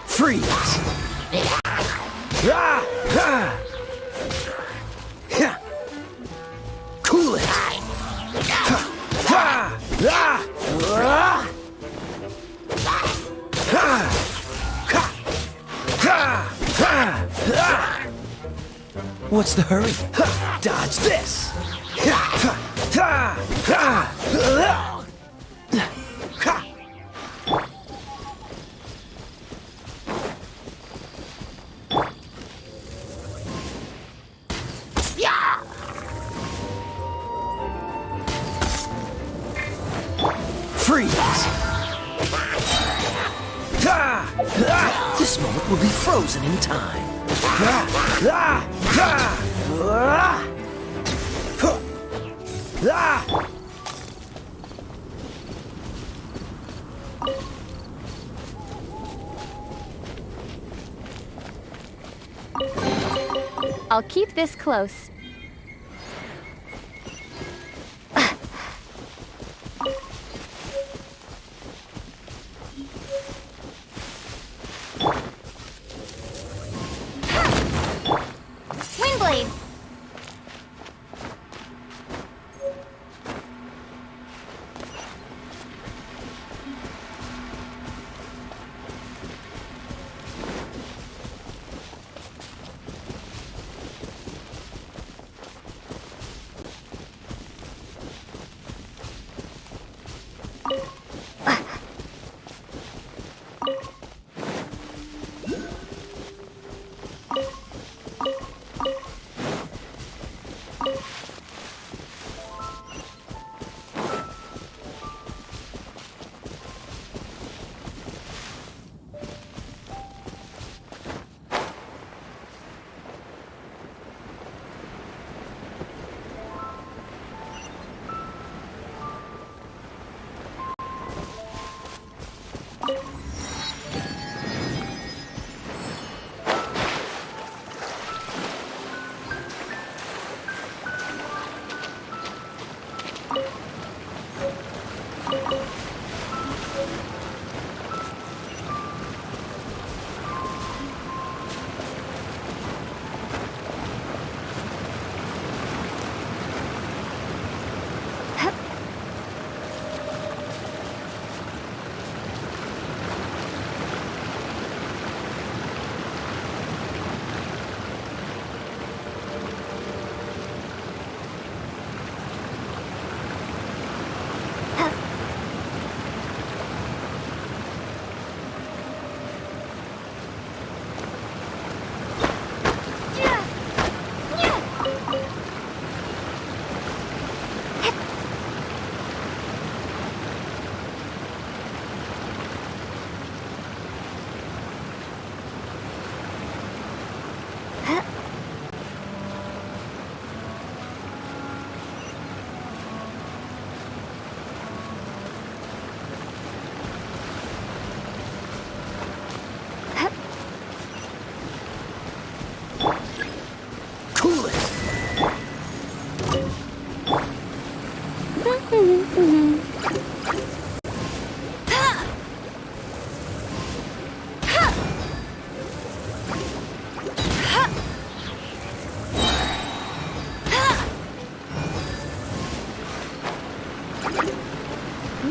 Freeze! Cool it! What's the hurry? Dodge this! Freeze! This moment will be frozen in time. I'll keep this close. Windblade!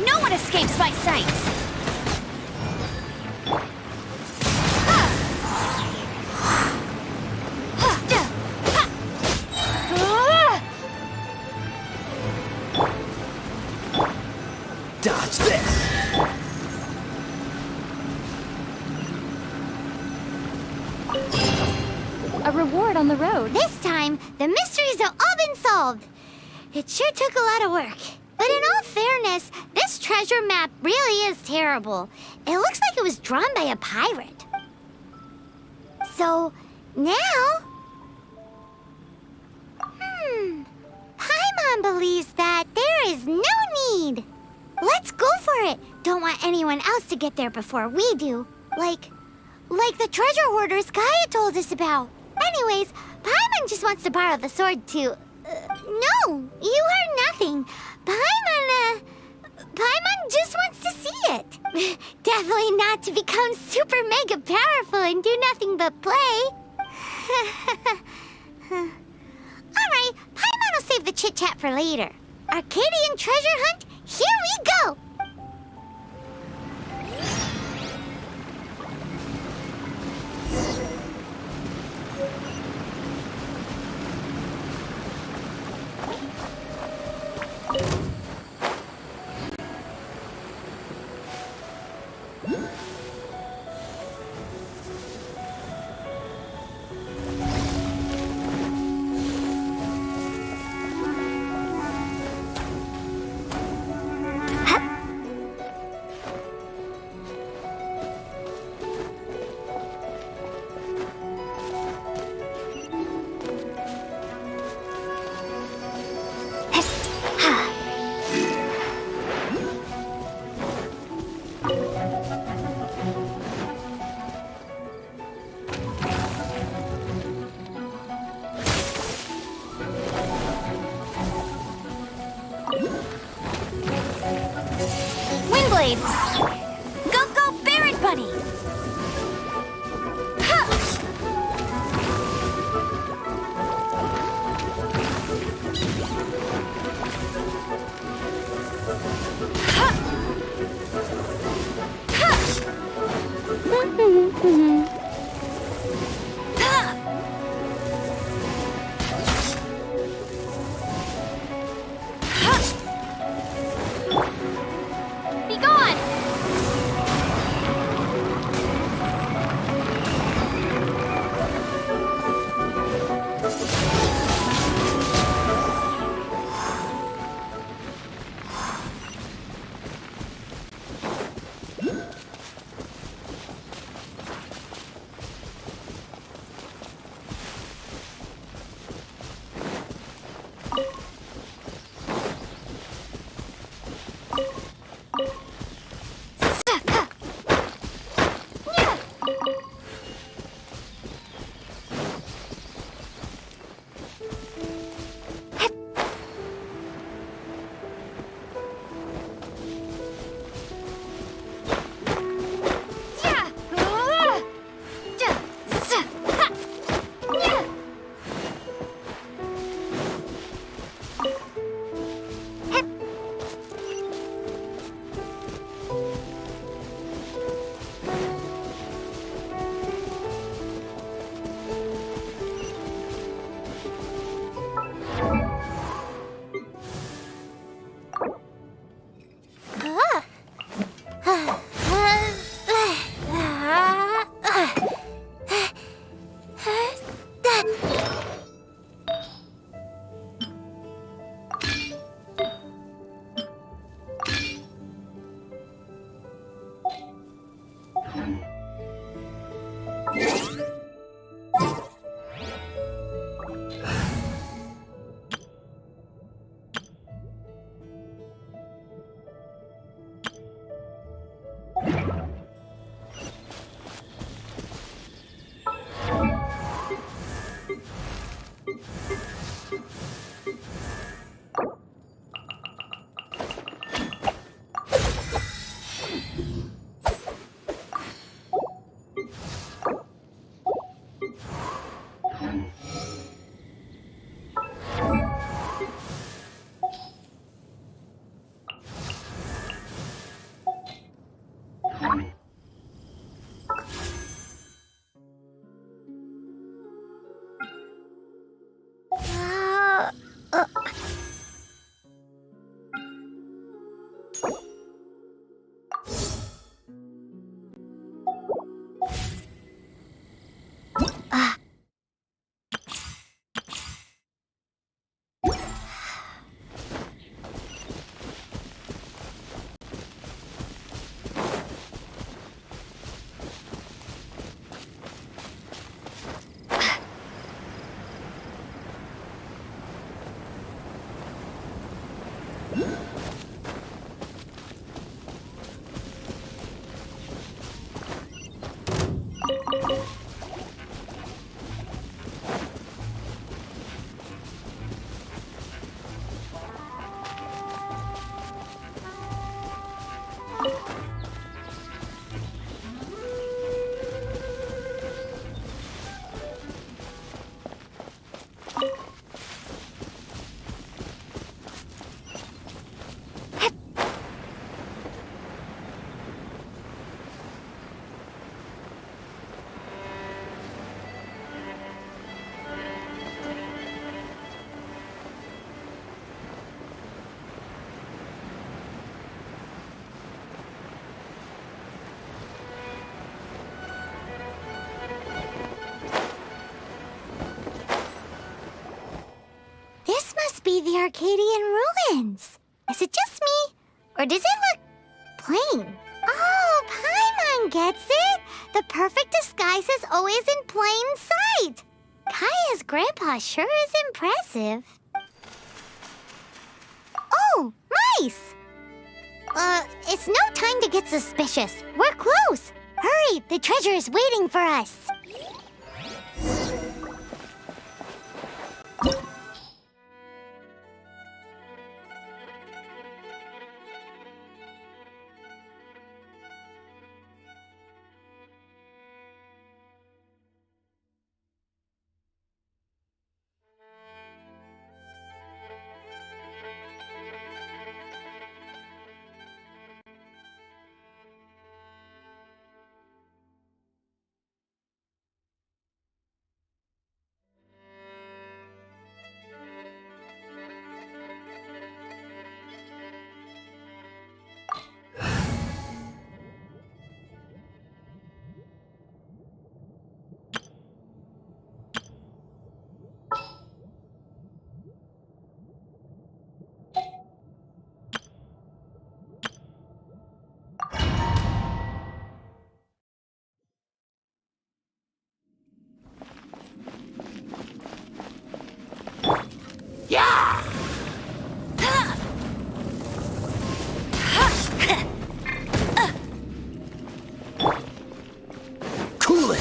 No one escapes my sights! Dodge this! A reward on the road. This time, the mysteries have all been solved. It sure took a lot of work. But in all fairness, this treasure map really is terrible. It looks like it was drawn by a pirate. So, now... Paimon believes that there is no need. Let's go for it. Don't want anyone else to get there before we do. Like the treasure hoarders Gaia told us about. Anyways, Paimon just wants to borrow the sword to No, you heard nothing. Paimon just wants to see it. Definitely not to become super mega powerful and do nothing but play. Alright, Paimon will save the chit-chat for later. Arcadian treasure hunt, here we go! Windblade! Go, go, Barret Buddy! Be gone! Arcadian ruins. Is it just me? Or does it look plain? Oh, Paimon gets it! The perfect disguise is always in plain sight! Kaya's grandpa sure is impressive. Oh, mice! It's no time to get suspicious. We're close! Hurry, the treasure is waiting for us! Cool it!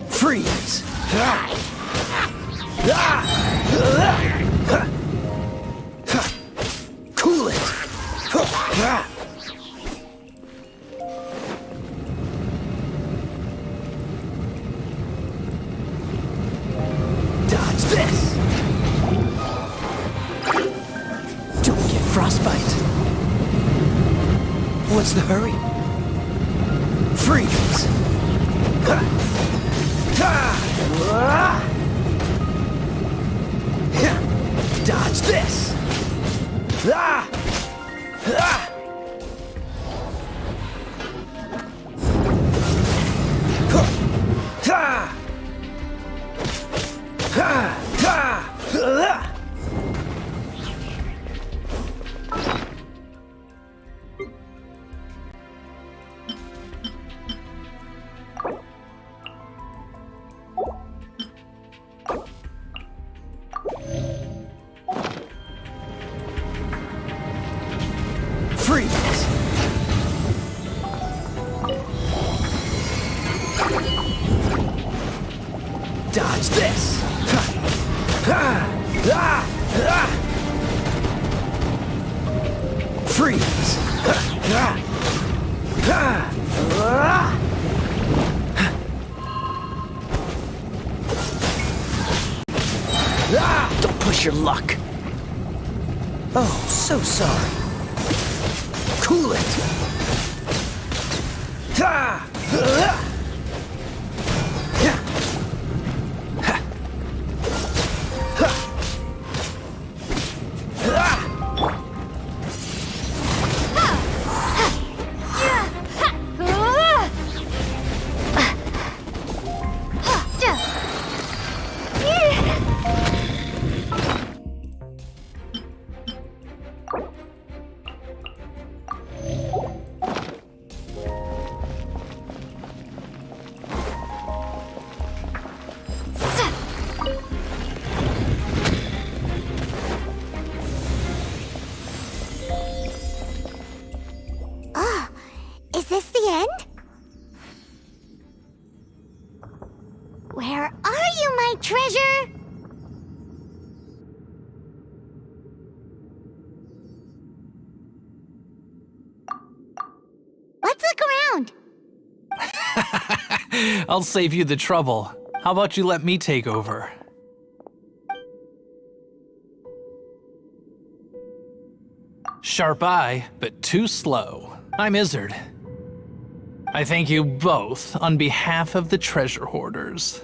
Freeze! Cool it! Dodge this! Don't get frostbite. What's the hurry? Freeze! Dodge this! Freeze! Dodge this! Freeze! Don't push your luck. Oh, so sorry. Cool it! Is this the end? Where are you, my treasure? Let's look around. I'll save you the trouble. How about you let me take over? Sharp eye, but too slow. I'm Izzard. I thank you both on behalf of the treasure hoarders.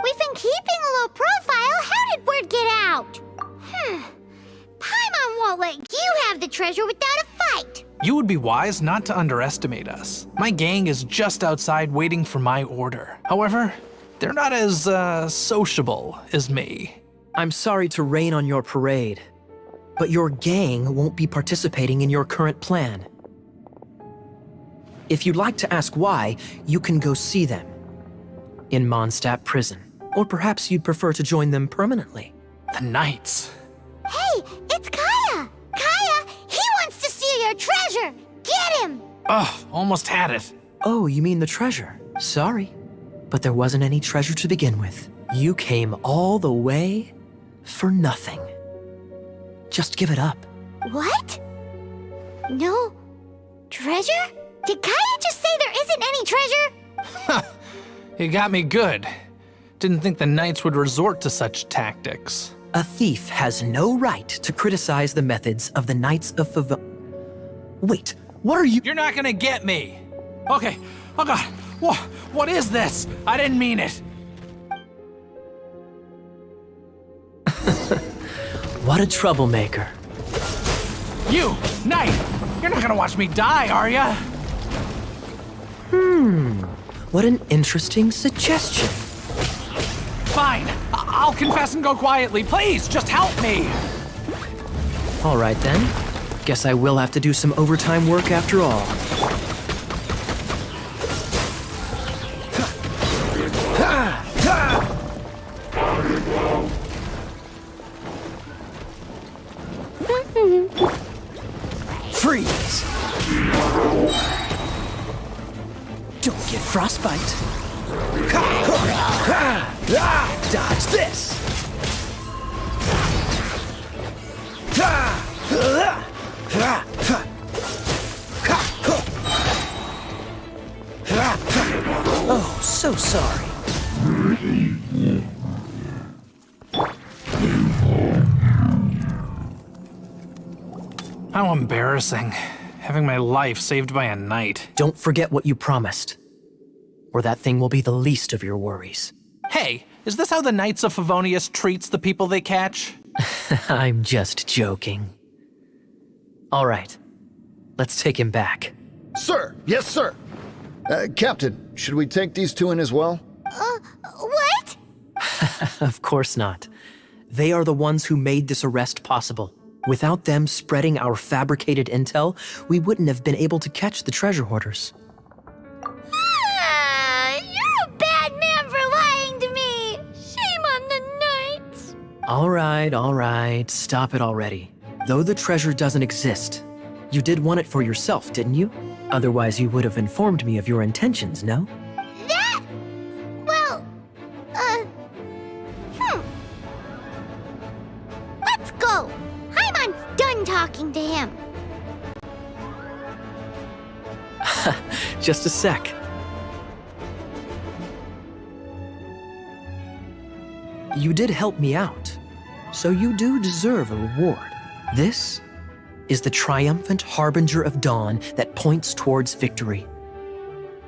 We've been keeping a low profile. How did word get out? Paimon won't let you have the treasure without a fight. You would be wise not to underestimate us. My gang is just outside waiting for my order. However, they're not as, sociable as me. I'm sorry to rain on your parade, but your gang won't be participating in your current plan. If you'd like to ask why, you can go see them in Mondstadt prison. Or perhaps you'd prefer to join them permanently. The Knights. Hey, it's Kaya! Kaya, he wants to steal your treasure! Get him! Ugh, almost had it. Oh, you mean the treasure? Sorry, but there wasn't any treasure to begin with. You came all the way for nothing. Just give it up. What? No treasure? Did Kaya just say there isn't any treasure? You got me good. Didn't think the Knights would resort to such tactics. A thief has no right to criticize the methods of the Knights of Wait, what are you— You're not gonna get me. Okay, oh god, what is this? I didn't mean it. What a troublemaker. You, Knight, you're not gonna watch me die, are ya? What an interesting suggestion. Fine, I'll confess and go quietly. Please, just help me. All right then. Guess I will have to do some overtime work after all. Freeze! Don't get frostbite. Dodge this! Oh, so sorry. How embarrassing. Having my life saved by a knight. Don't forget what you promised, or that thing will be the least of your worries. Hey, is this how the Knights of Favonius treats the people they catch? I'm just joking. All right, let's take him back. Sir, yes, sir. Captain, should we take these two in as well? What? Of course not. They are the ones who made this arrest possible. Without them spreading our fabricated intel, we wouldn't have been able to catch the treasure hoarders. You're a bad man for lying to me. Shame on the Knights. All right, stop it already. Though the treasure doesn't exist, you did want it for yourself, didn't you? Otherwise, you would have informed me of your intentions, no? That? Well, Let's go. Hyman's done talking to him. Just a sec. You did help me out, so you do deserve a reward. This is the triumphant harbinger of dawn that points towards victory.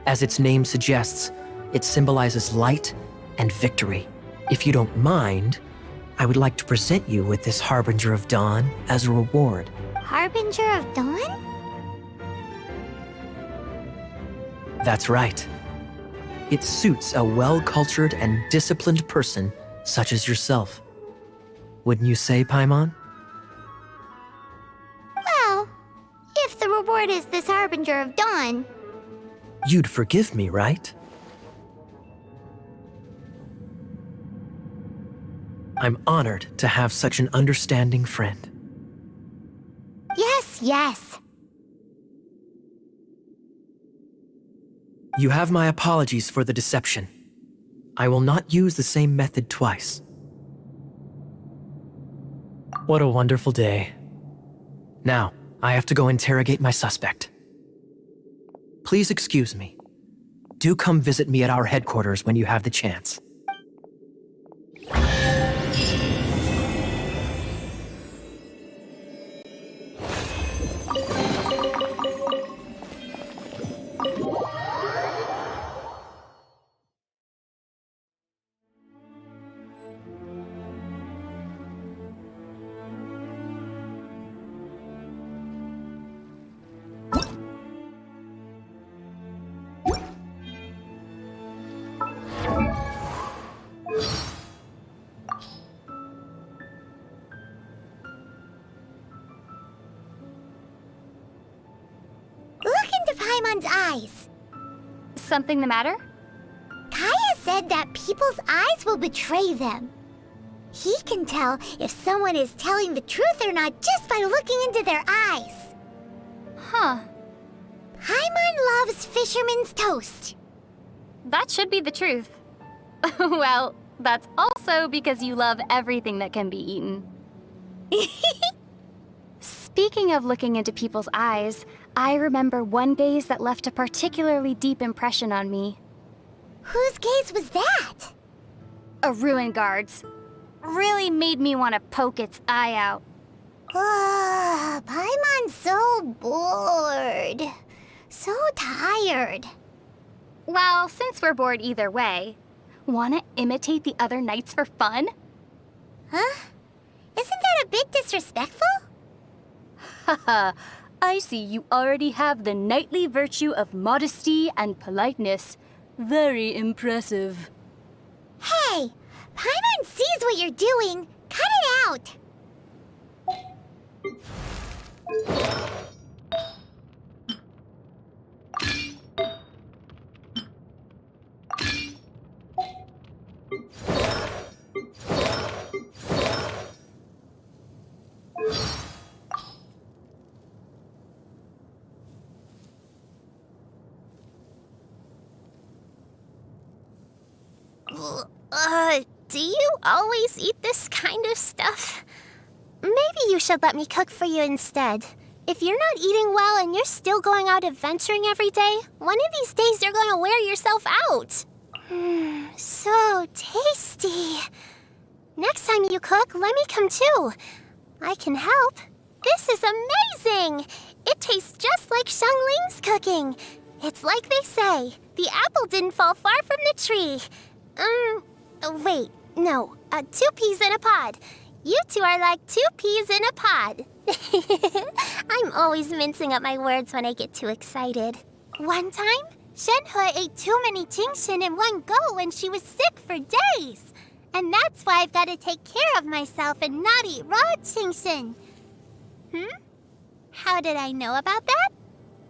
As its name suggests, it symbolizes light and victory. If you don't mind, I would like to present you with this harbinger of dawn as a reward. Harbinger of Dawn? That's right. It suits a well-cultured and disciplined person such as yourself. Wouldn't you say, Paimon? Well, if the reward is this Harbinger of Dawn. You'd forgive me, right? I'm honored to have such an understanding friend. Yes. You have my apologies for the deception. I will not use the same method twice. What a wonderful day. Now, I have to go interrogate my suspect. Please excuse me. Do come visit me at our headquarters when you have the chance. Paimon's eyes. Something the matter? Kaya said that people's eyes will betray them. He can tell if someone is telling the truth or not just by looking into their eyes. Huh. Paimon loves fisherman's toast. That should be the truth. Well, that's also because you love everything that can be eaten. Speaking of looking into people's eyes, I remember one gaze that left a particularly deep impression on me. Whose gaze was that? A ruin guard's. Really made me want to poke its eye out. Paimon's so bored. So tired. Well, since we're bored either way, wanna imitate the other knights for fun? Huh? Isn't that a bit disrespectful? Haha, I see you already have the knightly virtue of modesty and politeness. Very impressive. Hey! Paimon sees what you're doing. Cut it out! Do you always eat this kind of stuff? Maybe you should let me cook for you instead. If you're not eating well and you're still going out adventuring every day, one of these days you're gonna wear yourself out. So tasty. Next time you cook, let me come too. I can help. This is amazing! It tastes just like Xiangling's cooking. It's like they say, the apple didn't fall far from the tree. Wait, no, 2 peas in a pod. You two are like 2 peas in a pod. I'm always mincing up my words when I get too excited. One time, Shenhe ate too many genshin in one go and she was sick for days. And that's why I've got to take care of myself and not eat raw genshin. How did I know about that?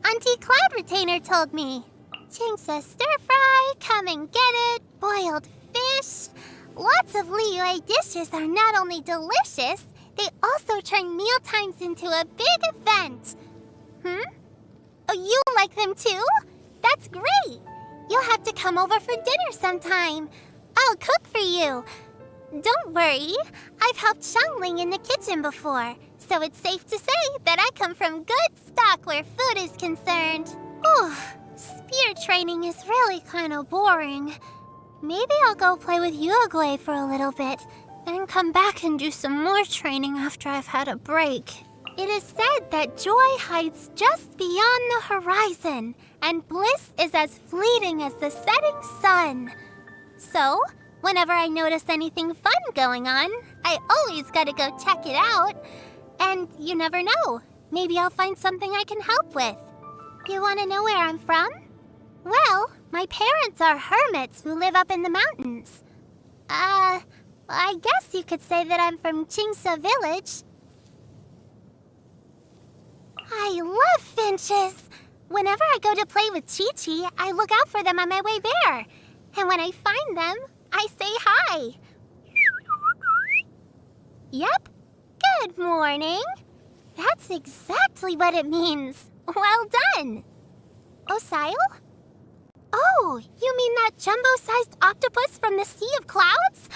Auntie Cloud Retainer told me. Jingsa stir fry, come and get it, boiled fish. Lots of Liyue dishes are not only delicious, they also turn meal times into a big event. Oh, you like them too? That's great. You'll have to come over for dinner sometime. I'll cook for you. Don't worry, I've helped Xiangling in the kitchen before, so it's safe to say that I come from good stock where food is concerned. Spear training is really kind of boring. Maybe I'll go play with Uruguay for a little bit, then come back and do some more training after I've had a break. It is said that joy hides just beyond the horizon, and bliss is as fleeting as the setting sun. So, whenever I notice anything fun going on, I always gotta go check it out. And you never know, maybe I'll find something I can help with. You wanna know where I'm from? Well, my parents are hermits who live up in the mountains. I guess you could say that I'm from Jingsa Village. I love finches! Whenever I go to play with Chi-Chi, I look out for them on my way there. And when I find them, I say hi. Yep. Good morning. That's exactly what it means. Well done. Osayo? Oh, you mean that jumbo-sized octopus from the Sea of Clouds?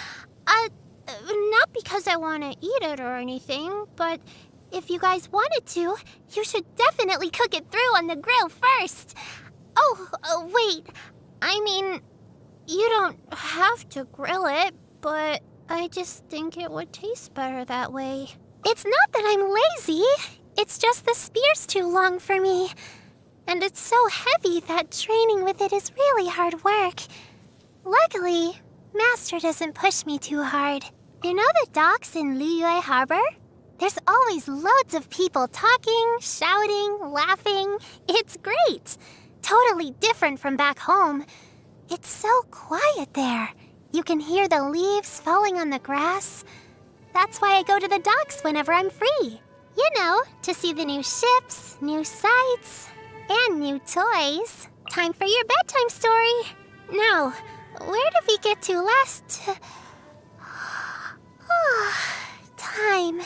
Not because I want to eat it or anything, but if you guys wanted to, you should definitely cook it through on the grill first. Oh, wait. I mean, you don't have to grill it, but I just think it would taste better that way. It's not that I'm lazy. It's just the spear's too long for me. And it's so heavy that training with it is really hard work. Luckily, Master doesn't push me too hard. You know the docks in Liyue Harbor? There's always loads of people talking, shouting, laughing. It's great. Totally different from back home. It's so quiet there. You can hear the leaves falling on the grass. That's why I go to the docks whenever I'm free. You know, to see the new ships, new sights. And new toys. Time for your bedtime story. Now, where did we get to last? Time.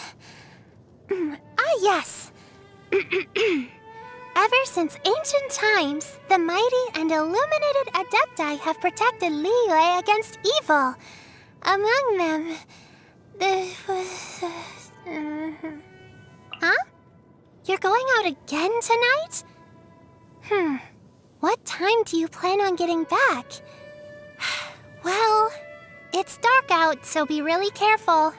Yes. Ever since ancient times, the mighty and illuminated Adepti have protected Liyue against evil. Among them, Huh? You're going out again tonight? What time do you plan on getting back? Well, it's dark out, so be really careful.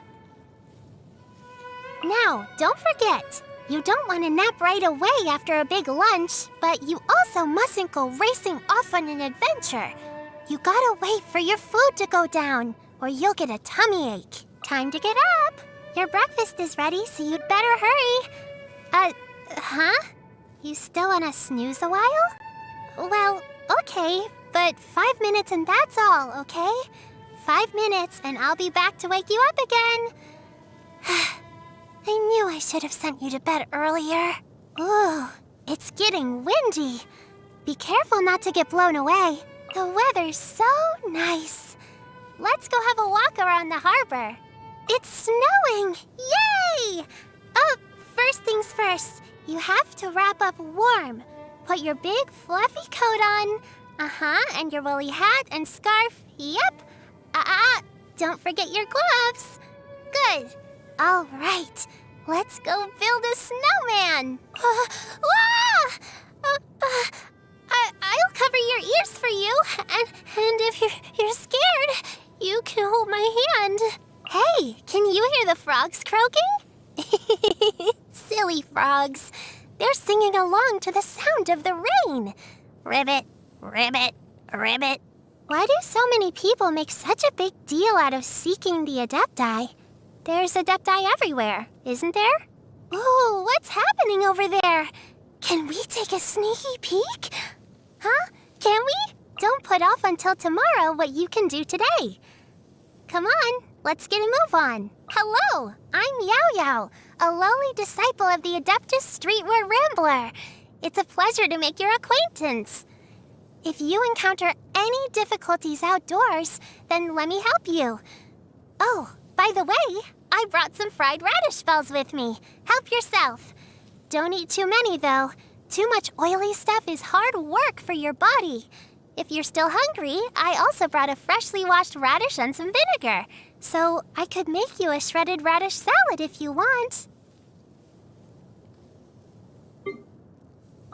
Now, don't forget, you don't want to nap right away after a big lunch, but you also mustn't go racing off on an adventure. You gotta wait for your food to go down, or you'll get a tummy ache. Time to get up. Your breakfast is ready, so you'd better hurry. Huh? You still wanna snooze a while? Well, okay, but 5 minutes and that's all, okay? 5 minutes and I'll be back to wake you up again. I knew I should have sent you to bed earlier. Ooh, it's getting windy. Be careful not to get blown away. The weather's so nice. Let's go have a walk around the harbor. It's snowing! Yay! First things first, you have to wrap up warm. Put your big fluffy coat on. And your woolly hat and scarf. Yep. Don't forget your gloves. Good. All right. Let's go build a snowman. I'll cover your ears for you. And if you're scared, you can hold my hand. Hey, can you hear the frogs croaking? Silly frogs. They're singing along to the sound of the rain. Ribbit, ribbit, ribbit. Why do so many people make such a big deal out of seeking the Adepti? There's Adepti everywhere, isn't there? Ooh, what's happening over there? Can we take a sneaky peek? Huh? Can we? Don't put off until tomorrow what you can do today. Come on, let's get a move on. Hello, I'm Yao Yao, a lowly disciple of the Adeptus Streetwear Rambler. It's a pleasure to make your acquaintance. If you encounter any difficulties outdoors, then let me help you. Oh, by the way, I brought some fried radish balls with me. Help yourself. Don't eat too many, though. Too much oily stuff is hard work for your body. If you're still hungry, I also brought a freshly washed radish and some vinegar. So I could make you a shredded radish salad if you want.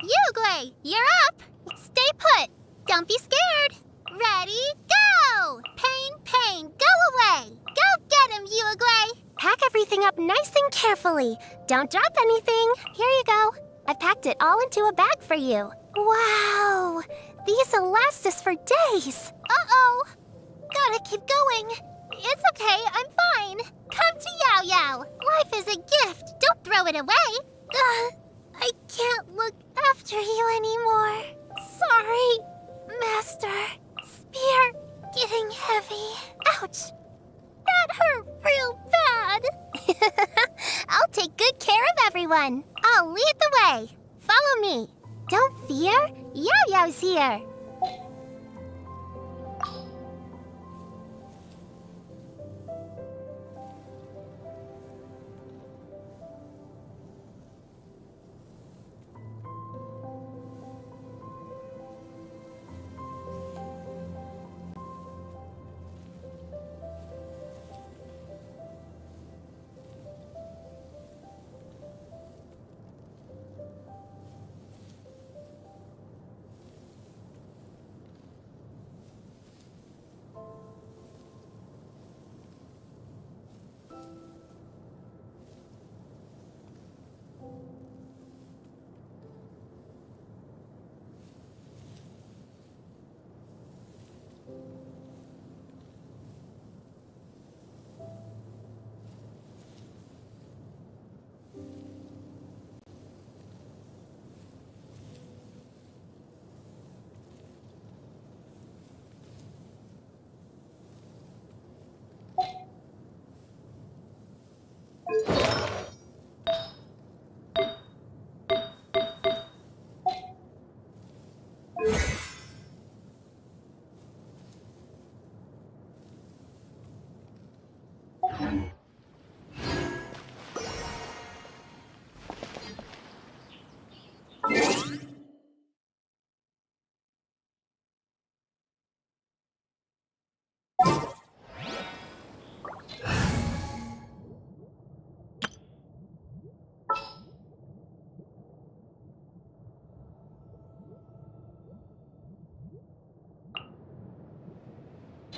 Yugle, you're up! Stay put! Don't be scared! Ready, go! Pain, go away! Go get him, Yugle! Pack everything up nice and carefully. Don't drop anything. Here you go. I've packed it all into a bag for you. Wow! These will last us for days. Uh-oh! Gotta keep going. It's okay, I'm fine. Come to Yao Yao. Life is a gift. Don't throw it away. I can't look after you anymore. Sorry, Master. Spear getting heavy. Ouch. That hurt real bad. I'll take good care of everyone. I'll lead the way. Follow me. Don't fear. Yao Yao's here.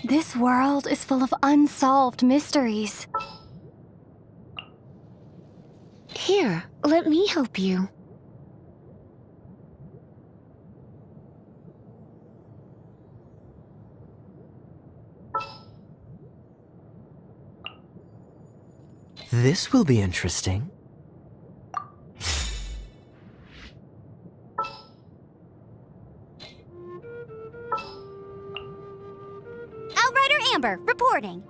This world is full of unsolved mysteries. Here, let me help you. This will be interesting. Outrider Amber, reporting.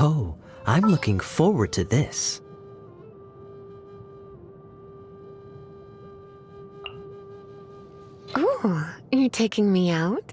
Oh, I'm looking forward to this. Ooh, you're taking me out?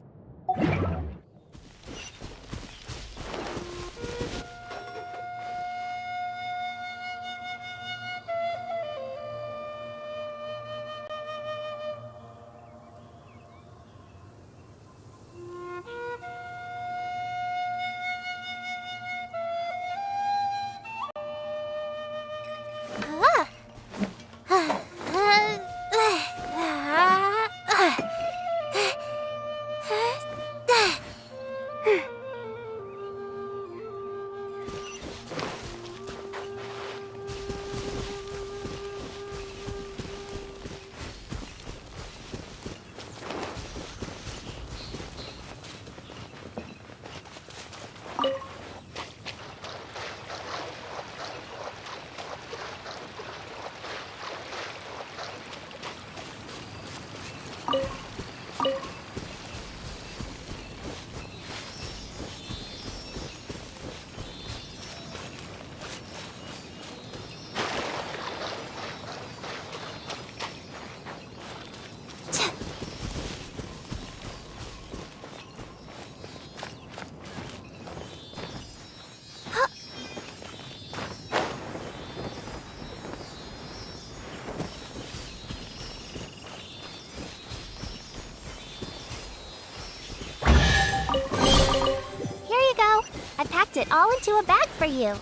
I packed it all into a bag for you.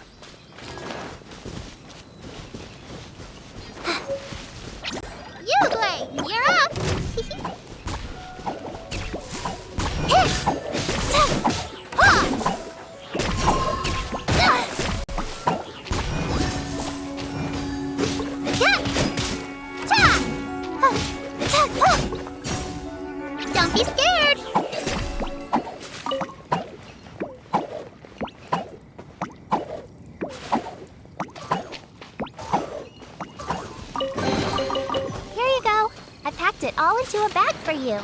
Yugley, you're up! Don't be scared! Here you go. I packed it all into a bag for you.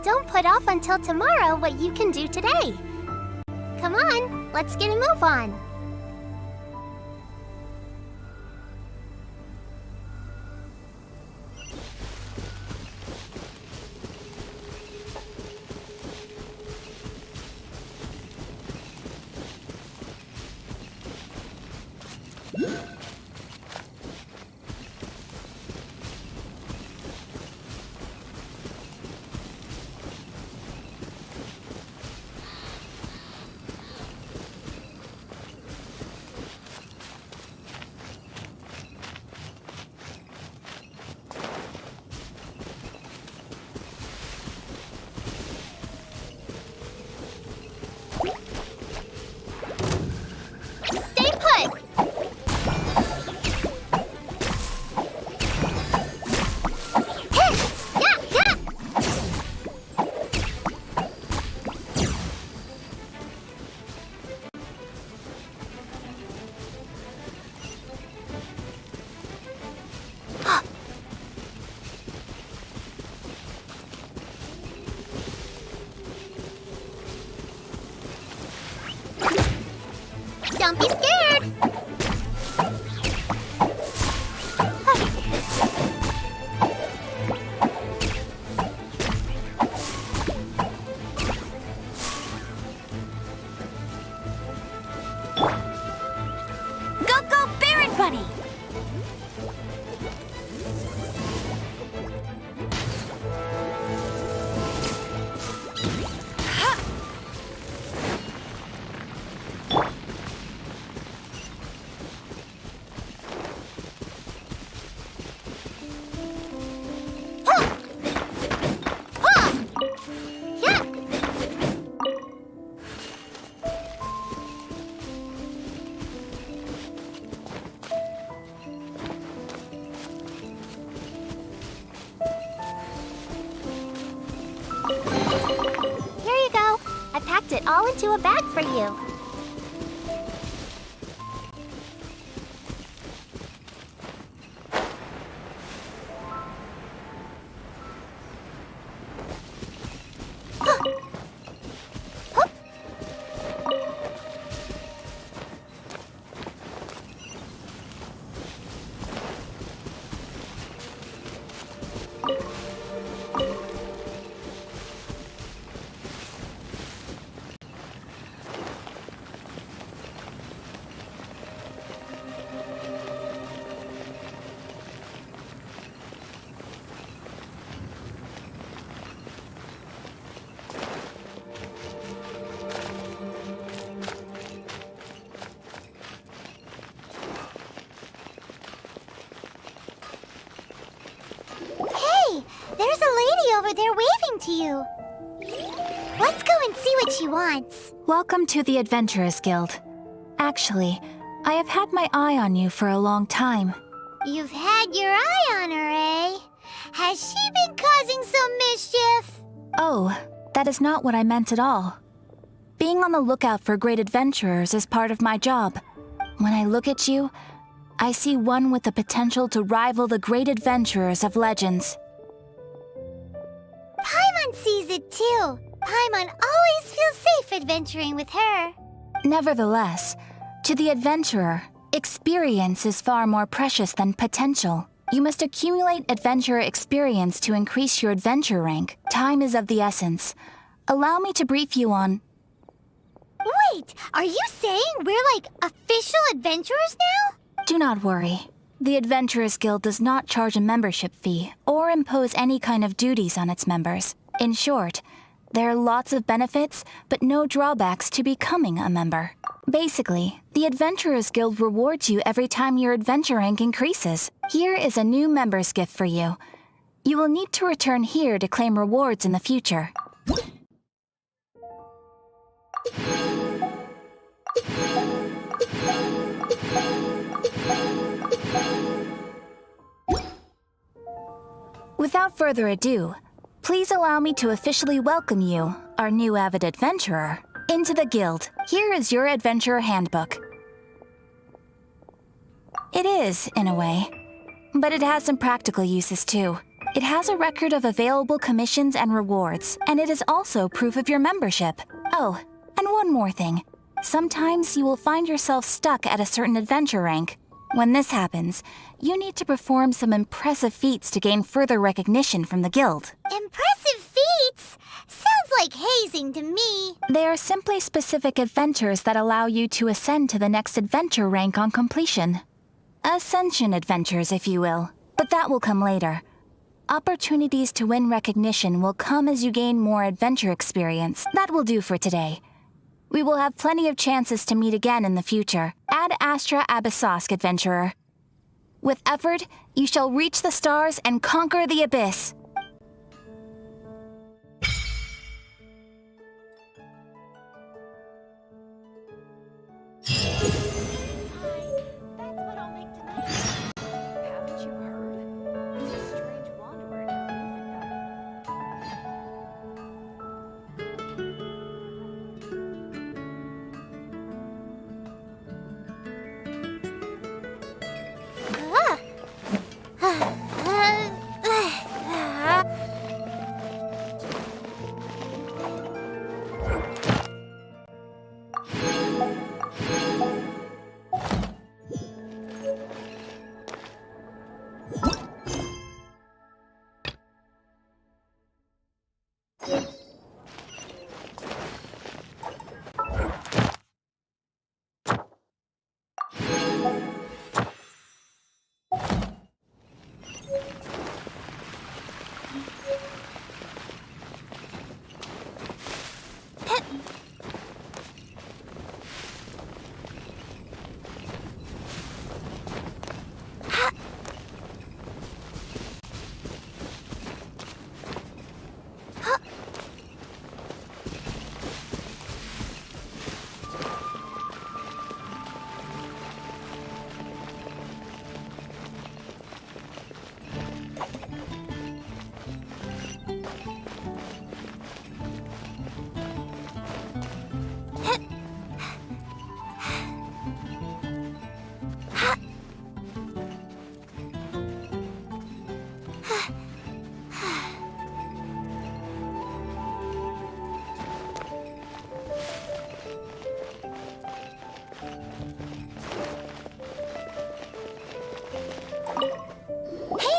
Don't put off until tomorrow what you can do today. Come on, let's get a move on. Stay put! Don't be scared! Go, Baron Bunny! Here you go. I packed it all into a bag for you. Hey, there's a lady over there waving to you. Let's go and see what she wants. Welcome to the Adventurers Guild. Actually, I have had my eye on you for a long time. You've had your eye on her, eh? Has she been causing some mischief? Oh, That is not what I meant at all. Being on the lookout for great adventurers is part of my job. When I look at you, I see one with the potential to rival the great adventurers of legends. Paimon sees it too. Paimon always feels safe adventuring with her. Nevertheless, to the adventurer, experience is far more precious than potential. You must accumulate adventurer experience to increase your adventure rank. Time is of the essence. Allow me to brief you on... Wait, are you saying we're like official adventurers now? Do not worry. The Adventurers Guild does not charge a membership fee or impose any kind of duties on its members. In short, there are lots of benefits, but no drawbacks to becoming a member. Basically, the Adventurers Guild rewards you every time your adventure rank increases. Here is a new member's gift for you. You will need to return here to claim rewards in the future. Without further ado, please allow me to officially welcome you, our new avid adventurer, into the guild. Here is your adventurer handbook. It is, in a way, but it has some practical uses too. It has a record of available commissions and rewards, and it is also proof of your membership. Oh, and one more thing. Sometimes you will find yourself stuck at a certain adventure rank. When this happens, you need to perform some impressive feats to gain further recognition from the guild. Impressive feats? Sounds like hazing to me. They are simply specific adventures that allow you to ascend to the next adventure rank on completion. Ascension adventures, if you will. But that will come later. Opportunities to win recognition will come as you gain more adventure experience. That will do for today. We will have plenty of chances to meet again in the future. Ad Astra Abyssosk, adventurer. With effort, you shall reach the stars and conquer the abyss.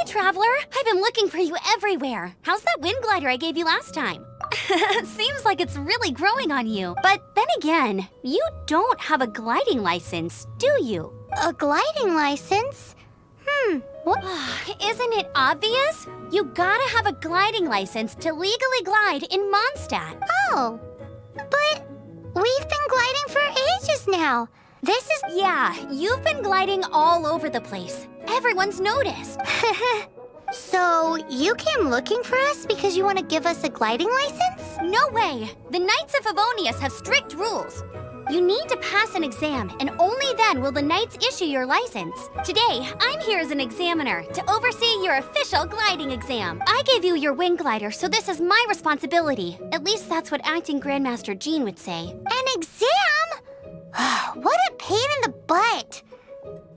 Traveler, I've been looking for you everywhere. How's that wind glider I gave you last time? Seems like it's really growing on you. But then again, you don't have a gliding license, do you? A gliding license? What? Isn't it obvious? You gotta have a gliding license to legally glide in Mondstadt. Oh, but we've been gliding for ages now. This is... Yeah, you've been gliding all over the place. Everyone's noticed. So, you came looking for us because you want to give us a gliding license? No way! The Knights of Favonius have strict rules. You need to pass an exam, and only then will the Knights issue your license. Today, I'm here as an examiner to oversee your official gliding exam. I gave you your wing glider, so this is my responsibility. At least that's what Acting Grandmaster Jean would say. An exam? What a pain in the butt.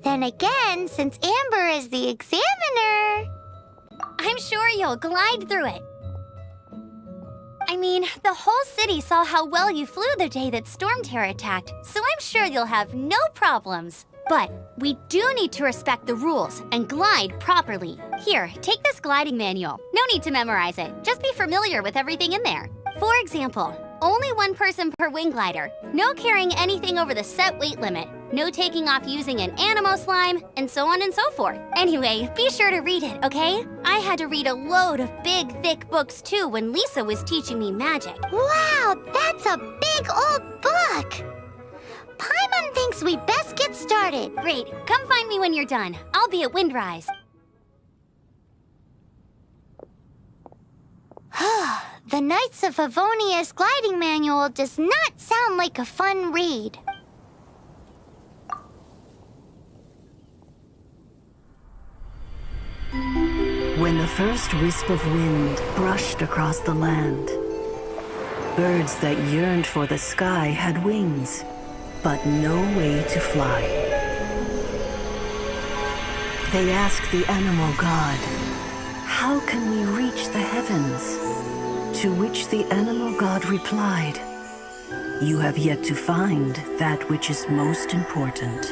Then again, since Amber is the examiner... I'm sure you'll glide through it. I mean, the whole city saw how well you flew the day that Storm Terror attacked, so I'm sure you'll have no problems. But we do need to respect the rules and glide properly. Here, take this gliding manual. No need to memorize it, just be familiar with everything in there. For example, only one person per wing glider, no carrying anything over the set weight limit, no taking off using an animo slime, and so on and so forth. Anyway, be sure to read it, okay? I had to read a load of big, thick books too when Lisa was teaching me magic. Wow, that's a big old book! Paimon thinks we best get started. Great, come find me when you're done. I'll be at Windrise. The Knights of Favonia's gliding manual does not sound like a fun read. When the first wisp of wind brushed across the land, birds that yearned for the sky had wings, but no way to fly. They asked the animal god, "How can we reach the heavens?" To which the animal god replied, "You have yet to find that which is most important."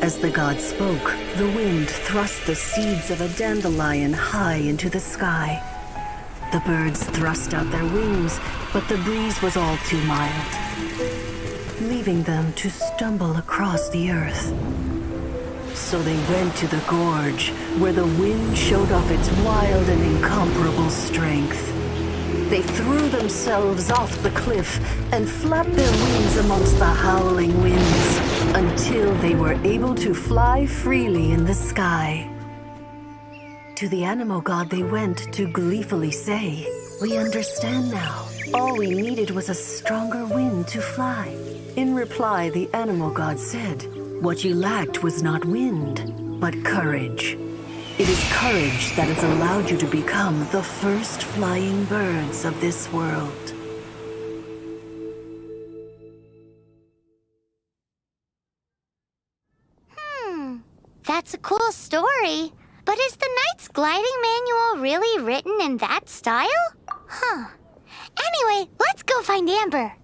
As the god spoke, the wind thrust the seeds of a dandelion high into the sky. The birds thrust out their wings, but the breeze was all too mild, leaving them to stumble across the earth. So they went to the gorge, where the wind showed off its wild and incomparable strength. They threw themselves off the cliff and flapped their wings amongst the howling winds until they were able to fly freely in the sky. To the animal god they went to gleefully say, "We understand now. All we needed was a stronger wind to fly." In reply, the animal god said, "What you lacked was not wind, but courage. It is courage that has allowed you to become the first flying birds of this world." That's a cool story. But is the Knight's gliding manual really written in that style? Anyway, let's go find Amber.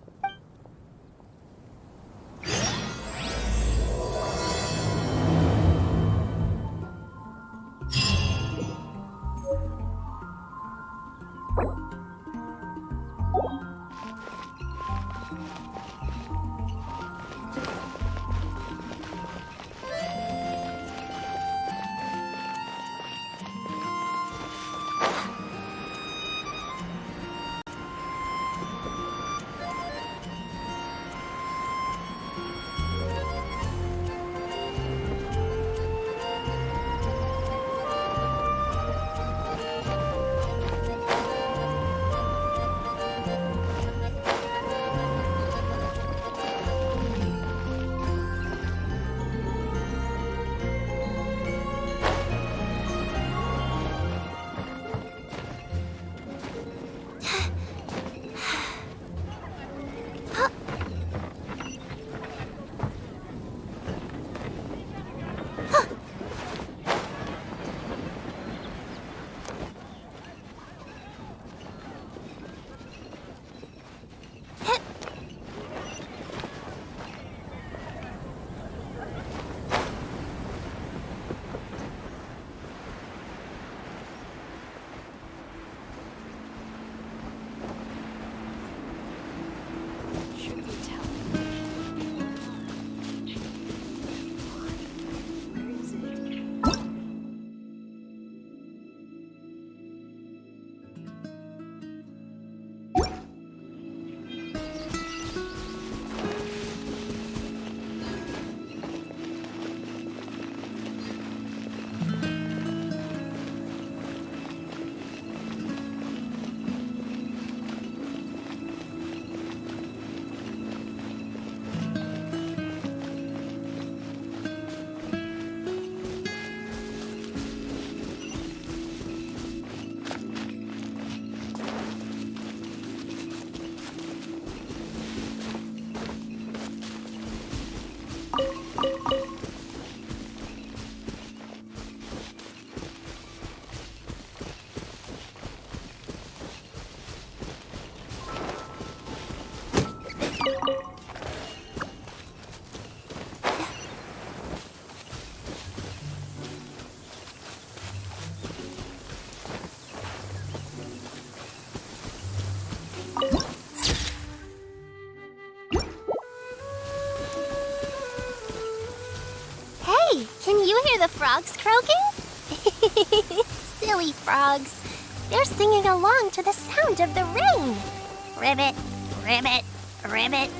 hear the frogs croaking? Silly frogs. They're singing along to the sound of the rain. Ribbit, ribbit, ribbit.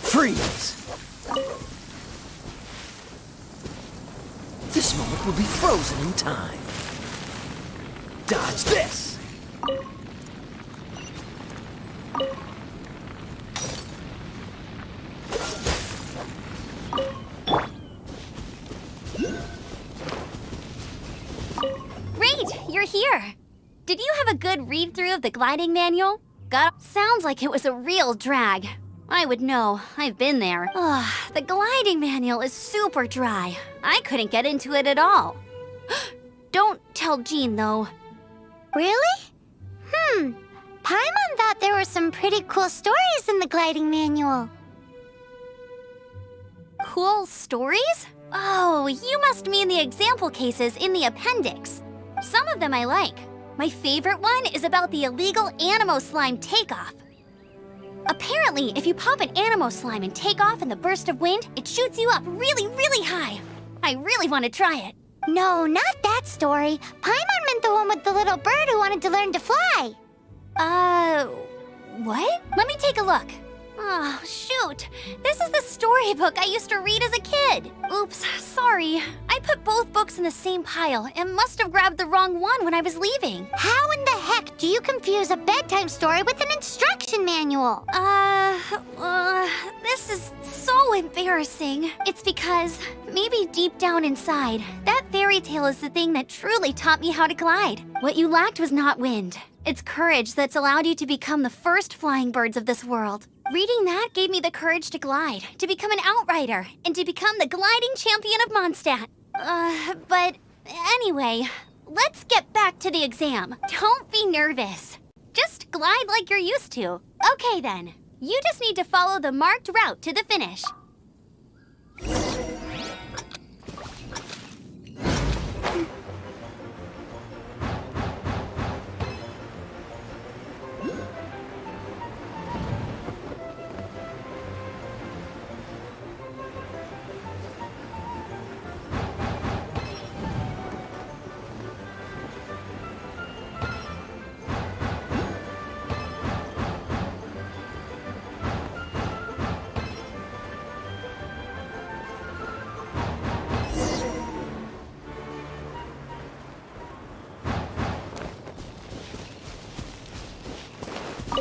Freeze! This moment will be frozen in time. Dodge this! Great, you're here. Did you have a good read-through of the gliding manual? Sounds like it was a real drag. I would know. I've been there. Ugh, the gliding manual is super dry. I couldn't get into it at all. Don't tell Jean, though. Really? Paimon thought there were some pretty cool stories in the gliding manual. Cool stories? Oh, you must mean the example cases in the appendix. Some of them I like. My favorite one is about the illegal Animo slime takeoff. Apparently, if you pop an Animo slime and take off in the burst of wind, it shoots you up really, really high. I really want to try it. No, not that story. Paimon meant the one with the little bird who wanted to learn to fly. What? Let me take a look. Oh, shoot. This is the storybook I used to read as a kid. Oops, sorry. I put both books in the same pile and must have grabbed the wrong one when I was leaving. How in the heck do you confuse a bedtime story with an instruction manual? This is so embarrassing. It's because, maybe deep down inside, that fairy tale is the thing that truly taught me how to glide. What you lacked was not wind. It's courage that's allowed you to become the first flying birds of this world. Reading that gave me the courage to glide, to become an outrider, and to become the gliding champion of Mondstadt. But anyway, let's get back to the exam. Don't be nervous. Just glide like you're used to. Okay then, you just need to follow the marked route to the finish.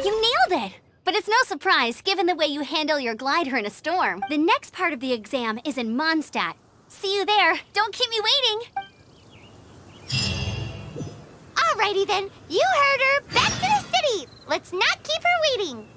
You nailed it! But it's no surprise, given the way you handle your glider in a storm. The next part of the exam is in Mondstadt. See you there. Don't keep me waiting. Alrighty then. You heard her. Back to the city. Let's not keep her waiting.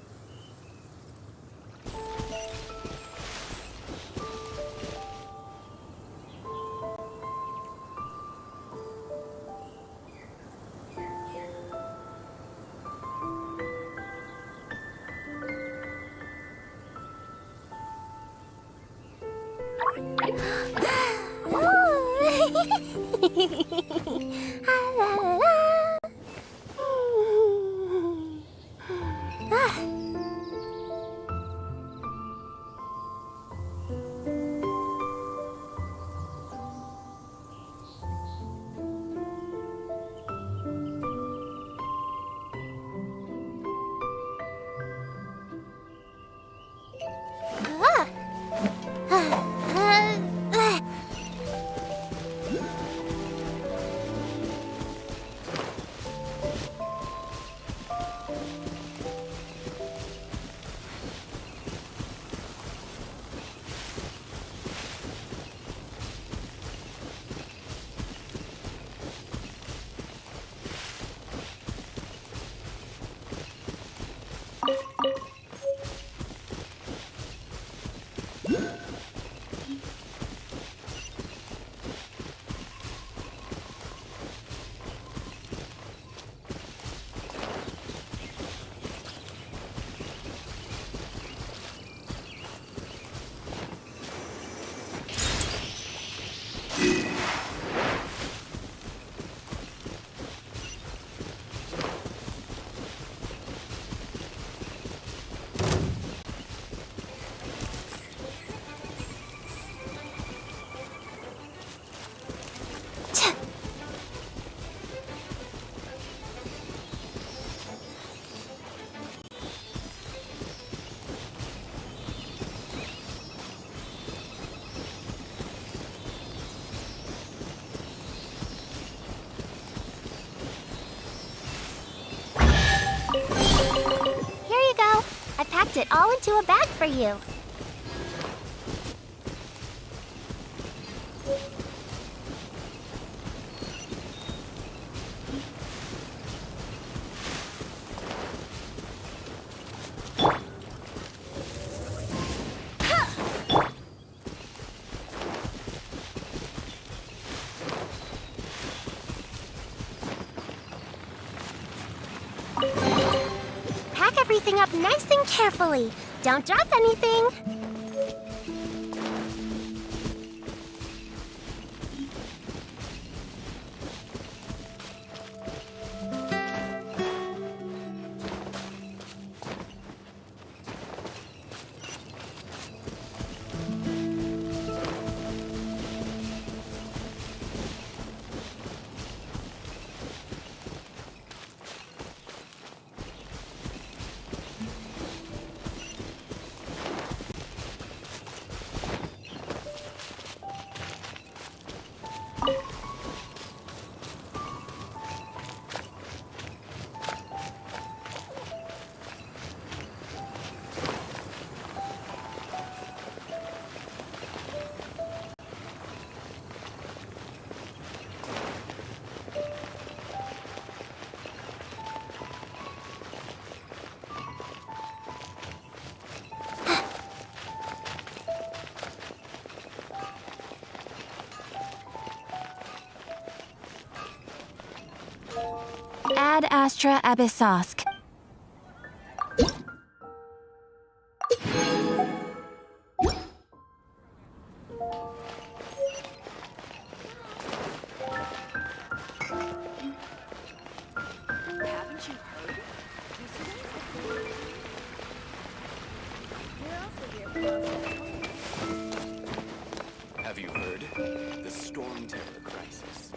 It all into a bag for you. Pack everything up nice and carefully. Don't drop anything. Ad Astra Abyssosk. Have you heard? The Storm Terror crisis.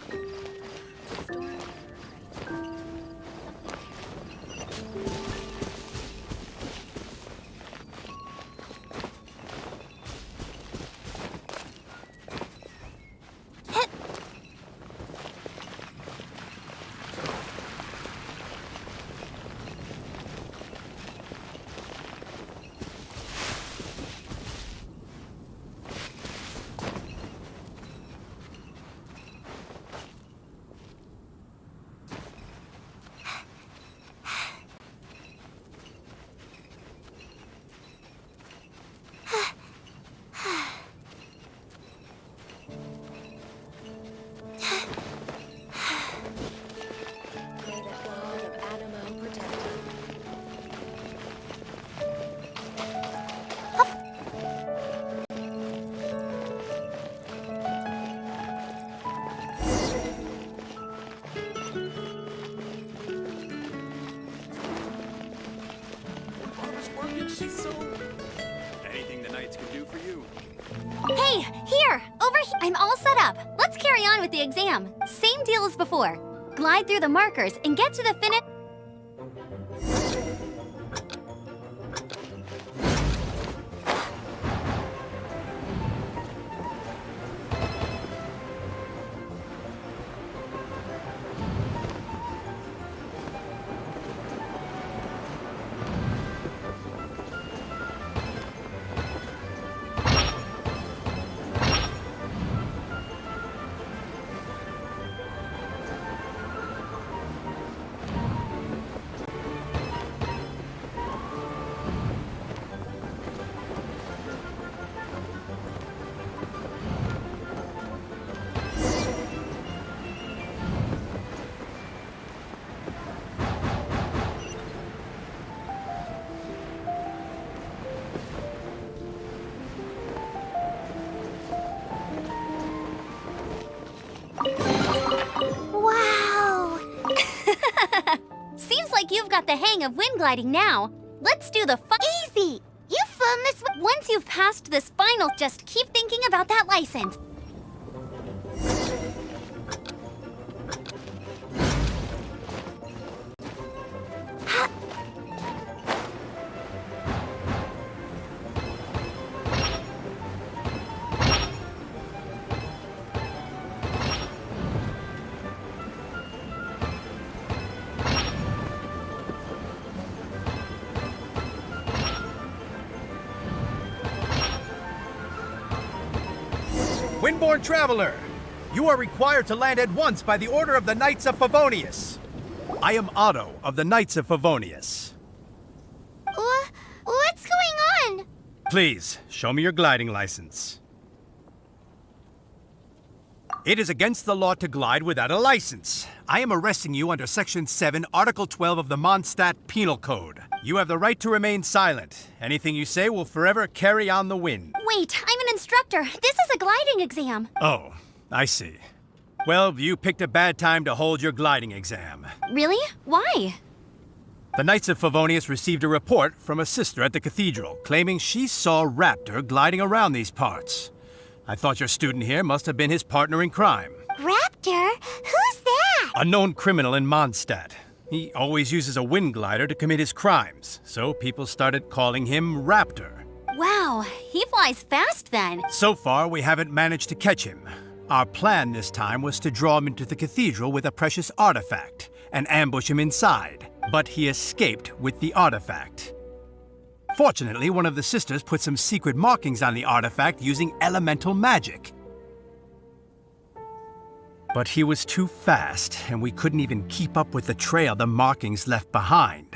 She's so... Anything the Knights can do for you? Hey, here! Over here! I'm all set up. Let's carry on with the exam. Same deal as before. Glide through the markers and get to the finish... Wow! Seems like you've got the hang of wind gliding now. Let's do the Easy! You've flown this... Once you've passed this final, just keep thinking about that license. Windborne Traveler, you are required to land at once by the order of the Knights of Favonius. I am Otto of the Knights of Favonius. What's going on? Please, show me your gliding license. It is against the law to glide without a license. I am arresting you under Section 7, Article 12 of the Mondstadt Penal Code. You have the right to remain silent. Anything you say will forever carry on the wind. Wait, I'm an instructor. This is a gliding exam. Oh, I see. Well, you picked a bad time to hold your gliding exam. Really? Why? The Knights of Favonius received a report from a sister at the cathedral claiming she saw Raptor gliding around these parts. I thought your student here must have been his partner in crime. Raptor? Who's that? A known criminal in Mondstadt. He always uses a wind glider to commit his crimes, so people started calling him Raptor. Wow, he flies fast then. So far, we haven't managed to catch him. Our plan this time was to draw him into the cathedral with a precious artifact and ambush him inside, but he escaped with the artifact. Fortunately, one of the sisters put some secret markings on the artifact using elemental magic. But he was too fast, and we couldn't even keep up with the trail the markings left behind.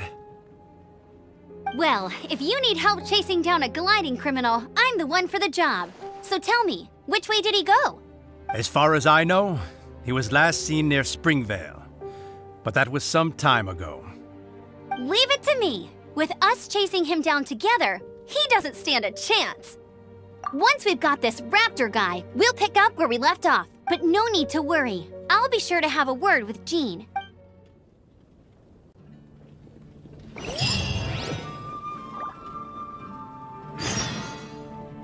Well, if you need help chasing down a gliding criminal, I'm the one for the job. So tell me, which way did he go? As far as I know, he was last seen near Springvale. but that was some time ago. Leave it to me. With us chasing him down together, he doesn't stand a chance. Once we've got this raptor guy, we'll pick up where we left off. But no need to worry. I'll be sure to have a word with Jean.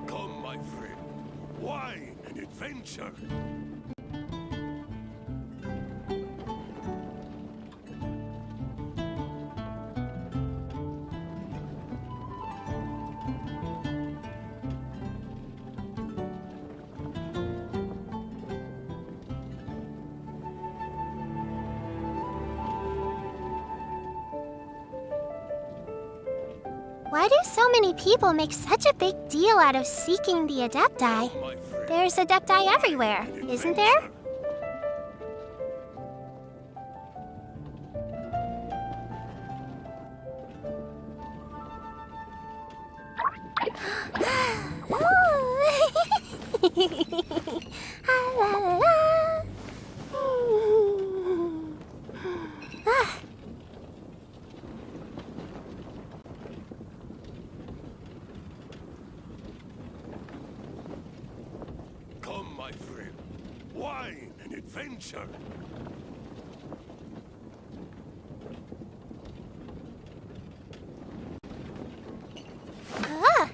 Come, my friend. Wine and adventure. Why do so many people make such a big deal out of seeking the Adepti? My friend. There's Adepti everywhere, isn't there? Come, my friend. Wine and adventure. Ah.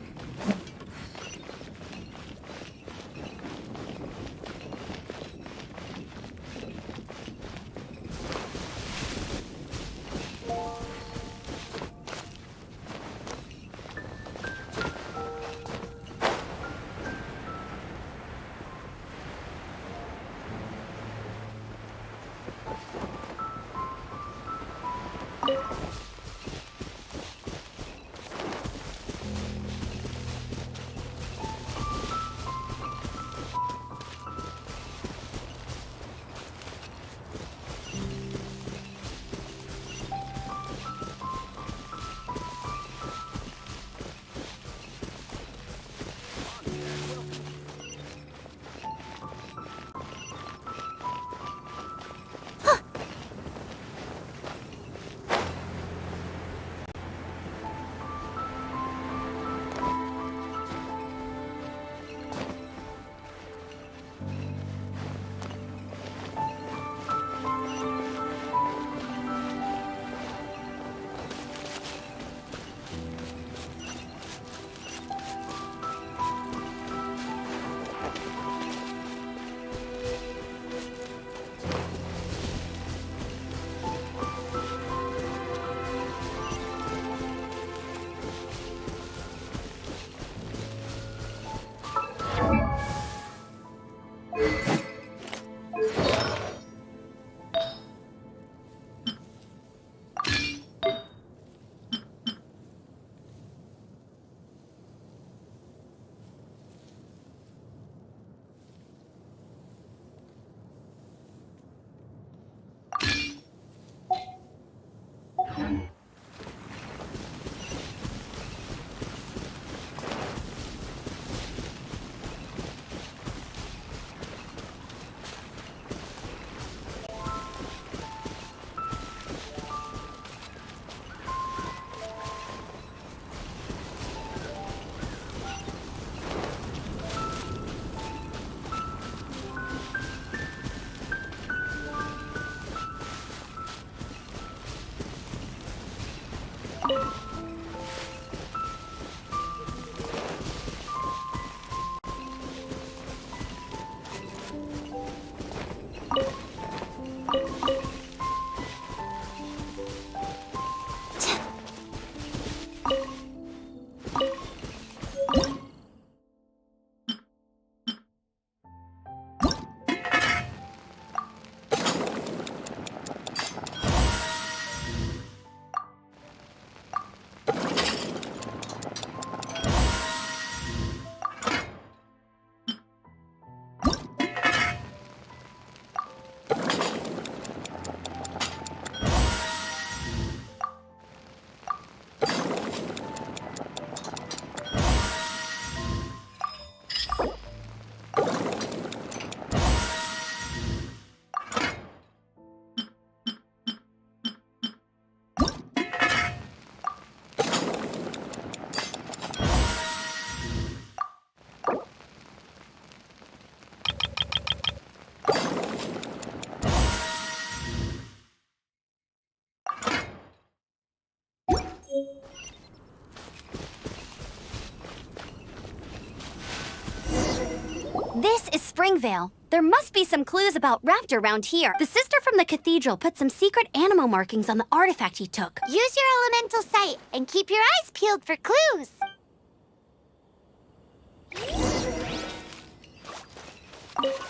This is Springvale. There must be some clues about Raptor around here. The sister from the cathedral put some secret animal markings on the artifact he took. Use your elemental sight and keep your eyes peeled for clues.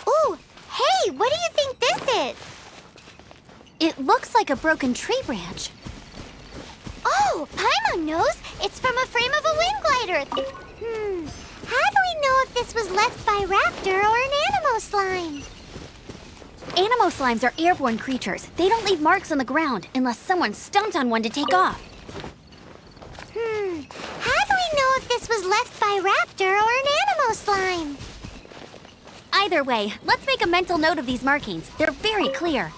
Ooh, hey, what do you think this is? It looks like a broken tree branch. Oh, Paimon knows. It's from a frame of a wind glider. How do we know if this was left by Raptor or an Animo slime? Animo slimes are airborne creatures. They don't leave marks on the ground unless someone stomped on one to take off. How do we know if this was left by Raptor or an Animo slime? Either way, let's make a mental note of these markings. They're very clear.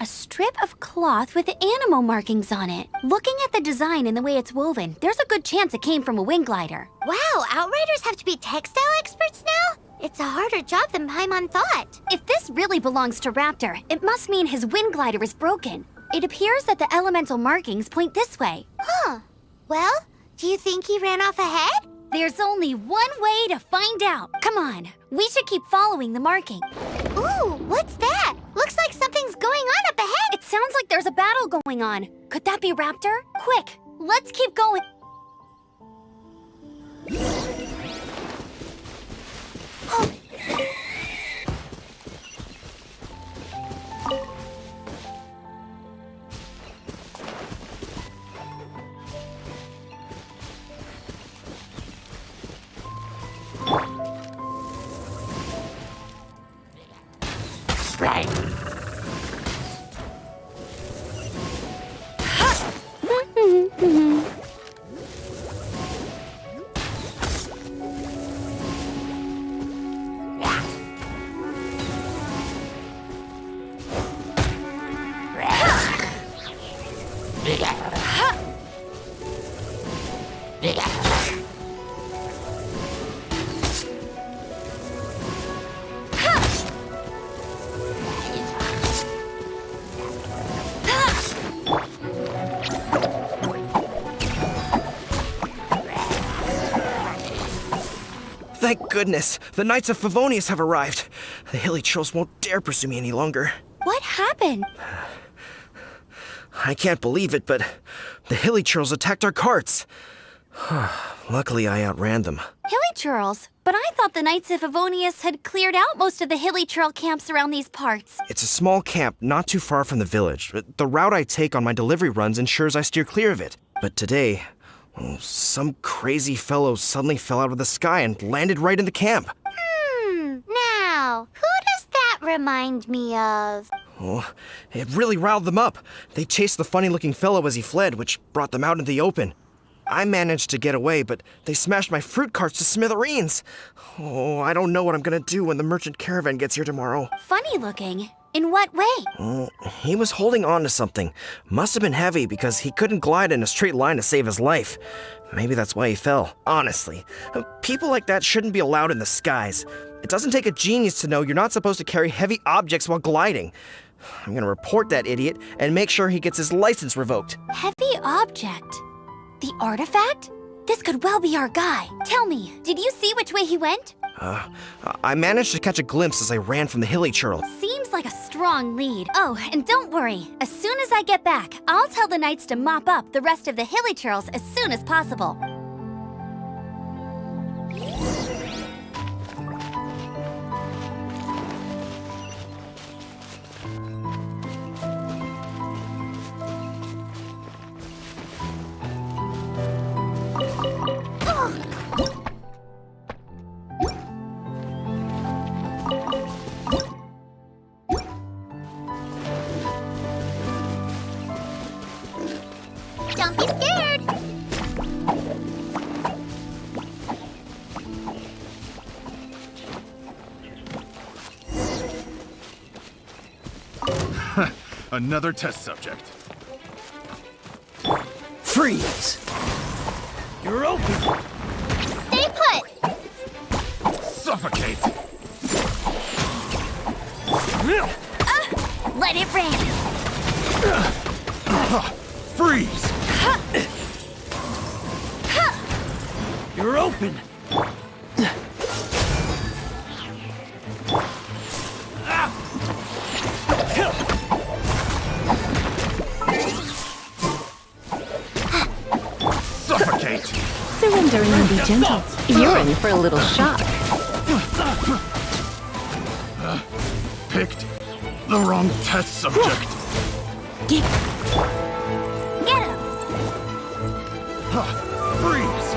A strip of cloth with Animo markings on it. Looking at the design and the way it's woven, there's a good chance it came from a wind glider. Wow, Outriders have to be textile experts now? It's a harder job than Paimon thought. If this really belongs to Raptor, it must mean his wind glider is broken. It appears that the elemental markings point this way. Huh. Well, do you think he ran off ahead? There's only one way to find out. Come on, we should keep following the marking. Ooh, what's that? Looks like something's going on up ahead. It sounds like there's a battle going on. Could that be Raptor? Quick, let's keep going. Thank goodness, the Knights of Favonius have arrived. The hilly trolls won't dare pursue me any longer. What happened? I can't believe it, but the hilly trolls attacked our carts. Luckily, I outran them. Hilly churls? But I thought the Knights of Favonius had cleared out most of the hilly churl camps around these parts. It's a small camp not too far from the village. The route I take on my delivery runs ensures I steer clear of it. But today, some crazy fellow suddenly fell out of the sky and landed right in the camp. Now, who does that remind me of? Oh, it really riled them up. They chased the funny-looking fellow as he fled, which brought them out into the open. I managed to get away, but they smashed my fruit carts to smithereens. Oh, I don't know what I'm gonna do when the merchant caravan gets here tomorrow. Funny looking? In what way? He was holding on to something. Must have been heavy because he couldn't glide in a straight line to save his life. Maybe that's why he fell. Honestly, people like that shouldn't be allowed in the skies. It doesn't take a genius to know you're not supposed to carry heavy objects while gliding. I'm gonna report that idiot and make sure he gets his license revoked. Heavy object? The artifact? This could well be our guy. Tell me, did you see which way he went? I managed to catch a glimpse as I ran from the hilly churl. Seems like a strong lead. Oh, and don't worry. As soon as I get back, I'll tell the knights to mop up the rest of the hilly churls as soon as possible. Don't be scared! Another test subject. Freeze! You're open! Stay put! Suffocate! Let it rain! Freeze! You're open! hesitate! Surrender and be gentle. You're in for a little shock. Picked the wrong test subject. Get him! Freeze!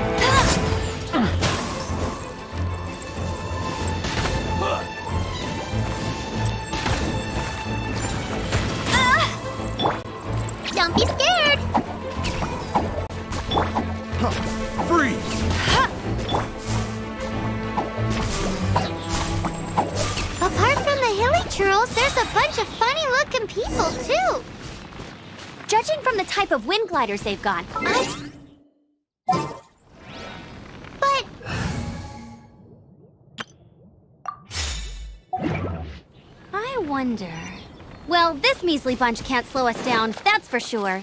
Don't be scared! Freeze! Apart from the hilly churls, there's a bunch of funny-looking people, too. Judging from the type of wind gliders they've got, But... I wonder... Well, this measly bunch can't slow us down, that's for sure.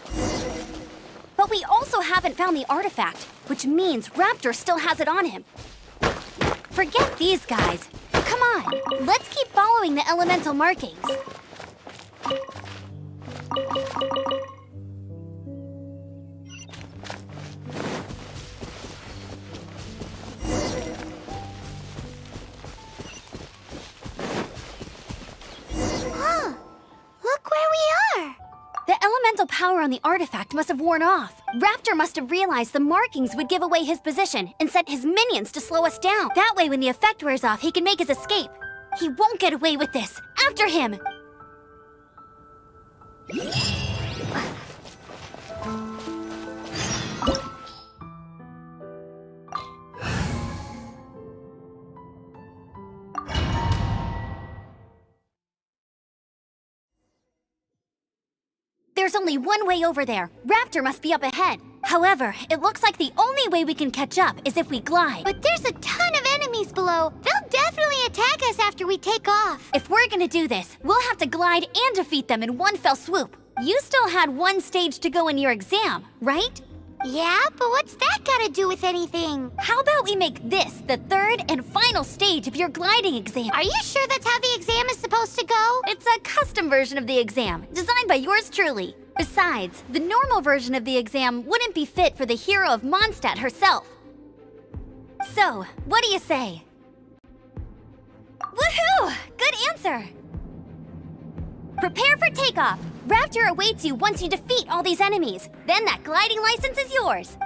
But we also haven't found the artifact, which means Raptor still has it on him. Forget these guys. Come on, let's keep following the elemental markings. Look where we are! The elemental power on the artifact must have worn off. Raptor must have realized the markings would give away his position and sent his minions to slow us down. That way, when the effect wears off, he can make his escape. He won't get away with this. After him! There's only one way over there. Raptor must be up ahead. However, it looks like the only way we can catch up is if we glide. But there's a ton of enemies below. They'll definitely attack us after we take off. If we're gonna do this, we'll have to glide and defeat them in one fell swoop. You still had one stage to go in your exam, right? Yeah, but what's that got to do with anything? How about we make this the third and final stage of your gliding exam? Are you sure that's how the exam is supposed to go? It's a custom version of the exam, designed by yours truly. Besides, the normal version of the exam wouldn't be fit for the hero of Mondstadt herself. So, what do you say? Woohoo! Good answer! Prepare for takeoff. Raptor awaits you once you defeat all these enemies. Then that gliding license is yours.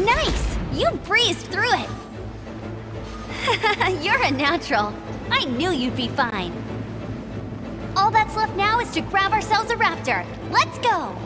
Nice! You breezed through it! You're a natural. I knew you'd be fine. All that's left now is to grab ourselves a raptor. Let's go!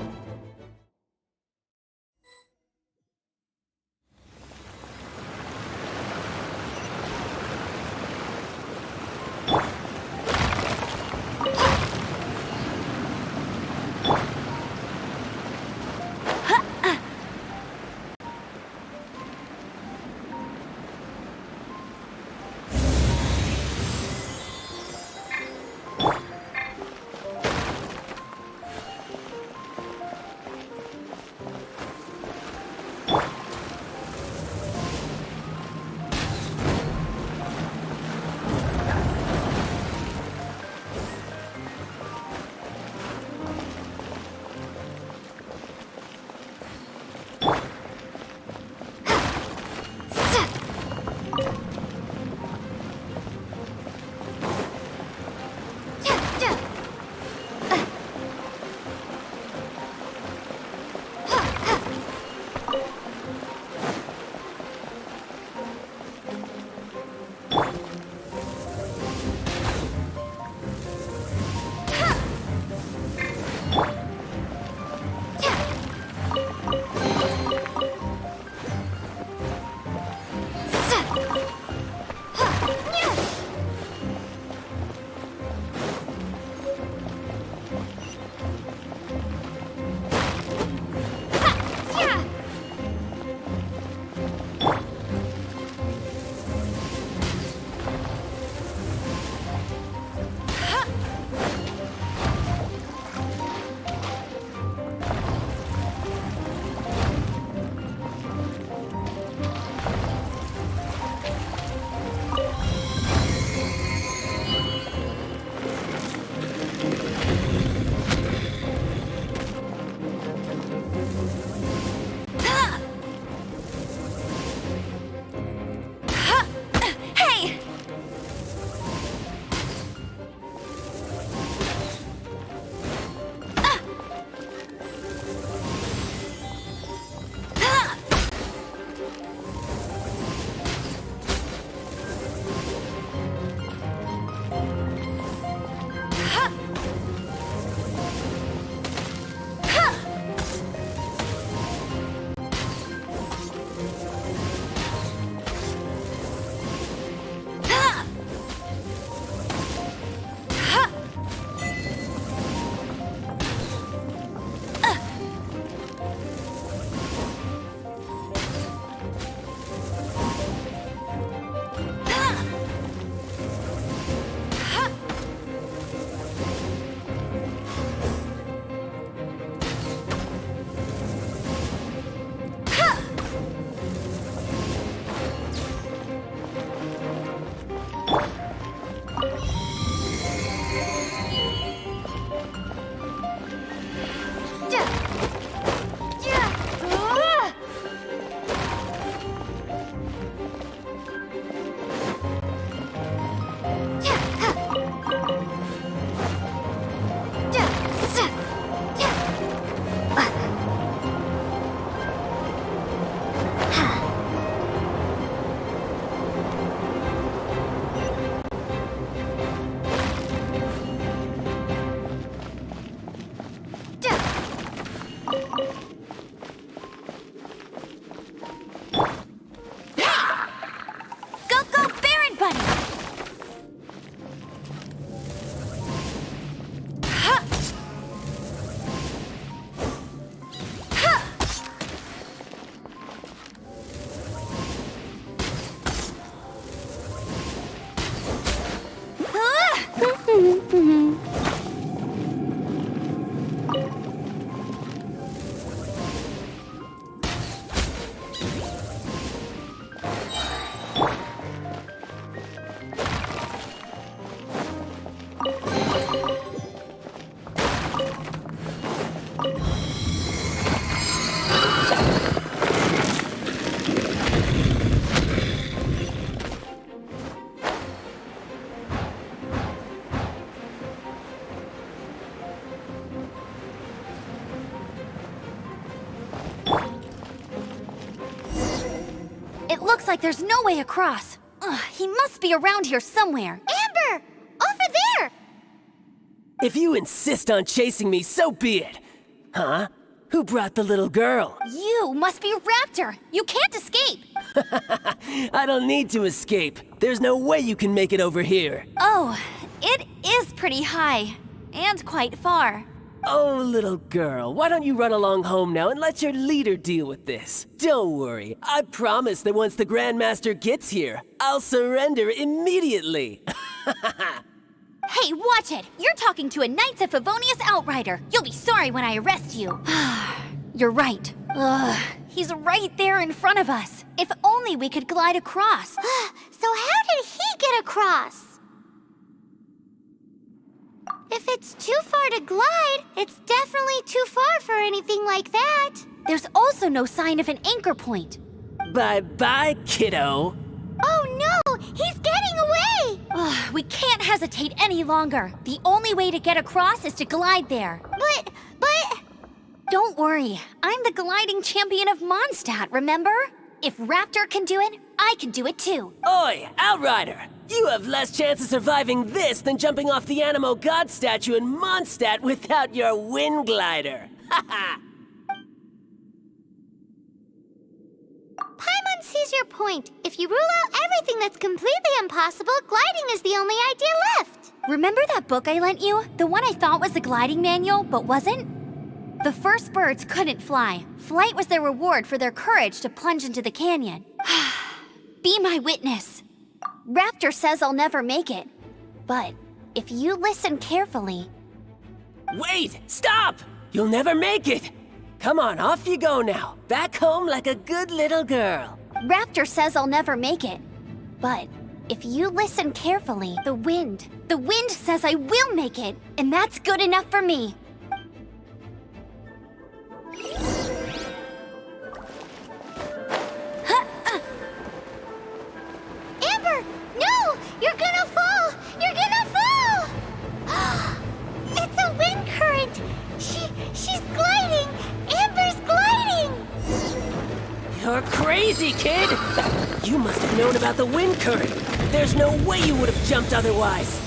looks like there's no way across. Ugh, he must be around here somewhere. Amber! Over there! If you insist on chasing me, so be it. Huh? Who brought the little girl? You must be Raptor. You can't escape. I don't need to escape. There's no way you can make it over here. Oh, it is pretty high. And quite far. Oh, little girl, why don't you run along home now and let your leader deal with this? Don't worry, I promise that once the Grandmaster gets here, I'll surrender immediately. Hey, watch it! You're talking to a Knights of Favonius outrider. You'll be sorry when I arrest you. You're right. Ugh, he's right there in front of us. If only we could glide across. So how did he get across? If it's too far to glide, it's definitely too far for anything like that. There's also no sign of an anchor point. Bye-bye, kiddo. Oh no! He's getting away! Ugh, we can't hesitate any longer. The only way to get across is to glide there. But... Don't worry. I'm the gliding champion of Mondstadt, remember? If Raptor can do it, I can do it too. Oi, Outrider! You have less chance of surviving this than jumping off the Animo God statue in Mondstadt without your wind glider. Haha! Paimon sees your point. If you rule out everything that's completely impossible, gliding is the only idea left. Remember that book I lent you? The one I thought was the gliding manual, but wasn't? The first birds couldn't fly. Flight was their reward for their courage to plunge into the canyon. Be my witness. Raptor says I'll never make it. But if you listen carefully... Wait! Stop! You'll never make it! Come on, off you go now. Back home like a good little girl. Raptor says I'll never make it. But if you listen carefully, the wind says I will make it, and that's good enough for me. Amber! No! You're gonna fall! You're gonna fall! It's a wind current! She's gliding! Amber's gliding! You're crazy, kid! You must have known about the wind current. There's no way you would have jumped otherwise.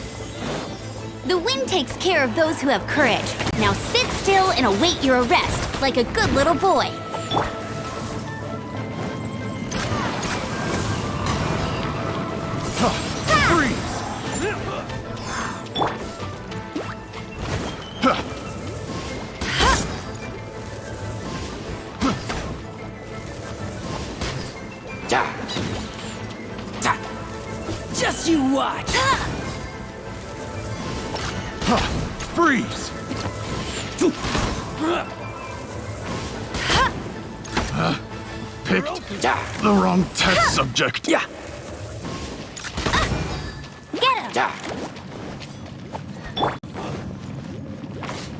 The wind takes care of those who have courage. Now sit still and await your arrest, like a good little boy. Just you watch! Freeze! Picked the wrong test subject. Get him!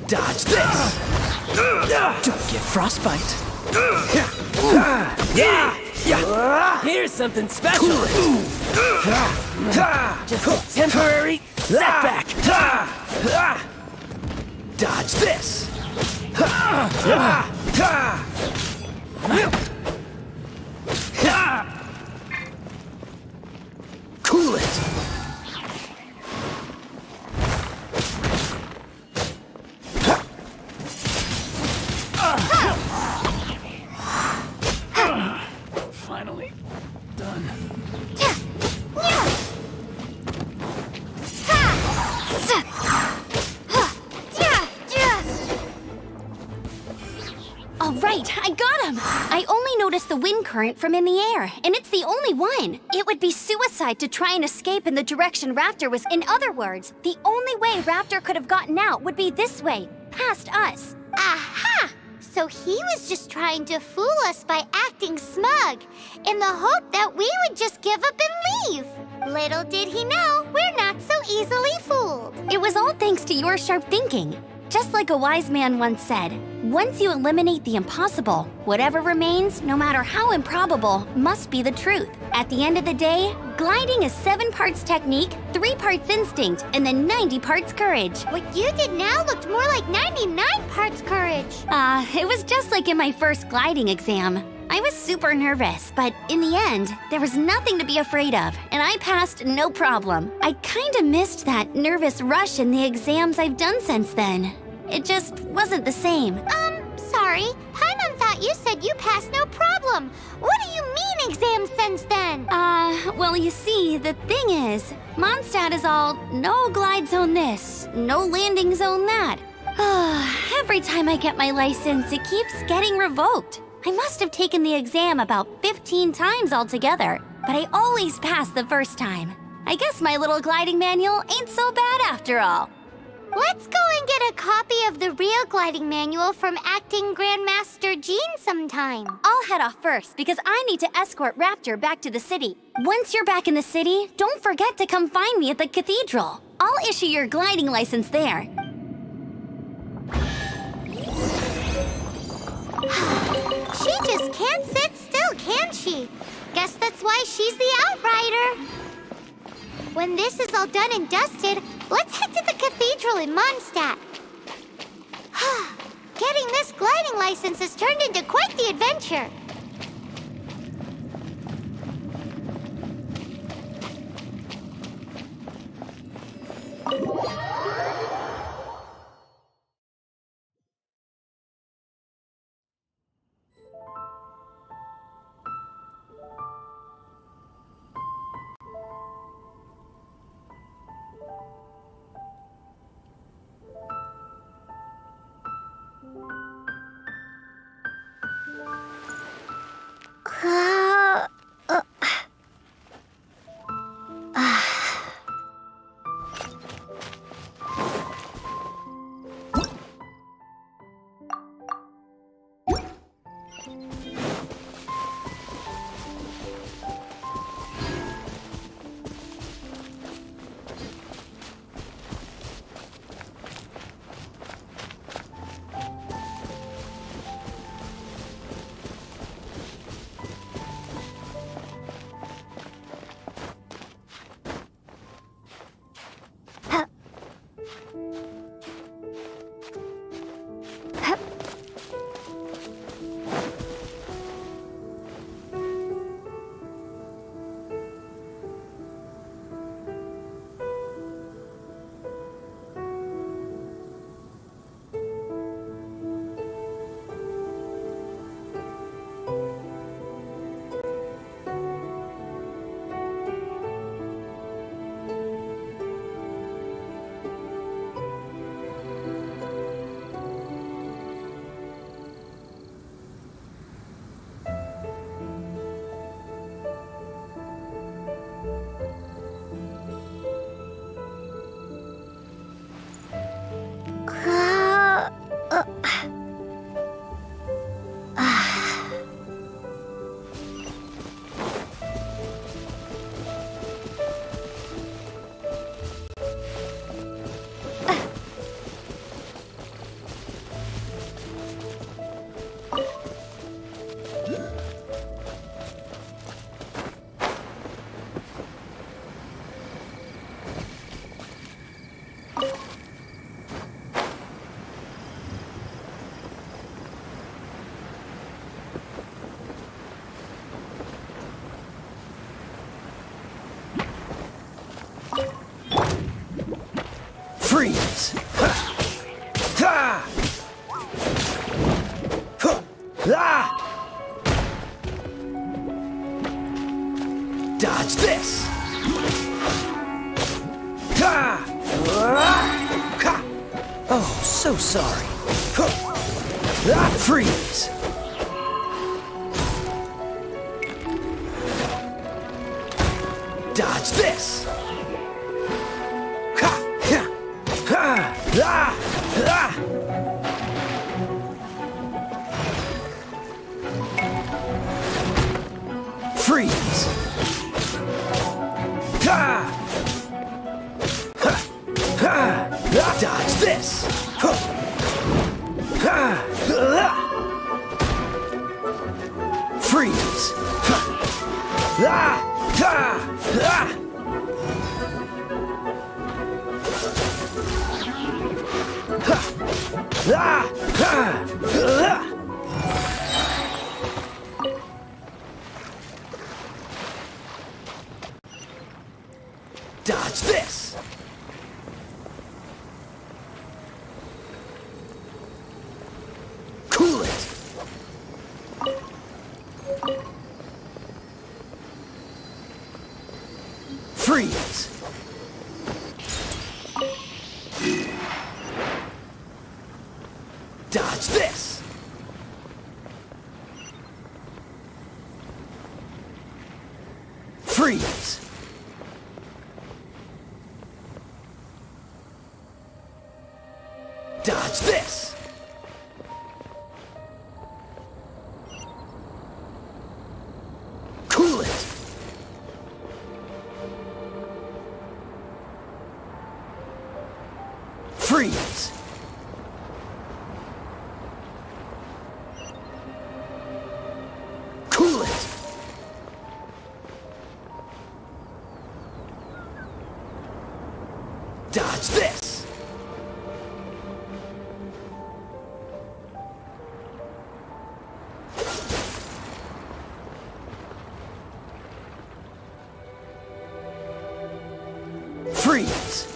Dodge this! Don't get frostbite. Here's something special. Just a temporary setback. Dodge this! Cool it! Finally done. All right, I got him! I only noticed the wind current from in the air, and it's the only one. It would be suicide to try and escape in the direction Raptor was. In other words, the only way Raptor could have gotten out would be this way, past us. Aha! So he was just trying to fool us by acting smug, in the hope that we would just give up and leave. Little did he know, we're not so easily fooled. It was all thanks to your sharp thinking. Just like a wise man once said, once you eliminate the impossible, whatever remains, no matter how improbable, must be the truth. At the end of the day, gliding is 7 parts technique, 3 parts instinct, and then 90 parts courage. What you did now looked more like 99 parts courage. It was just like in my first gliding exam. I was super nervous, but in the end, there was nothing to be afraid of, and I passed no problem. I kinda missed that nervous rush in the exams I've done since then. It just wasn't the same. Sorry. Paimon thought you said you passed no problem. What do you mean exams since then? Well, you see, the thing is, Mondstadt is all no glide zone this, no landing zone that. Every time I get my license, it keeps getting revoked. I must have taken the exam about 15 times altogether, but I always pass the first time. I guess my little gliding manual ain't so bad after all. Let's go and get a copy of the real gliding manual from Acting Grandmaster Jean sometime. I'll head off first because I need to escort Raptor back to the city. Once you're back in the city, don't forget to come find me at the cathedral. I'll issue your gliding license there. She just can't sit still, can she? Guess that's why she's the Outrider. When this is all done and dusted, let's head to the cathedral in Mondstadt. Getting this gliding license has turned into quite the adventure. Freeze! Ha! Ah! Dodge this! Ha! Ha! Oh, so sorry. Freeze! Dodge this! Freeze! Dodge this! Freeze! Freeze! Dodge this! Freeze! Dodge this! Cool it! Freeze! Cool it! Dodge this! Freeze!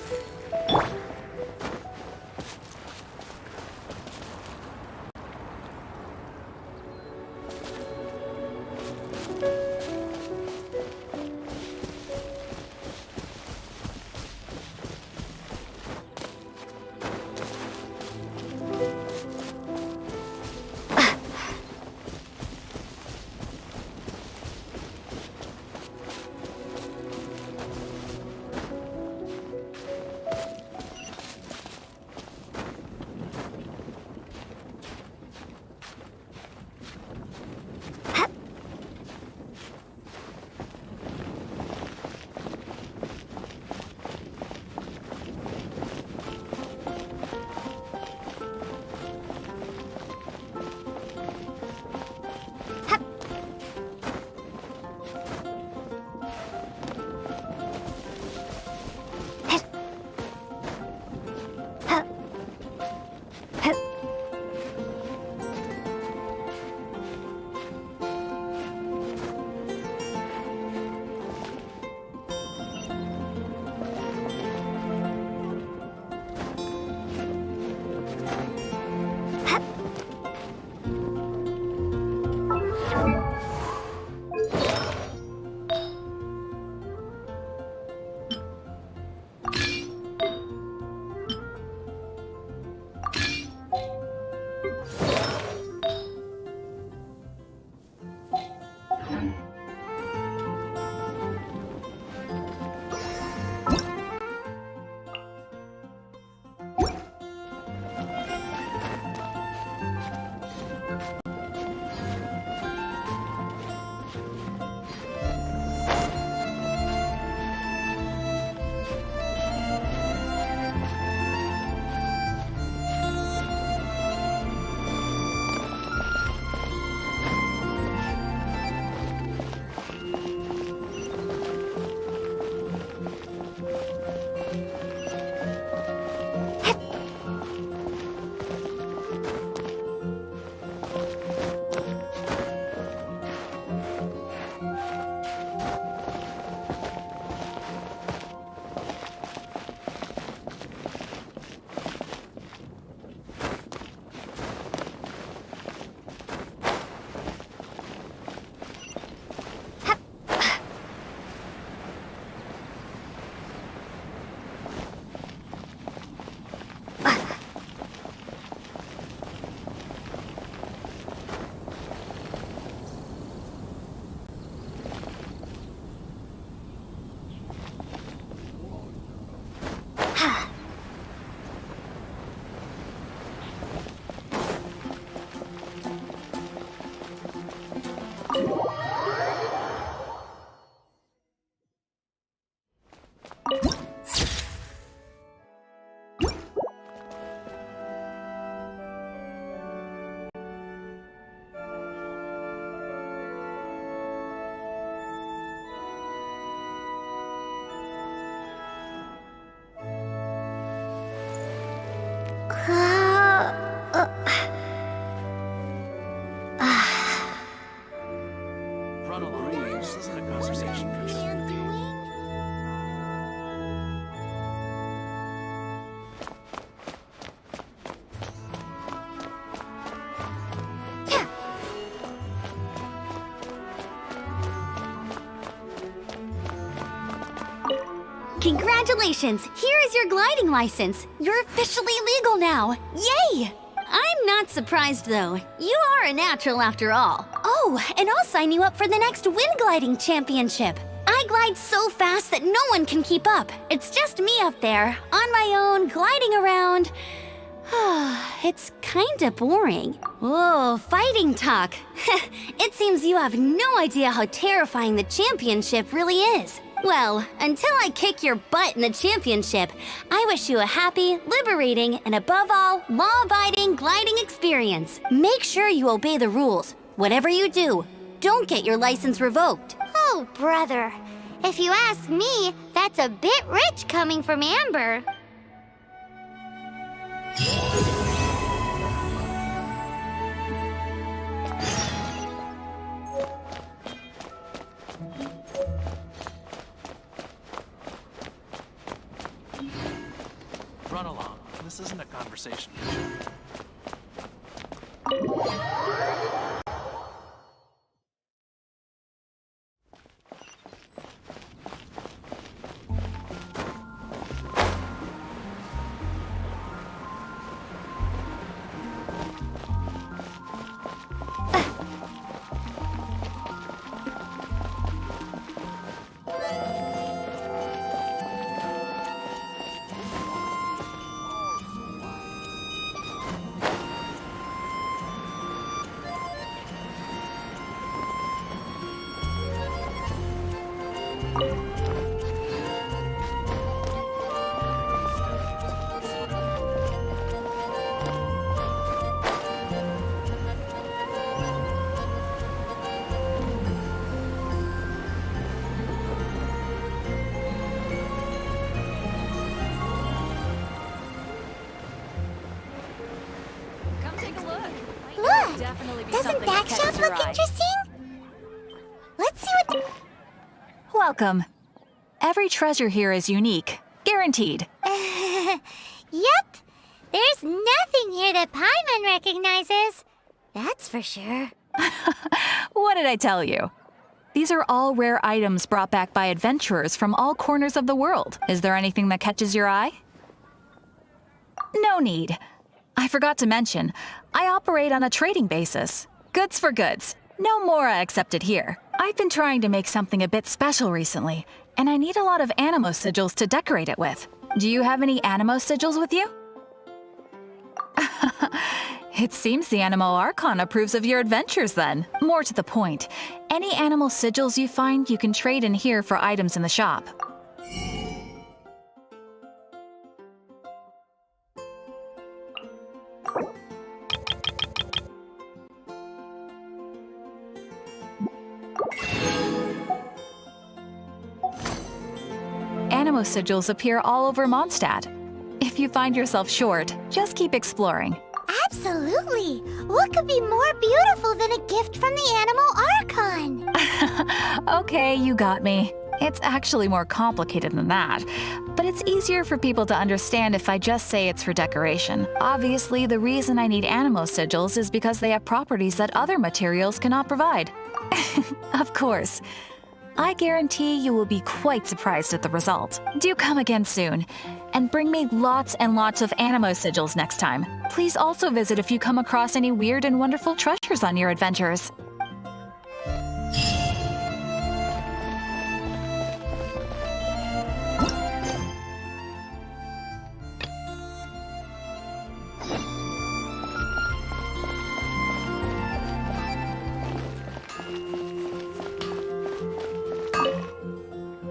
Congratulations! Here is your gliding license. You're officially legal now. Yay! I'm not surprised though. You are a natural after all. Oh, and I'll sign you up for the next wind gliding championship. I glide so fast that no one can keep up. It's just me up there, on my own, gliding around. It's kinda boring. Whoa, fighting talk. It seems you have no idea how terrifying the championship really is. Well, until I kick your butt in the championship, I wish you a happy, liberating, and above all, law-abiding gliding experience. Make sure you obey the rules. Whatever you do, don't get your license revoked. Oh, brother. If you ask me, that's a bit rich coming from Amber. Run along. This isn't a conversation. Doesn't that shop look interesting? Let's see what... Welcome. Every treasure here is unique. Guaranteed. Yep. There's nothing here that Paimon recognizes. That's for sure. What did I tell you? These are all rare items brought back by adventurers from all corners of the world. Is there anything that catches your eye? No need. I forgot to mention, I operate on a trading basis. Goods for goods. No Mora accepted here. I've been trying to make something a bit special recently, and I need a lot of animo sigils to decorate it with. Do you have any animo sigils with you? It seems the Animo Archon approves of your adventures then. More to the point, any animal sigils you find you can trade in here for items in the shop. Animo sigils appear all over Mondstadt. If you find yourself short, just keep exploring. Absolutely! What could be more beautiful than a gift from the Animal Archon? Okay, you got me. It's actually more complicated than that, but it's easier for people to understand if I just say it's for decoration. Obviously, the reason I need animo sigils is because they have properties that other materials cannot provide. Of course. I guarantee you will be quite surprised at the result. Do come again soon, and bring me lots and lots of animo sigils next time. Please also visit if you come across any weird and wonderful treasures on your adventures.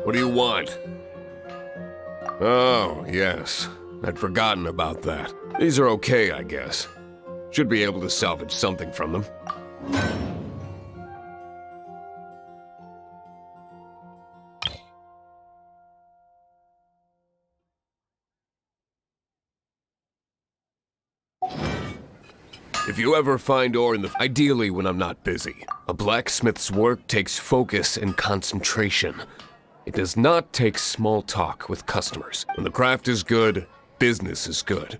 What do you want? Oh, yes. I'd forgotten about that. These are okay, I guess. Should be able to salvage something from them. If you ever find ore in the... Ideally when I'm not busy. A blacksmith's work takes focus and concentration. It does not take small talk with customers. When the craft is good, business is good.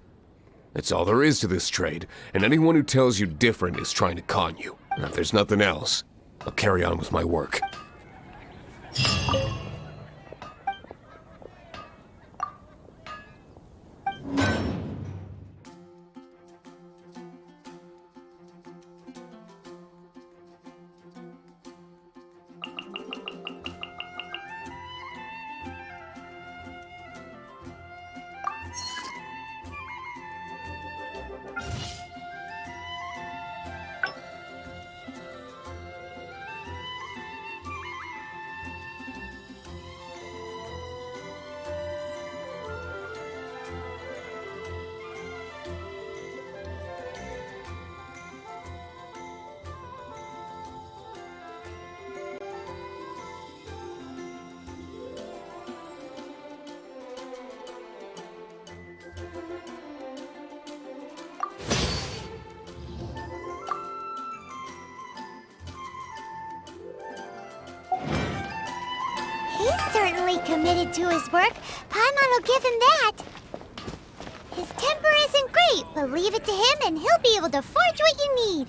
That's all there is to this trade, and anyone who tells you different is trying to con you. And if there's nothing else, I'll carry on with my work. certainly committed to his work. Paimon will give him that. His temper isn't great, but leave it to him and he'll be able to forge what you need.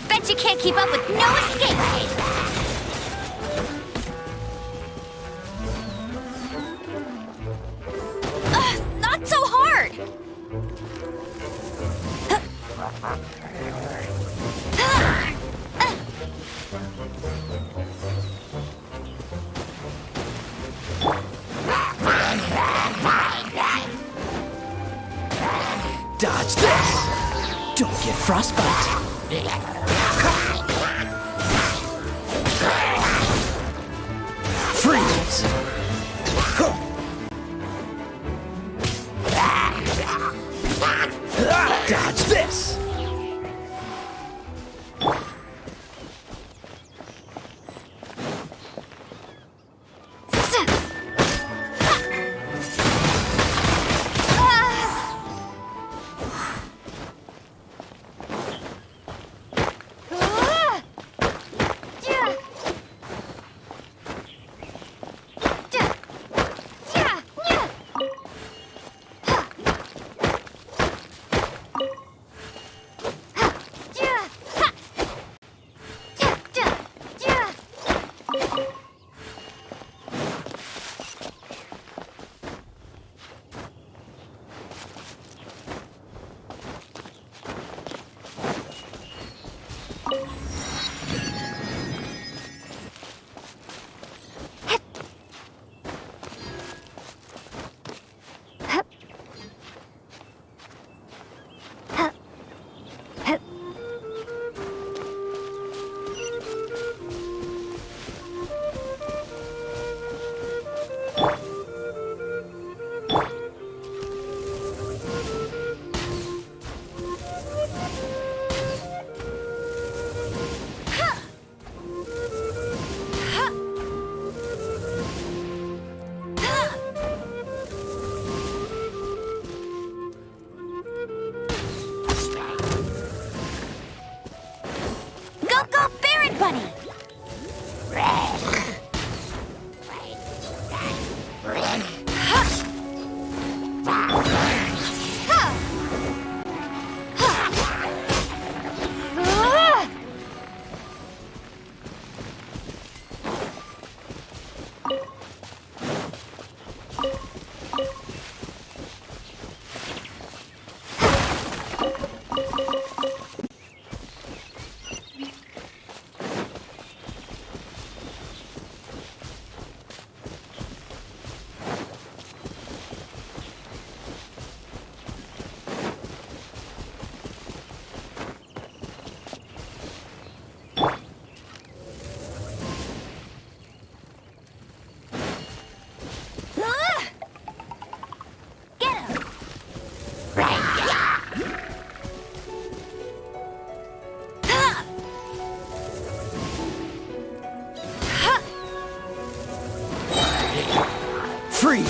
Bet you can't keep up with no escape! Not so hard! Dodge this! Don't get frostbite. Freeze! Dodge this!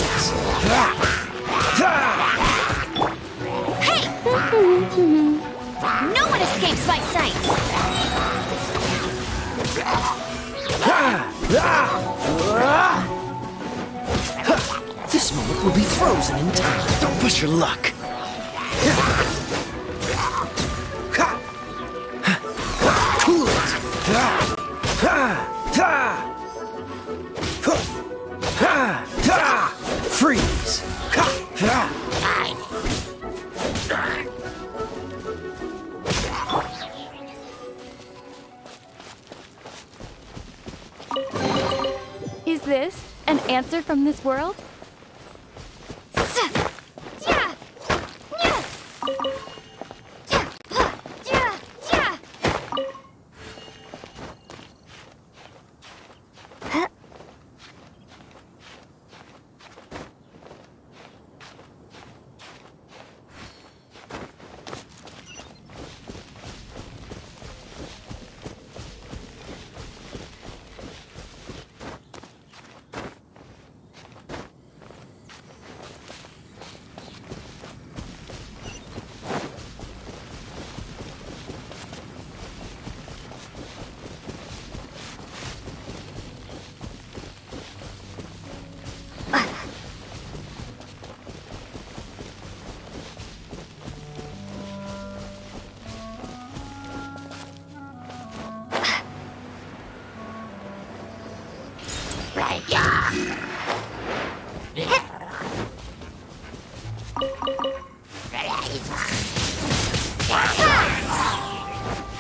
freeze! Hey! No one escapes my sight! This moment will be frozen in time. Don't push your luck. Cool it! Freeze! Is this an answer from this world?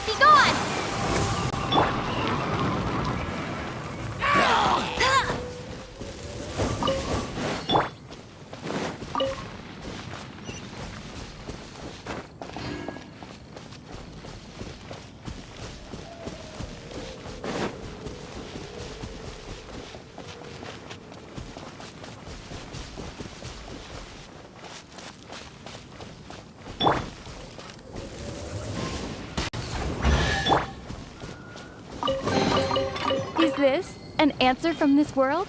Be gone! Is this an answer from this world?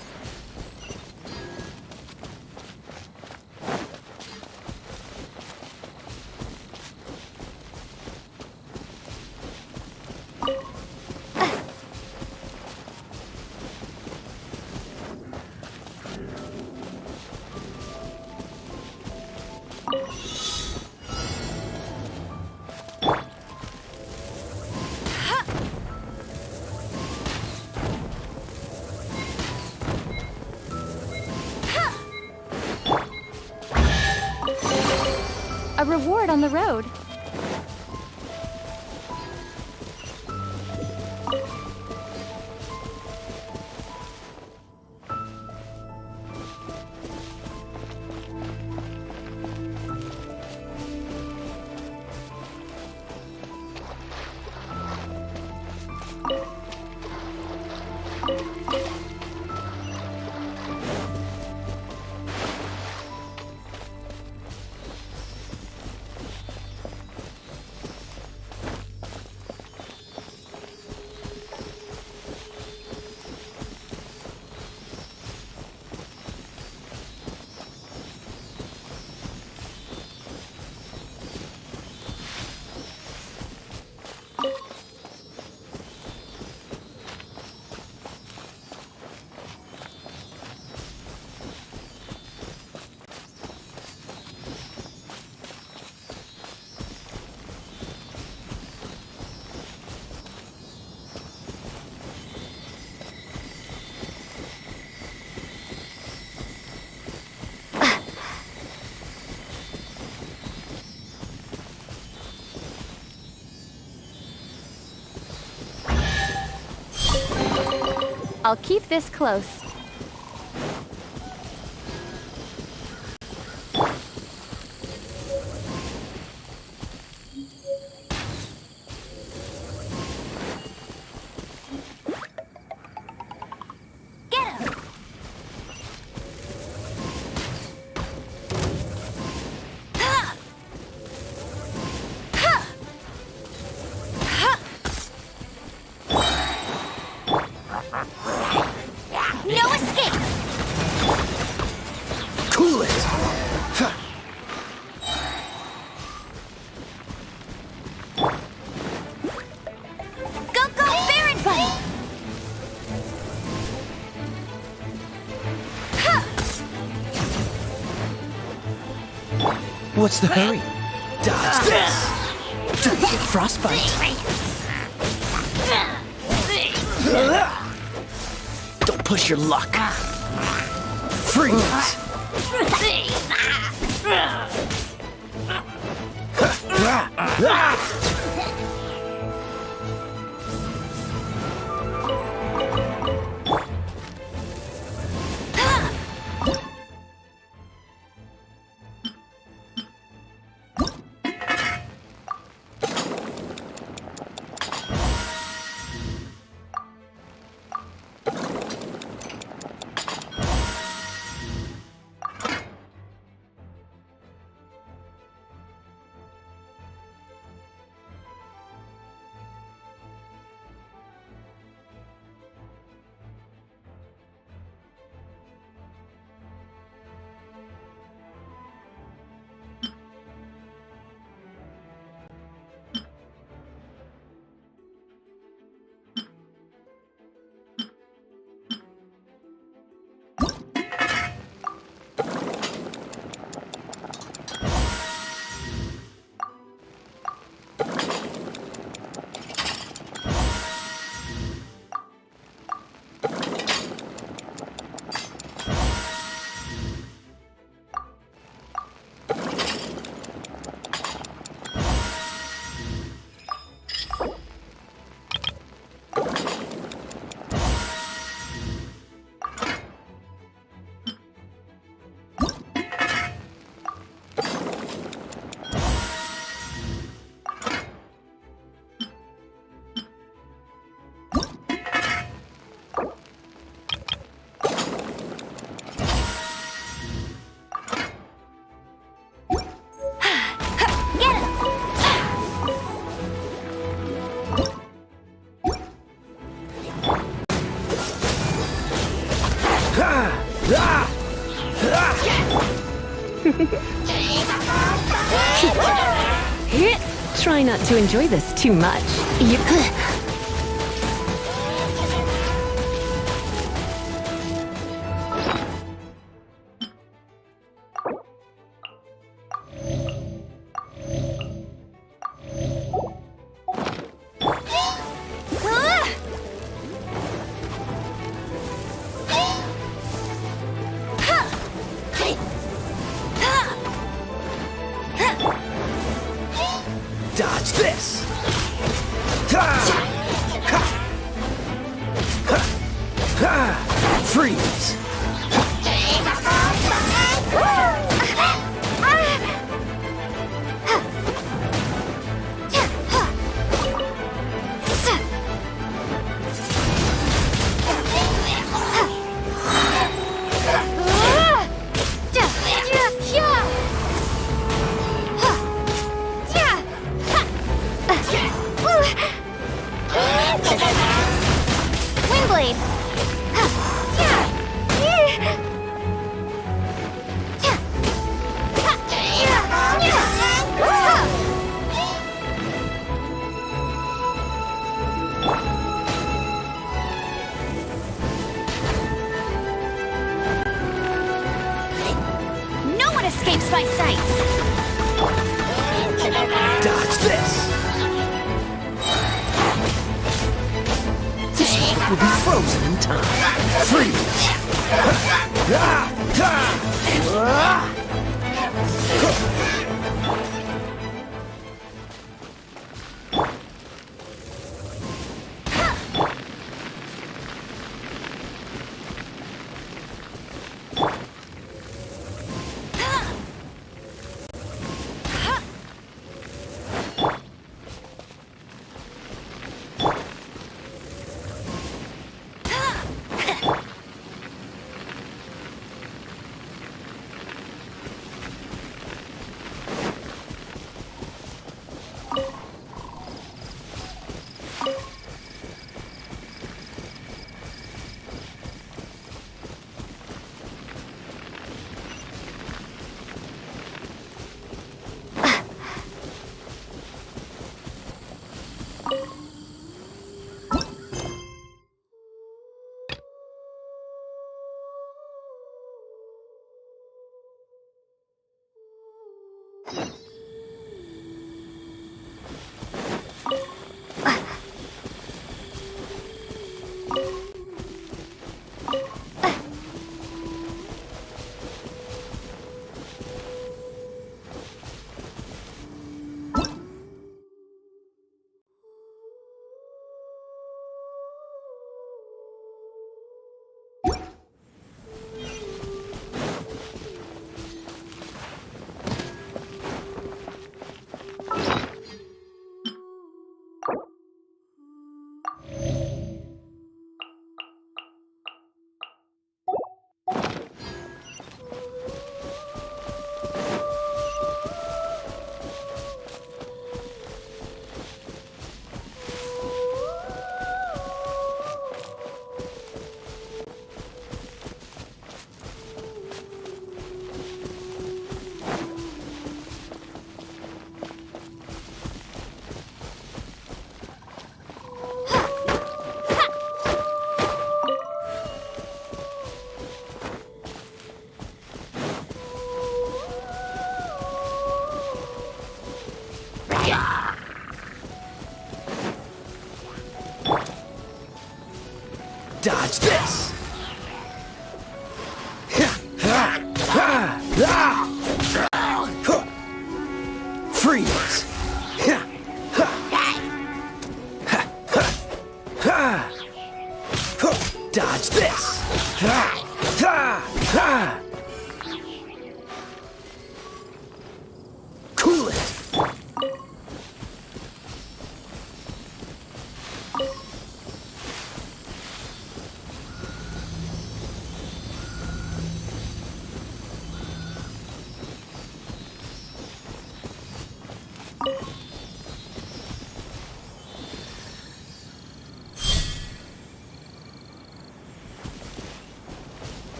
A reward on the road. I'll keep this close. No Cool it! Go, go, Baron Bunny! What's the hurry? Dodge this! Don't get frostbite! Don't push your luck! Freeze! Try not to enjoy this too much. Dodge this! Freeze! Windblade! No one escapes my sights! Dodge this! This one will be frozen in time. Freeze!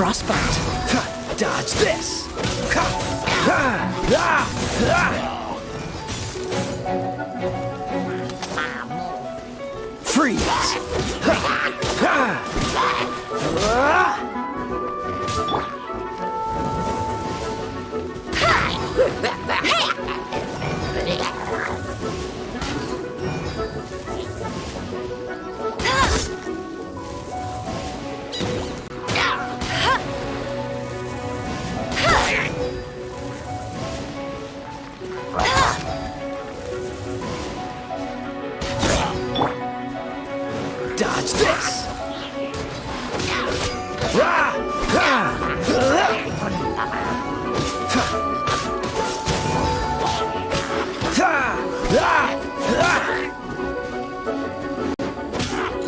frostbite. Dodge this. Freeze. Dodge this!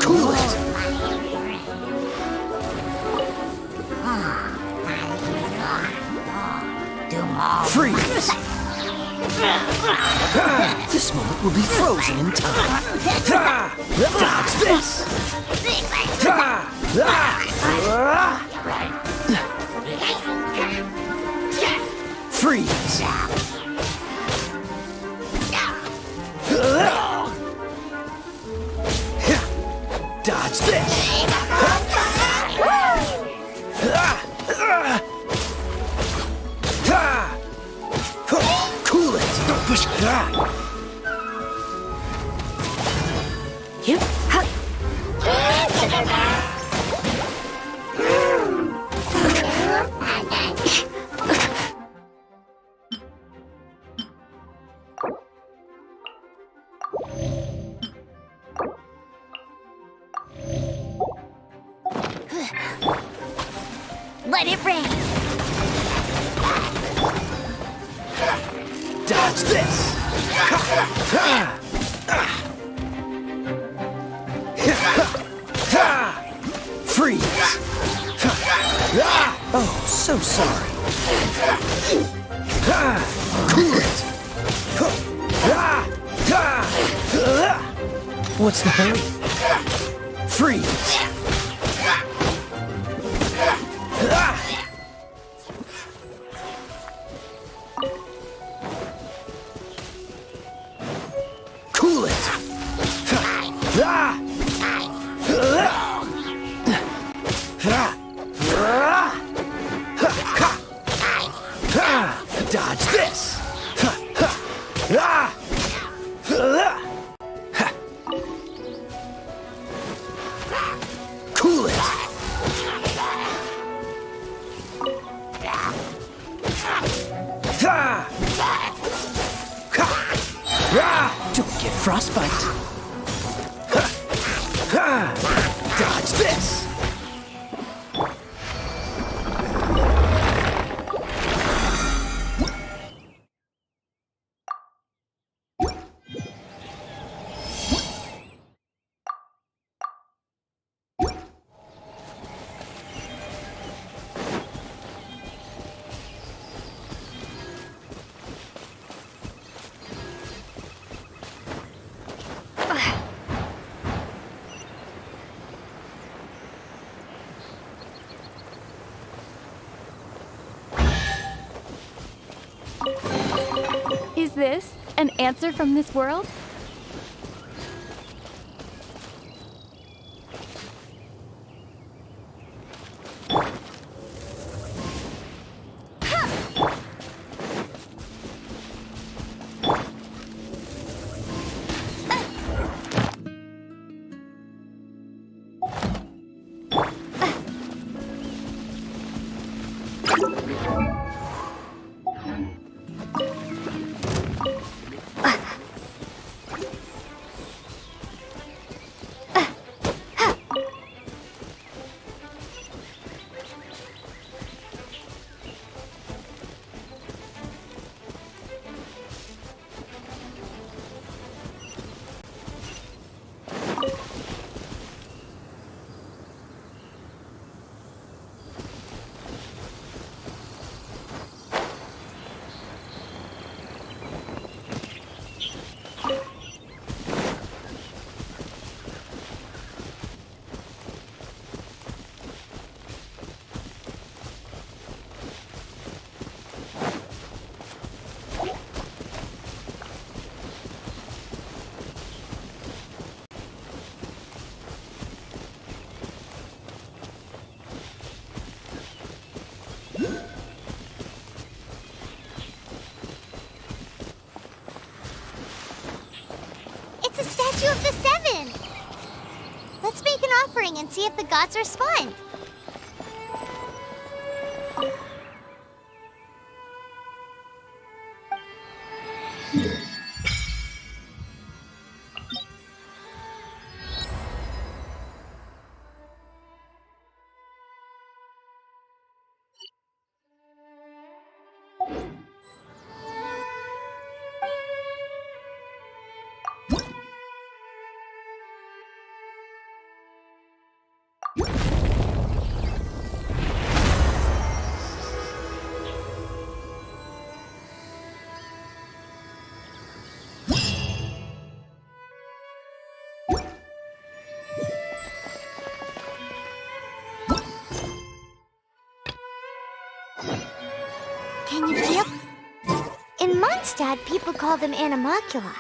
Cool it! Freeze! This moment will be frozen in time. Dodge this! Freeze! Dodge this! Cool it! Push You. Let it rain. Dodge this! Freeze! Oh, so sorry. Cool it! What's the hurry? Freeze! Cool it! Dodge this! Cool it! Don't get frostbite! Dodge this! Is this an answer from this world? you of the 7. Let's make an offering and see if the gods respond. Can you feel? In Mondstadt, people call them animalculi.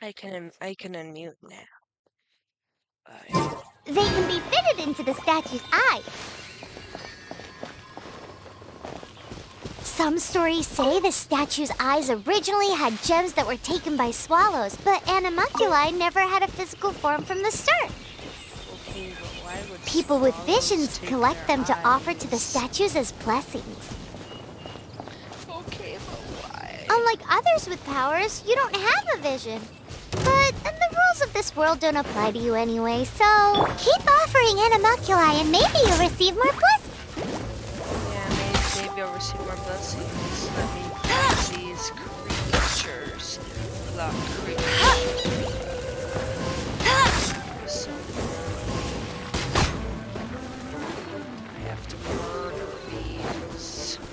I can unmute now. They can be fitted into the statue's eyes. Some stories say the statue's eyes originally had gems that were taken by swallows, but animalculi never had a physical form from the start. Okay, but why would People with swallows visions take collect their them to offer to the eyes? statues as blessings. Okay, but why? Unlike others with powers, you don't have a vision. But then the rules of this world don't apply to you anyway, so keep offering animalculi and maybe you'll receive more blessings. Yeah, maybe I'll receive more blessings. Let me find these creatures. Without creatures. So I have to murder these.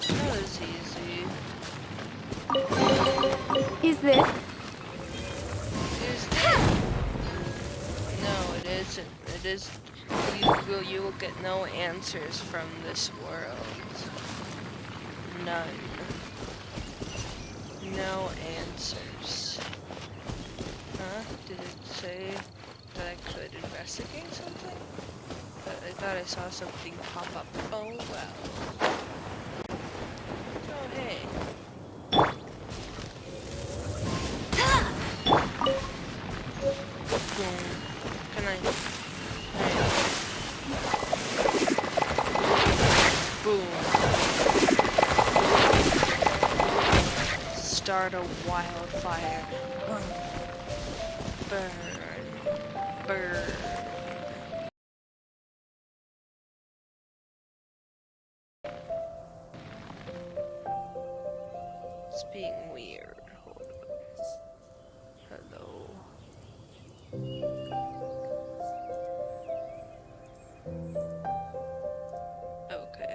That was easy. Is this? No, it isn't. It is. You will get no answers from this world. None. No answers. Huh? Did it say that I could investigate something? But I thought I saw something pop up. Oh well. Oh hey. Boom. Can I? Boom. Start a wildfire. Burn. Burn. It's being weird. Hold on. Hello. Okay.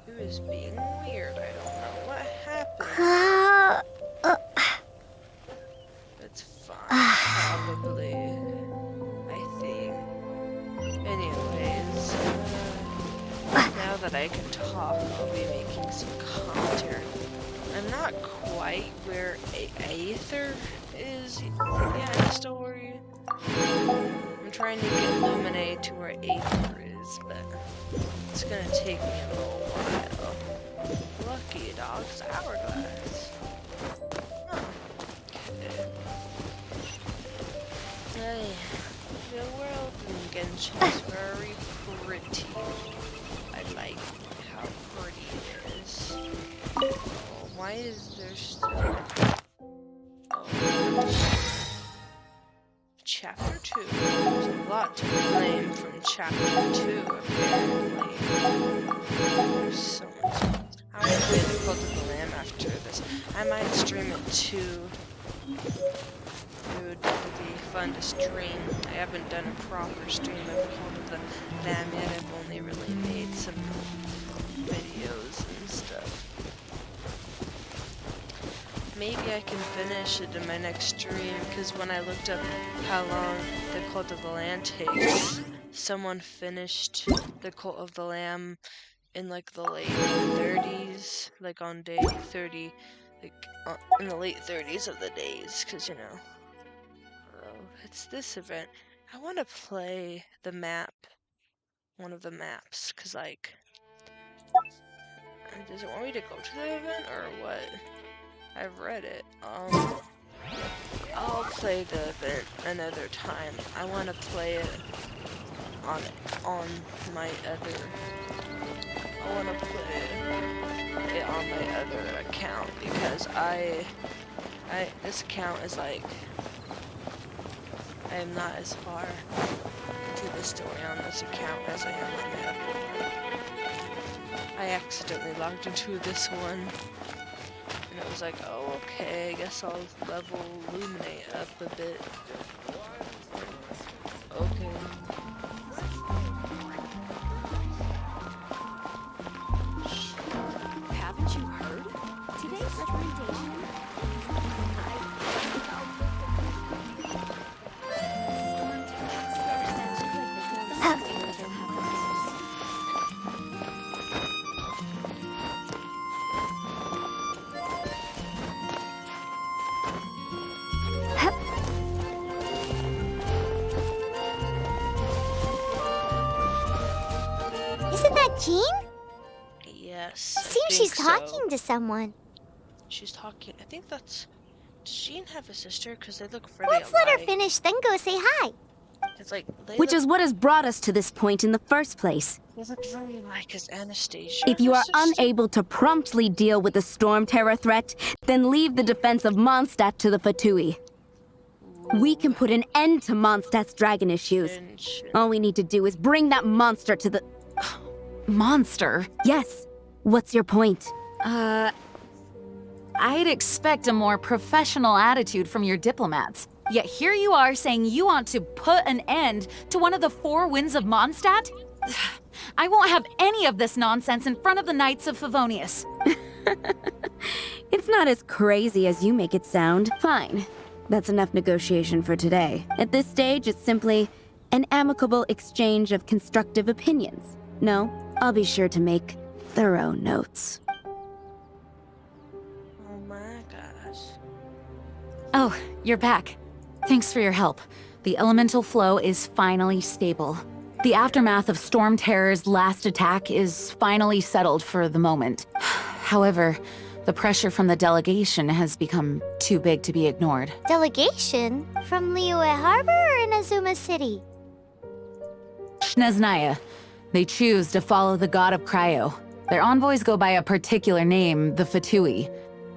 Who is being weird? I don't know what happened. It's fine, probably. I think. Anyways, now that I can talk, I'll be making some commentary. I'm not quite where Aether is in the story. I'm trying to get Luminae to where Aether is, but it's gonna take me a little while. Lucky dog's hourglass. Oh, okay. Hey, the world in Genshin is very pretty. I like how pretty it is. Oh, why is there still... Oh. Chapter 2. There's a lot to blame from Chapter 2, apparently. There's so much. I want to play the Cult of the Lamb after this. I might stream it too. It would be fun to stream. I haven't done a proper stream of Cult of the Lamb yet. I've only really made some videos and stuff. Maybe I can finish it in my next stream, because when I looked up how long the Cult of the Lamb takes, someone finished the Cult of the Lamb in like the late 30s, like on day 30, like in the late 30s of the days, because you know, it's this event. I want to play the map, one of the maps, because like, does it want me to go to the event or what? I've read it. I'll play the event another time. I want to play it on my other. I want to play it on my other account because this account is like I am not as far into the story on this account as I am on my other one. I accidentally logged into this one. And it was like, oh, okay, I guess I'll level Luminae up a bit. Okay. Haven't you heard? Today's recommendation. Jean? Yes. Seems she's talking to someone. She's talking. I think that's. Does Jean have a sister? Because they look pretty Let's let her finish, then go say hi. It's like. Which is what has brought us to this point in the first place. They look very like his Anastasia. If you her are sister? unable to promptly deal with the Storm Terror threat, then leave the defense of Mondstadt to the Fatui. We can put an end to Mondstadt's dragon issues. All we need to do is bring that monster to the... Monster? Yes. What's your point? I'd expect a more professional attitude from your diplomats. Yet here you are saying you want to put an end to one of the four winds of Mondstadt? I won't have any of this nonsense in front of the Knights of Favonius. It's not as crazy as you make it sound. Fine. That's enough negotiation for today. At this stage, it's simply an amicable exchange of constructive opinions. No, I'll be sure to make thorough notes. Oh my gosh. Oh, you're back. Thanks for your help. The elemental flow is finally stable. The aftermath of Storm Terror's last attack is finally settled for the moment. However, the pressure from the delegation has become too big to be ignored. Delegation? From Liyue Harbor or in Azuma City? Snezhnaya. They choose to follow the god of Cryo. Their envoys go by a particular name, the Fatui.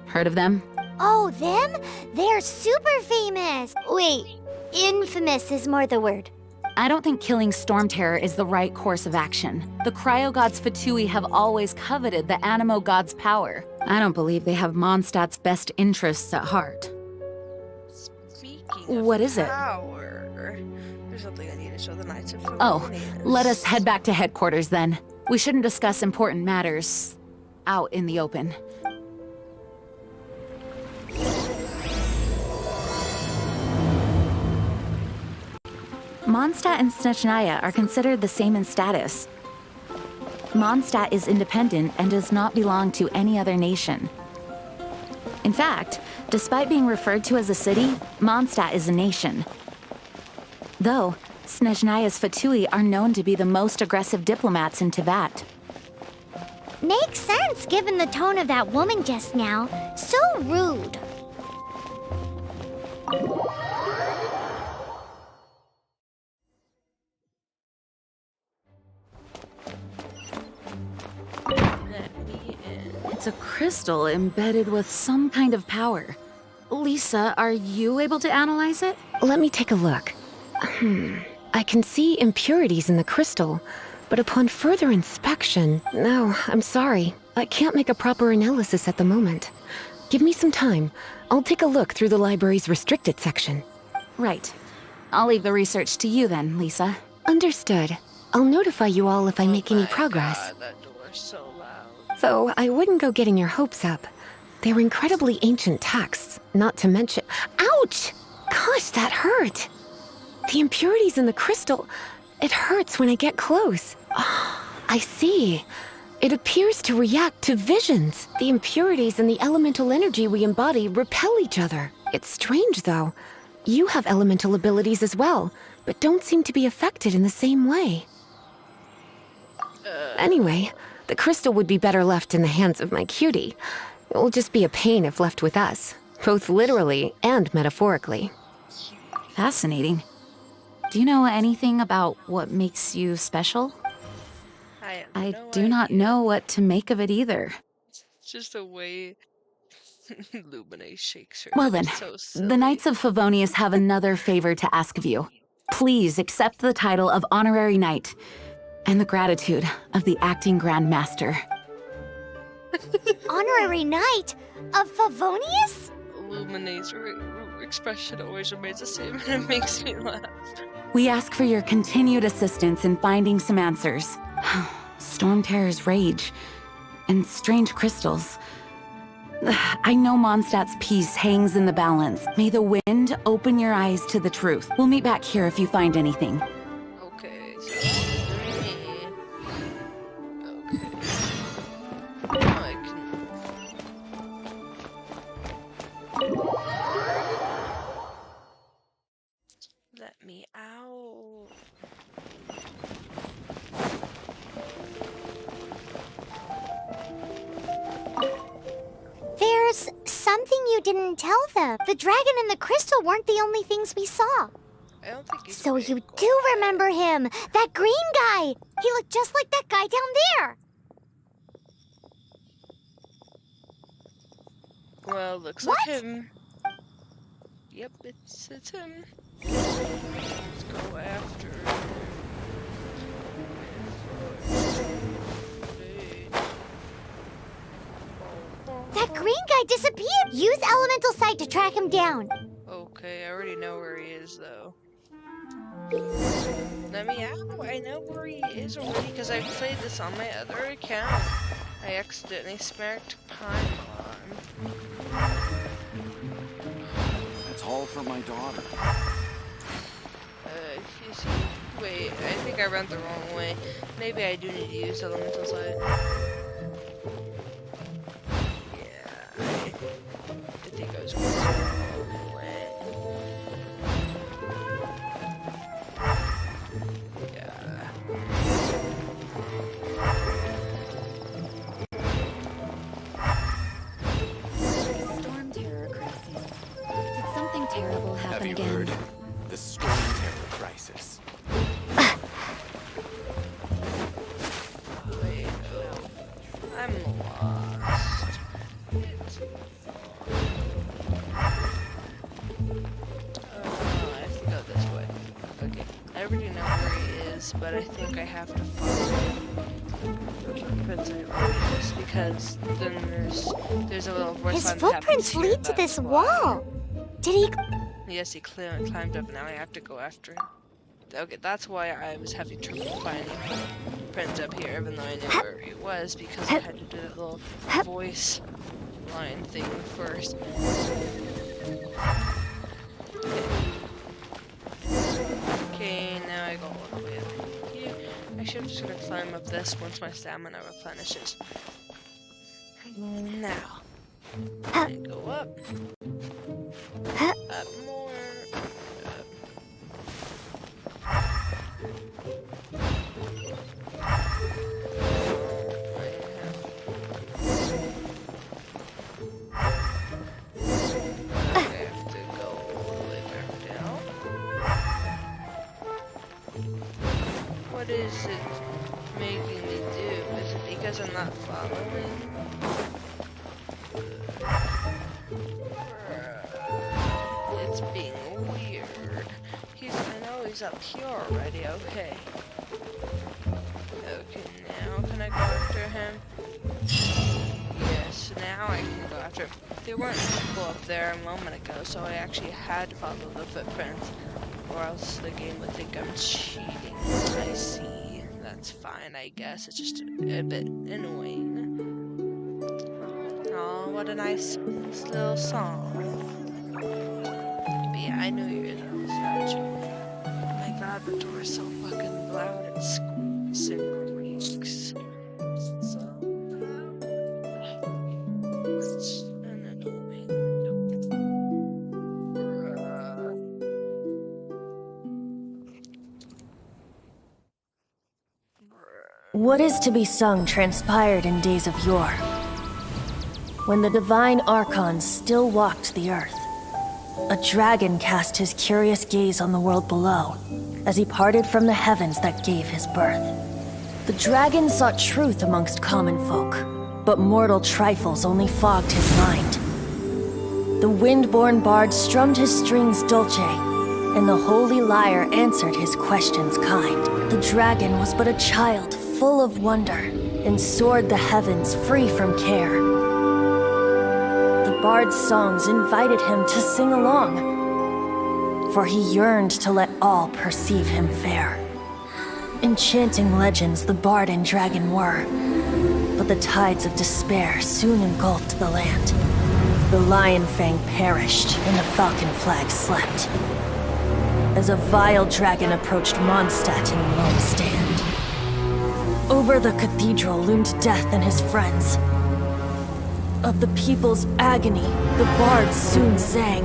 Heard of them? Oh, them? They're super famous. Wait, infamous is more the word. I don't think killing Storm Terror is the right course of action. The Cryo God's Fatui have always coveted the Animo God's power. I don't believe they have Mondstadt's best interests at heart. Speaking What of is it? power, there's something I need to show the Knights of Favonius. Oh, let us head back to headquarters then. We shouldn't discuss important matters out in the open. Mondstadt and Snezhnaya are considered the same in status. Mondstadt is independent and does not belong to any other nation. In fact, despite being referred to as a city, Mondstadt is a nation. Though, Snezhnaya's Fatui are known to be the most aggressive diplomats in Teyvat. Makes sense given the tone of that woman just now. So rude. It's a crystal embedded with some kind of power. Lisa, are you able to analyze it? Let me take a look. I can see impurities in the crystal, but upon further inspection... No, I'm sorry. I can't make a proper analysis at the moment. Give me some time. I'll take a look through the library's restricted section. Right. I'll leave the research to you then, Lisa. Understood. I'll notify you all if I make any progress. God, that door's so loud. Though I wouldn't go getting your hopes up. They're incredibly ancient texts, not to mention... Ouch! Gosh, that hurt! The impurities in the crystal... It hurts when I get close. Oh, I see. It appears to react to visions. The impurities and the elemental energy we embody repel each other. It's strange, though. You have elemental abilities as well, but don't seem to be affected in the same way. Anyway, the crystal would be better left in the hands of my cutie. It will just be a pain if left with us, both literally and metaphorically. Fascinating. Do you know anything about what makes you special? I do not know what to make of it either. It's just the way Lumine shakes her. Well then, So silly. the Knights of Favonius have another favor to ask of you. Please accept the title of Honorary Knight and the gratitude of the Acting Grand Master. Honorary Knight of Favonius? Lumine's expression always remains the same, and it makes me laugh. We ask for your continued assistance in finding some answers. Storm Terror's rage and strange crystals. I know Mondstadt's peace hangs in the balance. May the wind open your eyes to the truth. We'll meet back here if you find anything. Okay, so I can... Let me out. didn't tell them. The dragon and the crystal weren't the only things we saw. I don't think he's So you do remember him, that green guy. He looked just like that guy down there. Well, looks like him. Yep, it's him. Let's go after. That green guy disappeared. Use elemental sight to track him down. Okay, I already know where he is, though. Let me out. I know where he is already because I played this on my other account. I accidentally smacked Paimon. That's all for my daughter. Wait, I think I ran the wrong way. Maybe I do need to use elemental sight. Yeah, I think I was going the wrong way. Storm terror crisis. Did something terrible happen Have you again? heard? The storm terror crisis. Wait, I'm lost. I have to go this way. Okay, I already know where he is, but I think I have to follow the footprints I already used because then there's a little voice His line that happens footprints here, lead to that's this why. wall. Did he? Yes, he climbed up. Now I have to go after him. Okay, that's why I was having trouble finding prints up here, even though I knew where he was, because I had to do that little voice line thing first. Okay, now I go all the way up here. Actually, I'm just gonna climb up this once my stamina replenishes. Now, I go up. Up more. Up. I have to go all the way back down. What is it making me do? Is it because I'm not following? It's being weird. I know he's up here already, okay. Okay, now can I go after him? Yes, now I can go after him. There weren't people up there a moment ago, so I actually had to follow the footprints, or else the game would think I'm cheating. I see. That's fine, I guess. It's just a bit annoying. Oh, what a nice little song. But yeah, I knew you were the statue. Oh my god, the door is so fucking loud and squeaks and creaks. So loud. It's annoying. What is to be sung transpired in days of yore, when the divine archons still walked the earth. A dragon cast his curious gaze on the world below, as he parted from the heavens that gave his birth. The dragon sought truth amongst common folk, but mortal trifles only fogged his mind. The wind-born bard strummed his strings dulce, and the holy lyre answered his questions kind. The dragon was but a child full of wonder, and soared the heavens free from care. The bard's songs invited him to sing along, for he yearned to let all perceive him fair. Enchanting legends the bard and dragon were, but the tides of despair soon engulfed the land. The lion fang perished, and the falcon flag slept, as a vile dragon approached Mondstadt in lone stand. Over the cathedral loomed death and his friends. Of the people's agony, the bards soon sang.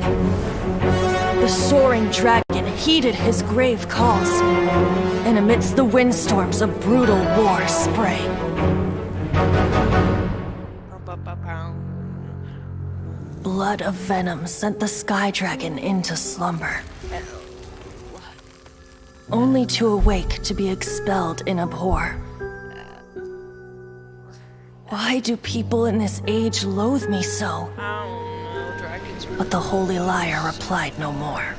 The soaring dragon heeded his grave calls, and amidst the windstorms a brutal war sprang. blood of venom sent the Sky Dragon into slumber. Only to awake to be expelled in abhor. Why do people in this age loathe me so? I don't know, dragons. But the Holy Liar replied no more.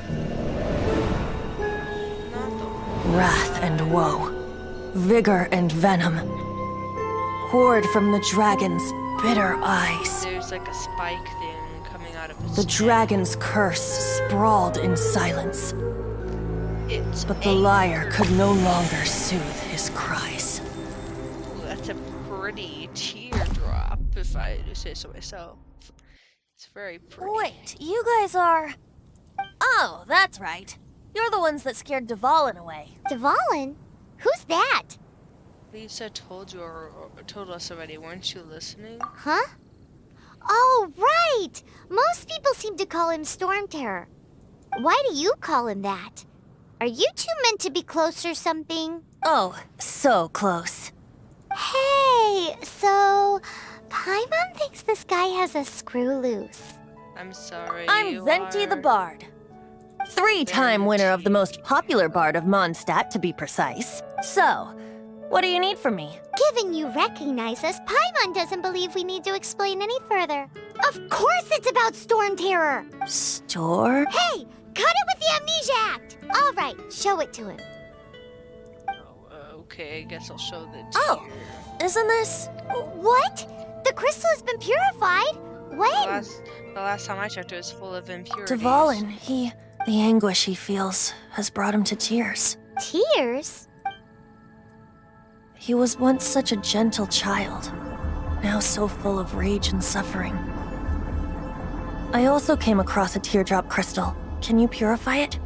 Wrath and woe, vigor and venom, poured from the dragon's bitter eyes. There's like a spike thing coming out of his The dragon's curse sprawled in silence. But the liar could no longer soothe his cries. Ooh, that's a pretty teardrop, if I do say so myself. It's very pretty. Wait, you guys are... Oh, that's right. You're the ones that scared Dvalin away. Dvalin? Who's that? Lisa told you or told us already, weren't you listening? Huh? Oh, right! Most people seem to call him Storm Terror. Why do you call him that? Are you two meant to be close or something? Oh, so close. Hey, so... Paimon thinks this guy has a screw loose. I'm sorry. I'm Venti the Bard. 3-time winner of the most popular bard of Mondstadt, to be precise. So, what do you need from me? Given you recognize us, Paimon doesn't believe we need to explain any further. Of course it's about Storm Terror! Store? Hey! Cut it with the Amnesia Act! All right, show it to him. Okay, I guess I'll show the tear. Oh! Isn't this... What? The crystal has been purified? When? The last time I checked, it was full of impurities. Dvalin, the anguish he feels has brought him to tears. Tears? He was once such a gentle child, now so full of rage and suffering. I also came across a teardrop crystal. Can you purify it?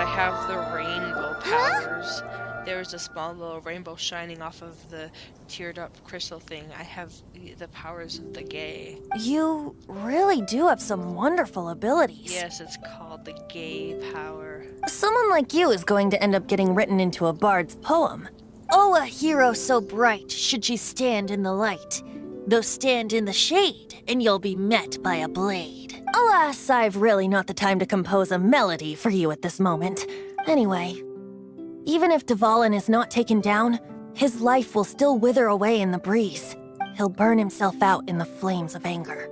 Have the rainbow powers. There's a small little rainbow shining off of the teardrop crystal thing. I have the powers of the gay. You really do have some wonderful abilities. Yes, it's called the gay power. Someone like you is going to end up getting written into a bard's poem. Oh, a hero so bright should she stand in the light. Though stand in the shade, and you'll be met by a blade. Alas, I've really not the time to compose a melody for you at this moment. Anyway, even if Dvalin is not taken down, his life will still wither away in the breeze. He'll burn himself out in the flames of anger.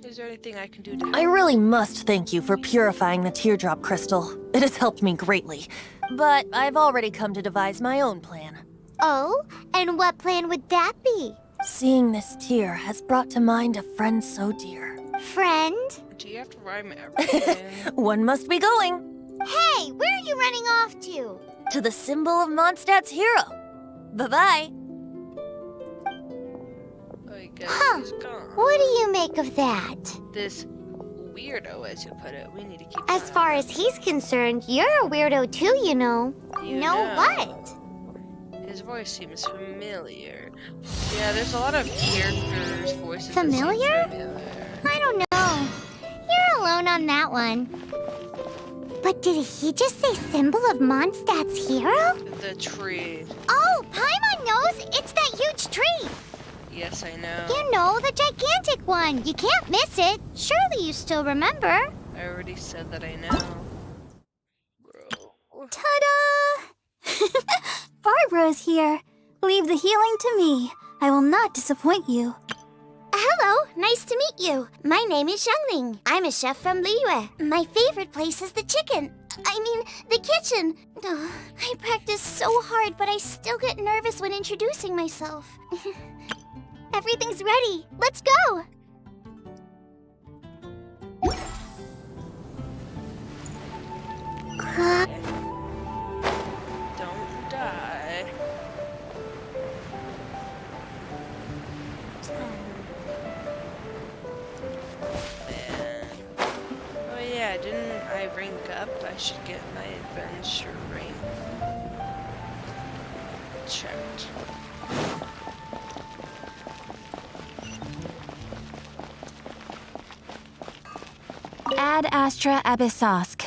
Is there anything I can do to help? I really must thank you for purifying the teardrop crystal. It has helped me greatly. But I've already come to devise my own plan. Oh? And what plan would that be? Seeing this tear has brought to mind a friend so dear. Friend? Do you have to rhyme everything? One must be going. Hey, where are you running off to? To the symbol of Mondstadt's hero. Bye-bye. I guess he's gone. What do you make of that? This weirdo, as you put it, we need to keep As far as he's concerned, you're a weirdo too, you know. You know what? His voice seems familiar. Yeah, there's a lot of characters' voices. Familiar? I don't know. You're alone on that one. But did he just say symbol of Mondstadt's hero? The tree. Oh, Paimon knows! It's that huge tree! Yes, I know. You know, the gigantic one. You can't miss it. Surely you still remember. I already said that I know. Ta-da! Barbara's here. Leave the healing to me. I will not disappoint you. Hello, nice to meet you. My name is Xiangling. I'm a chef from Liyue. My favorite place is the the kitchen. Oh, I practice so hard, but I still get nervous when introducing myself. Everything's ready. Let's go. Don't die. Oh yeah, didn't I rank up? I should get my adventure rank checked. Ad Astra Abyssosk.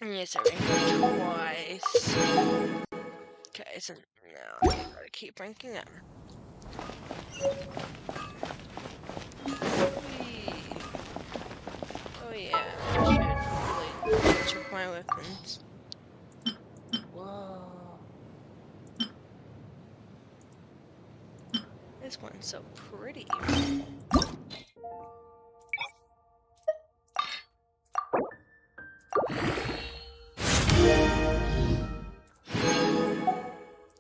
Yes, I ranked twice. Okay, so now I gotta keep ranking up. Whee. Oh yeah, I should really check my weapons. Whoa. This one's so pretty.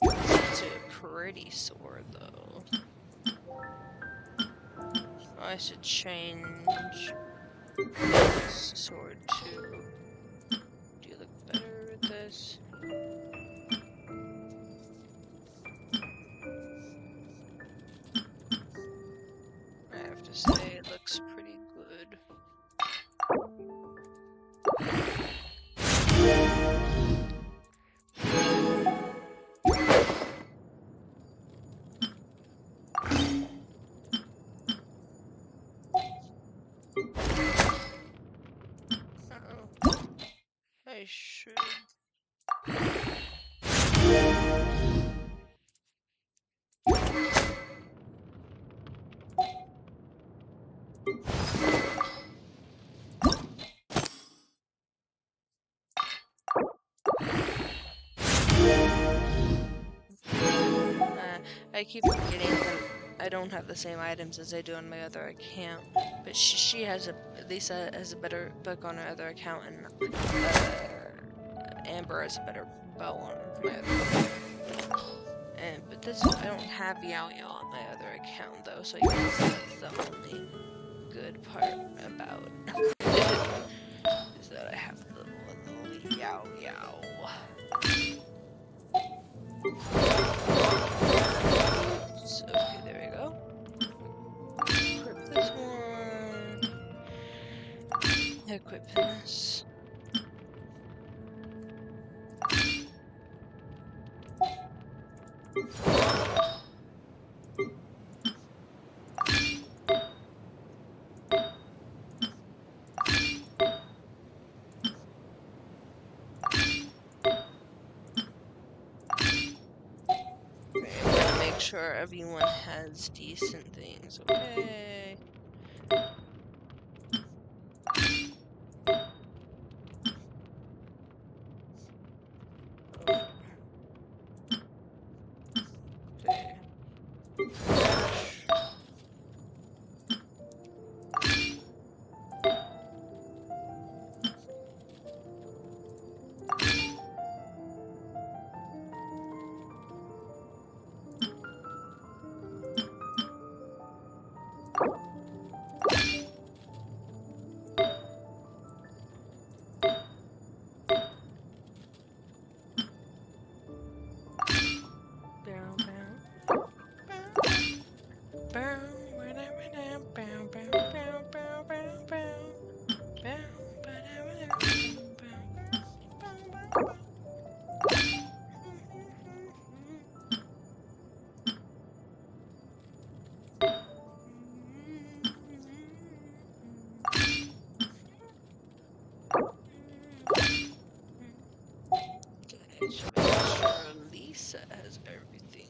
It's a pretty sword, though. Oh, I should change this sword too. Do you look better with this? I have to say, it looks pretty good. Oh, I should. I keep forgetting that I don't have the same items as I do on my other account, but she has Lisa has a better book on her other account, and Amber has a better bow on my other. But this I don't have Yao Yao on my other account though, so I guess that's the only good part about is that I have the Yao Yao. So, okay, there we go. Equip this one. Equip this. Make sure everyone has decent things, okay? Okay. Should make sure Lisa has everything.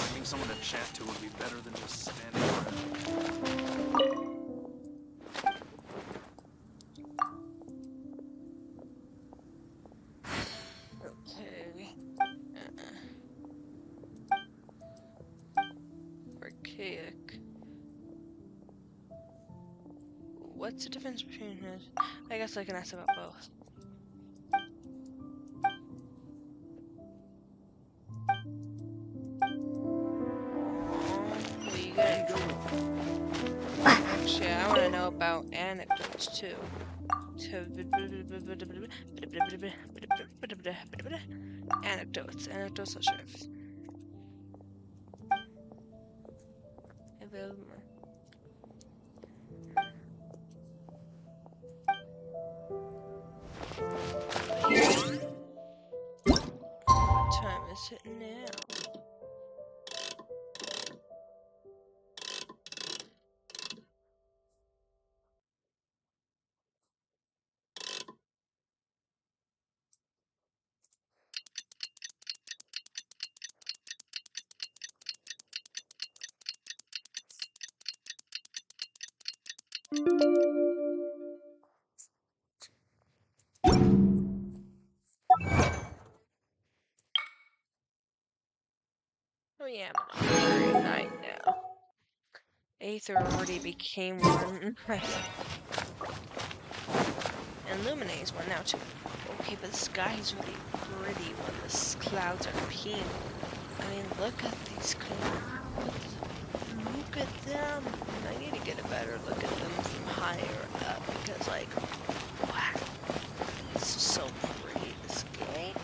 Finding someone to chat to would be better than just standing around. archaic. What's the difference between it? I guess I can ask about both. Actually, I want to know about anecdotes too. Anecdotes, I'll share. What time is it now? Oh yeah, I'm on third night now. Aether already became one. And Luminae's one now too. Okay, but the sky is really pretty when the clouds are pink. I mean, look at these clouds. Look at them. I need to get a better look at them from higher up because, like, wow, it's so pretty. This game.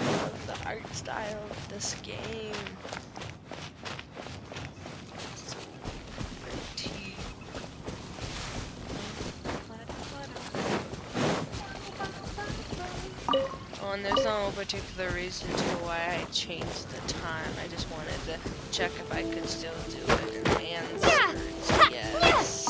I love the art style of this game. So pretty. Oh, and there's no particular reason to why I changed the time. I just wanted to check if I could still do it. And the answer is yes.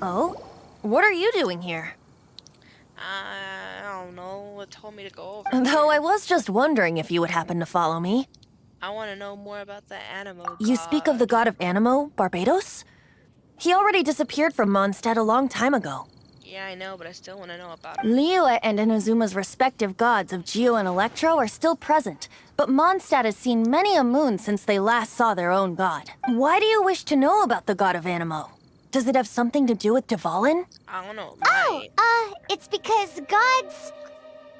Oh? What are you doing here? I don't know. It told me to go over. Though I was just wondering if you would happen to follow me. I want to know more about the Animo You speak of the god of Animo, Barbados? He already disappeared from Mondstadt a long time ago. Yeah, I know, but I still want to know about him. Liyue and Inazuma's respective gods of Geo and Electro are still present, but Mondstadt has seen many a moon since they last saw their own god. Why do you wish to know about the god of Animo? Does it have something to do with Dvalin? I don't know. It's because gods...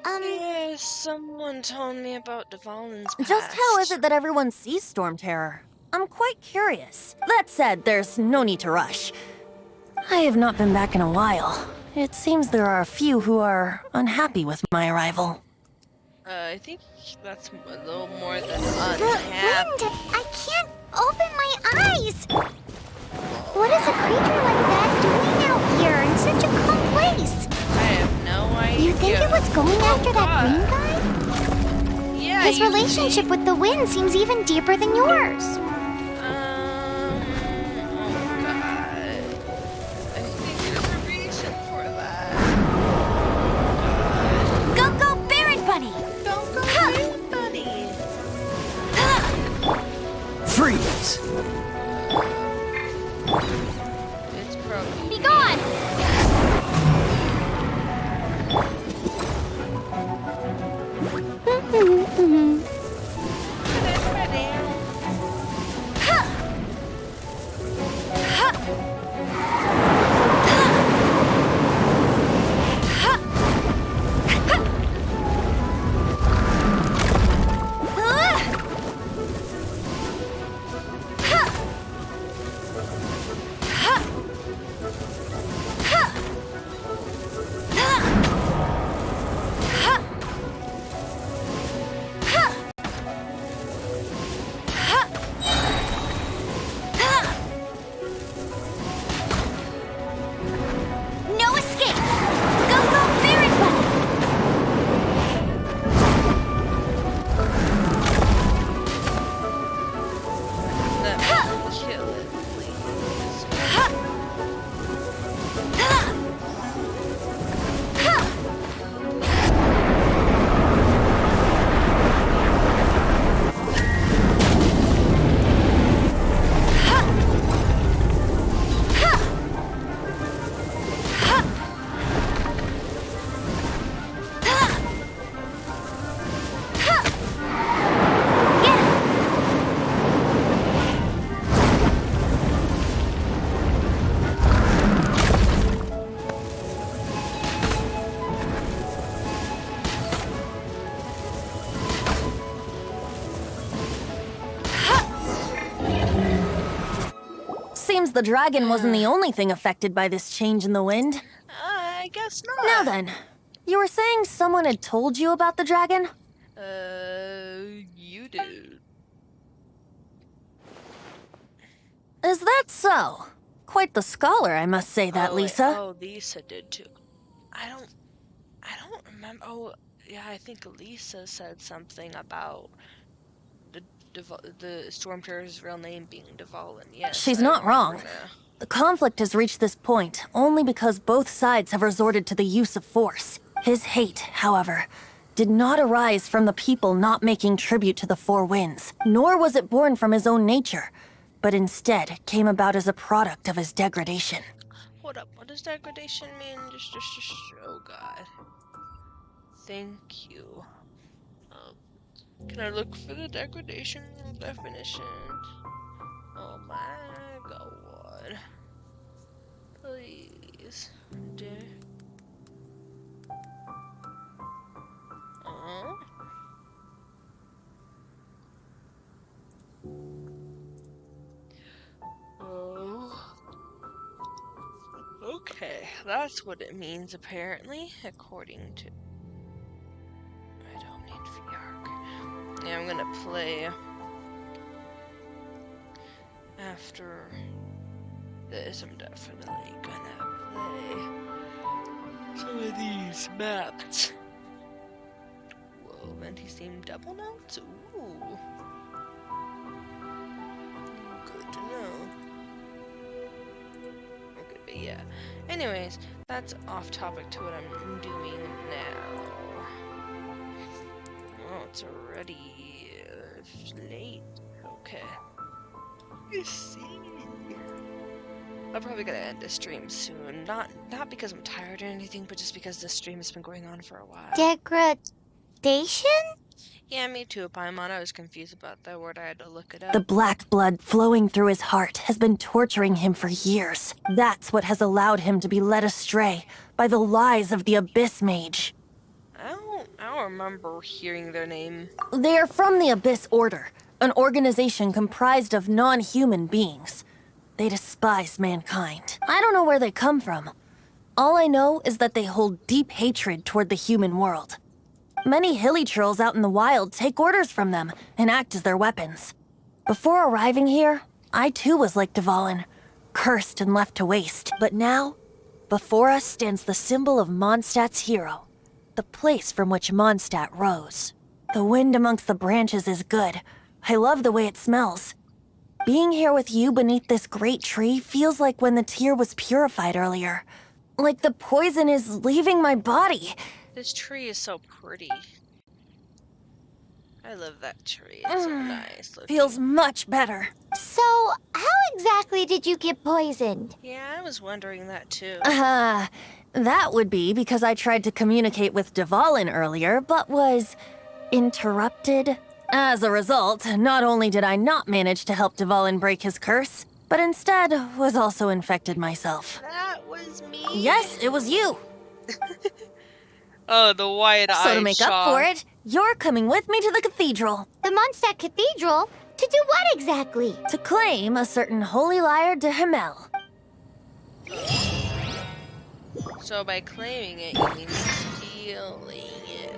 Yeah, someone told me about Dvalin's past. Just how is it that everyone sees Storm Terror? I'm quite curious. That said, there's no need to rush. I have not been back in a while. It seems there are a few who are unhappy with my arrival. I think that's a little more than The unhappy. wind! I can't open my eyes! What is a creature like that doing out here in such a calm place? I have no idea. You think it was going after that green guy? His relationship with the wind seems even deeper than yours. Go, Barrett Bunny! Freeze! It's probably. Be gone! No escape! Go, Barrett Bunny! That will kill it, please. Seems the dragon wasn't the only thing affected by this change in the wind. I guess not. Now then, you were saying someone had told you about the dragon? You did. Is that so? Quite the scholar, I must say that, Lisa. Oh, Lisa did too. I don't remember. Oh, yeah, I think Lisa said something about the Stormtrooper's real name being Dvalin. Yes, She's I not remember wrong. now. The conflict has reached this point only because both sides have resorted to the use of force. His hate, however, did not arise from the people not making tribute to the Four Winds, nor was it born from his own nature, but instead came about as a product of his degradation. Hold up, what does degradation mean? Just, oh god. Thank you. Can I look for the degradation definition? Oh my god. Please. Oh. Okay, that's what it means apparently, according to... I don't need VR. Yeah, I'm gonna play after this. I'm definitely gonna play some of these maps. Whoa, Venti-Steam double notes? Ooh. Good to know. Okay, but yeah. Anyways, that's off topic to what I'm doing now. Oh, it's already late. Okay. You see. I'm probably gonna end the stream soon. Not because I'm tired or anything, but just because the stream has been going on for a while. Degradation? Yeah, me too, Paimon. I was confused about that word. I had to look it up. The black blood flowing through his heart has been torturing him for years. That's what has allowed him to be led astray by the lies of the Abyss Mage. I don't remember hearing their name. They are from the Abyss Order, an organization comprised of non-human beings. They despise mankind. I don't know where they come from. All I know is that they hold deep hatred toward the human world. Many hilly trolls out in the wild take orders from them and act as their weapons. Before arriving here, I too was like Dvalin, cursed and left to waste. But now, before us stands the symbol of Mondstadt's hero, the place from which Mondstadt rose. The wind amongst the branches is good. I love the way it smells. Being here with you beneath this great tree feels like when the tear was purified earlier. Like the poison is leaving my body. This tree is so pretty. I love that tree. It's so nice looking. Feels much better. So, how exactly did you get poisoned? Yeah, I was wondering that too. That would be because I tried to communicate with Dvalin earlier, but was interrupted. As a result, not only did I not manage to help Dvalin break his curse, but instead was also infected myself. That was me. Yes, it was you. Oh, the wide-eyed So to make up for it, you're coming with me to the cathedral. The Mondstadt Cathedral? To do what exactly? To claim a certain holy lyre de Himmel. So by claiming it, you mean stealing it.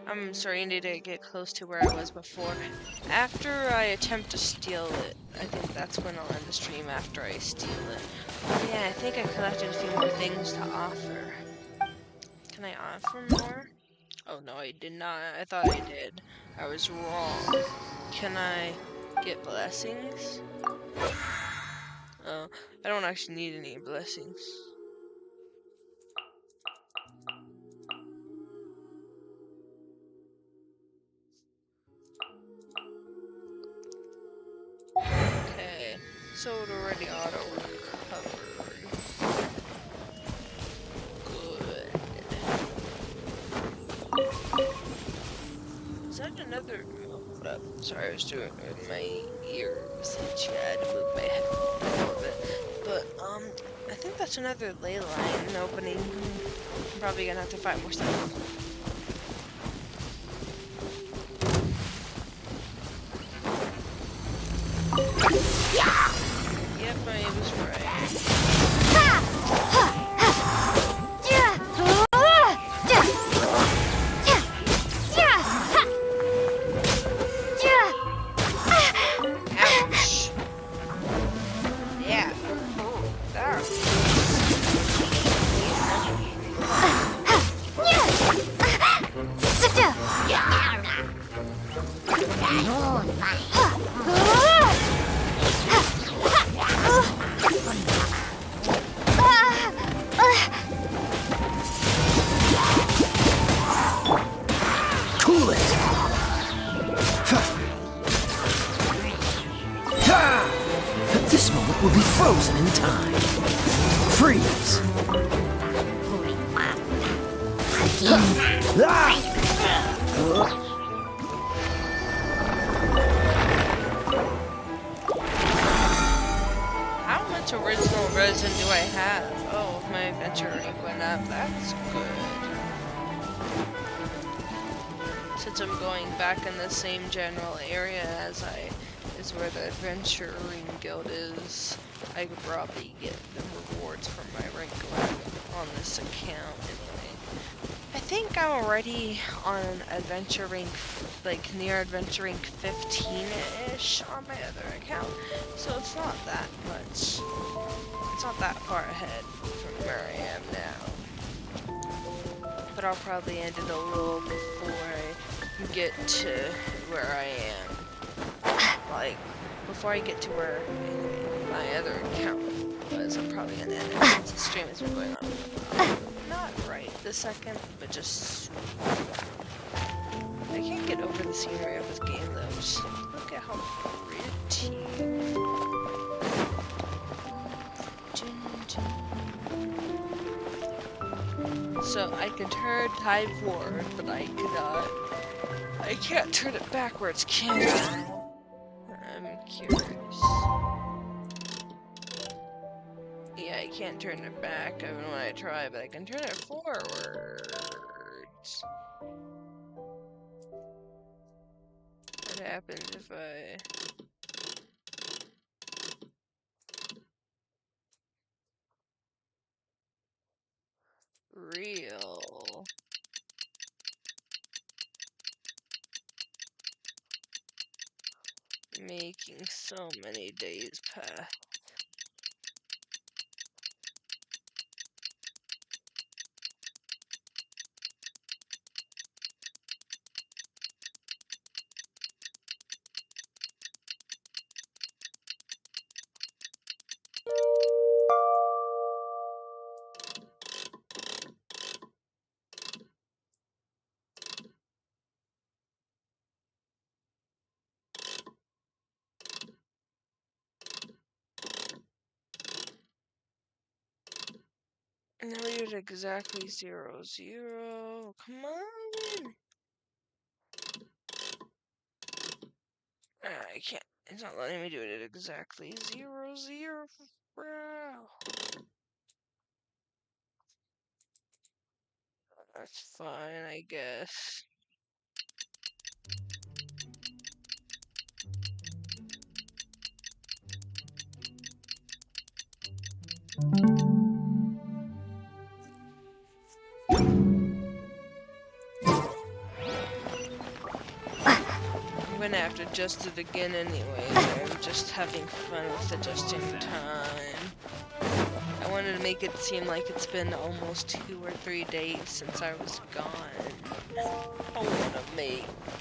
I'm starting to get close to where I was before. After I attempt to steal it, I think that's when I'll end the stream after I steal it. Yeah, I think I collected a few more things to offer. Can I offer more? Oh no, I did not. I thought I did. I was wrong. Can I get blessings? Oh, I don't actually need any blessings. Okay, so it already auto-recovered. Good. Is that another... Oh, hold up. Sorry, I was doing it with my ears. I had to move my head a little bit. But, I think that's another ley line opening. I'm probably gonna have to fight more stuff. Yep, I was right. Ouch. Yeah. There. Cool it! This moment will be frozen in time. Freeze! How much original resin do I have? Oh, my adventure rank went up. That's good. Since I'm going back in the same general area as is where the adventuring guild is, I could probably get the rewards from my rank up on this account anyway. I think I'm already on adventure rank, like near adventure rank 15-ish on my other account, so it's not that much. It's not that far ahead from where I am now. But I'll probably end it a little before I get to where I am. Like, before I get to where my other account was, I'm probably gonna end it since the stream has been going on for a while. Not right this second, but just... I can't get over the scenery of this game though. Just look at how pretty. So I can turn time forward, but I cannot. I can't turn it backwards, can I? I'm curious. Yeah, I can't turn it back even when I try, but I can turn it forwards. What happens if I... Real... Making so many days pass. Now we did exactly 0, 0. Come on. I can't. It's not letting me do it at exactly 0, 0. Bro. That's fine, I guess. I'm gonna have to adjust it again anyway. I'm just having fun with adjusting time. I wanted to make it seem like it's been almost 2 or 3 days since I was gone.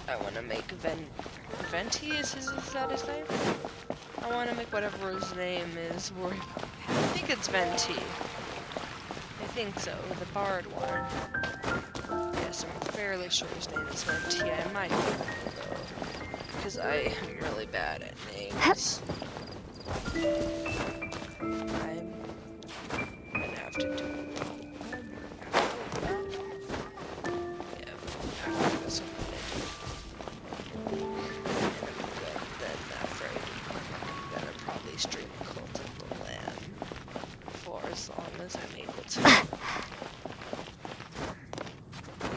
I wanna make Venti, is that his name? I wanna make whatever his name is. I think it's Venti. I think so, the bard one. Yes, I'm fairly sure his name is Venti. I might be wrong though, because I am really bad at names. I'm gonna have to do it. Yeah, after this I'm gonna do it. Then afraid I'm gonna probably stream Cult of the Lamb for as long as I'm able to.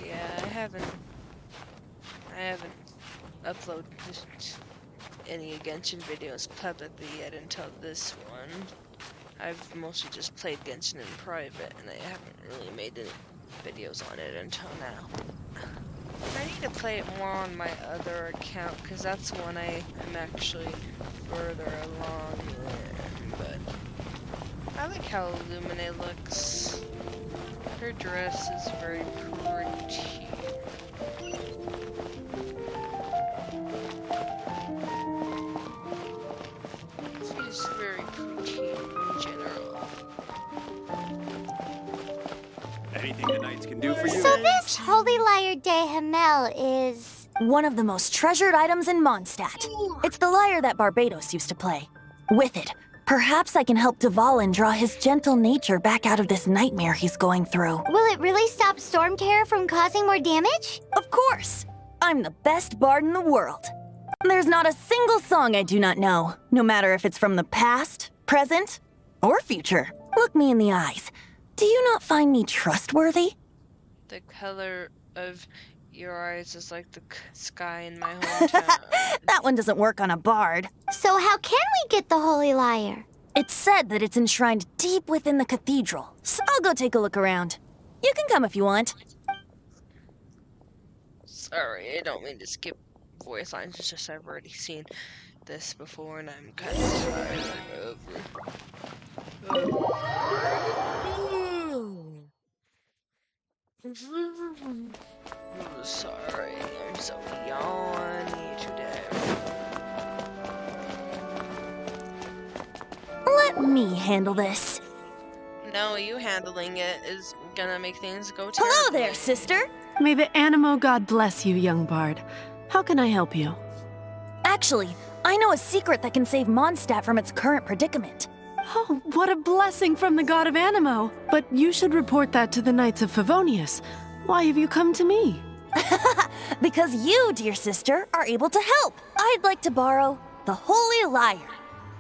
Yeah, I haven't uploaded any Genshin videos publicly yet until this one. I've mostly just played Genshin in private, and I haven't really made any videos on it until now. I need to play it more on my other account, because that's one I am actually further along in, but I like how Lumine looks. Her dress is very pretty. She's very pretty in general. Anything the knights can do for you? So this Holy Lyre de Hamel is... one of the most treasured items in Mondstadt. It's the lyre that Barbados used to play. With it, perhaps I can help Dvalin draw his gentle nature back out of this nightmare he's going through. Will it really stop Storm Terror from causing more damage? Of course! I'm the best bard in the world. There's not a single song I do not know, no matter if it's from the past, present, or future. Look me in the eyes. Do you not find me trustworthy? The color of your eyes is like the sky in my hometown. That one doesn't work on a bard. So how can we get the Holy Lyre? It's said that it's enshrined deep within the cathedral, so I'll go take a look around. You can come if you want. Sorry, I don't mean to skip voice lines, it's just I've already seen this before and I'm kind of tired of sorry, I'm so yawny today. Let me handle this. No, you handling it is gonna make things go terribly. Hello there, sister! May the Animo God bless you, young bard. How can I help you? Actually, I know a secret that can save Mondstadt from its current predicament. Oh, what a blessing from the god of Animo! But you should report that to the Knights of Favonius. Why have you come to me? Because you, dear sister, are able to help. I'd like to borrow the Holy Lyre.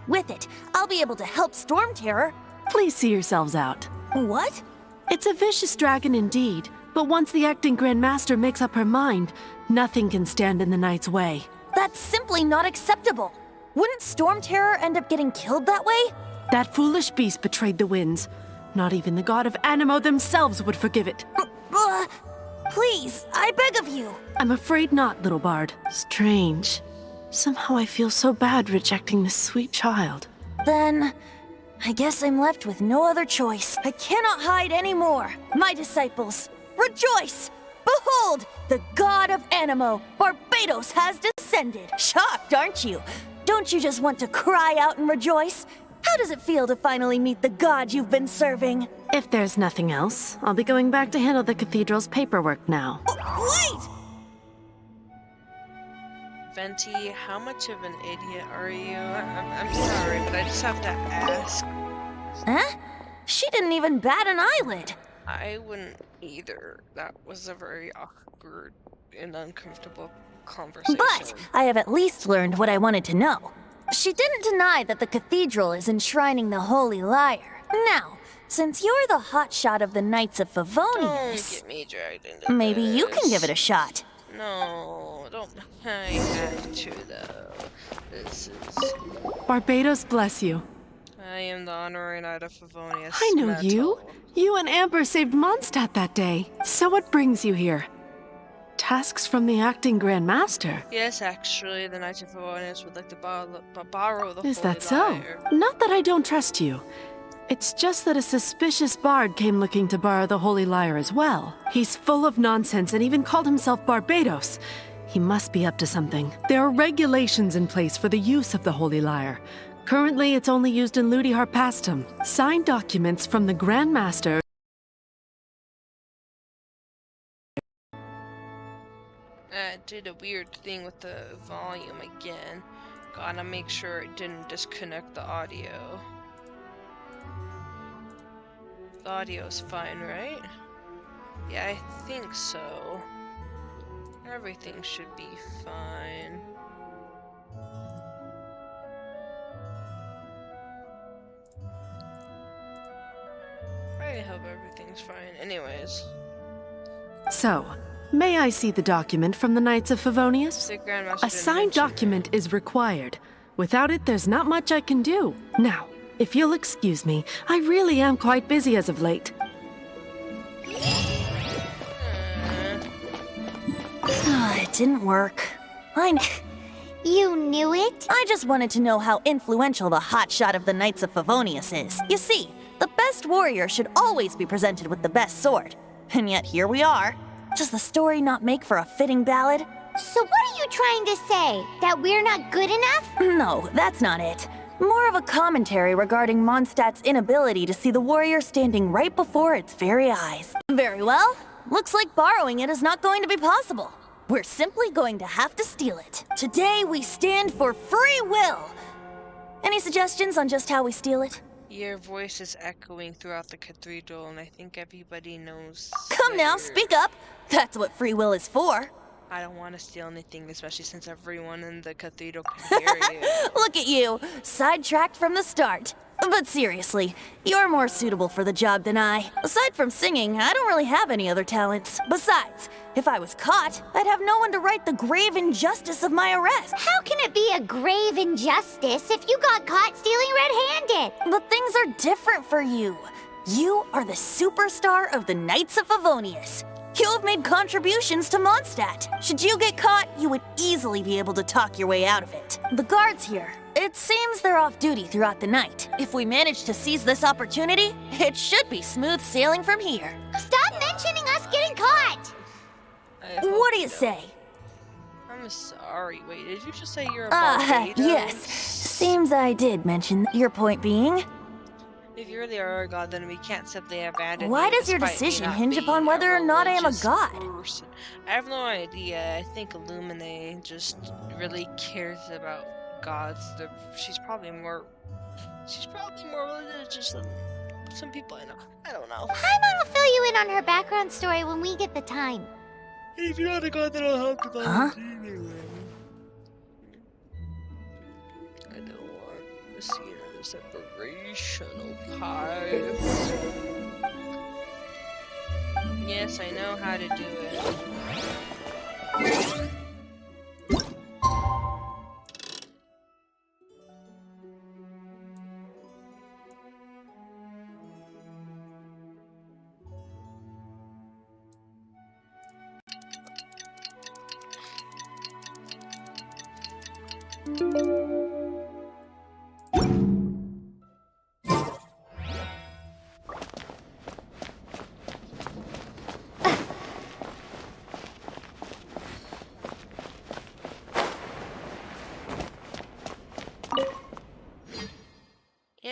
With it, I'll be able to help Storm Terror. Please see yourselves out. What? It's a vicious dragon indeed, but once the acting Grand Master makes up her mind, nothing can stand in the Knight's way. That's simply not acceptable. Wouldn't Storm Terror end up getting killed that way? That foolish beast betrayed the winds. Not even the god of Animo themselves would forgive it. Please, I beg of you. I'm afraid not, little bard. Strange. Somehow I feel so bad rejecting this sweet child. Then, I guess I'm left with no other choice. I cannot hide anymore. My disciples, rejoice! Behold, the god of Animo, Barbados, has descended. Shocked, aren't you? Don't you just want to cry out and rejoice? How does it feel to finally meet the god you've been serving? If there's nothing else, I'll be going back to handle the cathedral's paperwork now. Wait! Venti, how much of an idiot are you? I'm sorry, but I just have to ask. Huh? She didn't even bat an eyelid. I wouldn't either. That was a very awkward and uncomfortable conversation. But I have at least learned what I wanted to know. She didn't deny that the cathedral is enshrining the Holy Lyre. Now, since you're the hotshot of the Knights of Favonius, Don't get me dragged into maybe this. you can give it a shot. No, don't. I have to, though. This is... Barbados bless you. I am the honorary knight of Favonius. I know you. You and Amber saved Mondstadt that day. So what brings you here? Tasks from the acting Grand Master? Yes, actually, the Knights of Favonius would like to borrow the Is Holy that so? Lyre. Not that I don't trust you. It's just that a suspicious bard came looking to borrow the Holy Lyre as well. He's full of nonsense and even called himself Barbados. He must be up to something. There are regulations in place for the use of the Holy Lyre. Currently, it's only used in Ludi Harpastum. Signed documents from the Grand Master. Did a weird thing with the volume again. Gotta make sure it didn't disconnect the audio. The audio's fine, right? Yeah, I think so. Everything should be fine. I hope everything's fine. Anyways. So, may I see the document from the Knights of Favonius? The Grandmaster A didn't signed mention document is required. Without it, there's not much I can do. Now, if you'll excuse me, I really am quite busy as of late. It didn't work. You knew it? I just wanted to know how influential the hotshot of the Knights of Favonius is. You see, the best warrior should always be presented with the best sword. And yet here we are. Does the story not make for a fitting ballad? So what are you trying to say? That we're not good enough? No, that's not it. More of a commentary regarding Mondstadt's inability to see the warrior standing right before its very eyes. Very well. Looks like borrowing it is not going to be possible. We're simply going to have to steal it. Today we stand for free will. Any suggestions on just how we steal it? Your voice is echoing throughout the cathedral, and I think everybody knows. Come now, speak up. That's what free will is for. I don't want to steal anything, especially since everyone in the cathedral can hear you. Look at you, sidetracked from the start. But seriously, you're more suitable for the job than I. Aside from singing, I don't really have any other talents. Besides, if I was caught, I'd have no one to right the grave injustice of my arrest. How can it be a grave injustice if you got caught stealing red-handed? But things are different for you. You are the superstar of the Knights of Favonius. You have made contributions to Mondstadt. Should you get caught, you would easily be able to talk your way out of it. The guards here, it seems they're off duty throughout the night. If we manage to seize this opportunity, it should be smooth sailing from here. Stop mentioning us getting caught! What do you say? I'm sorry. Wait, did you just say you're a Barbados? Yes. Seems I did mention. Your point being? If you're the Aurora God, then we can't simply abandon Why you does your despite me decision not hinge being upon a whether or not I am a religious god? person. I have no idea. I think Illuminae just really cares about gods. She's probably more religious than some people I know. I don't know. Paimon will fill you in on her background story when we get the time. If you're not a god, then I'll have to volunteer anyway. I don't want to see another separation, okay? Yes, I know how to do it.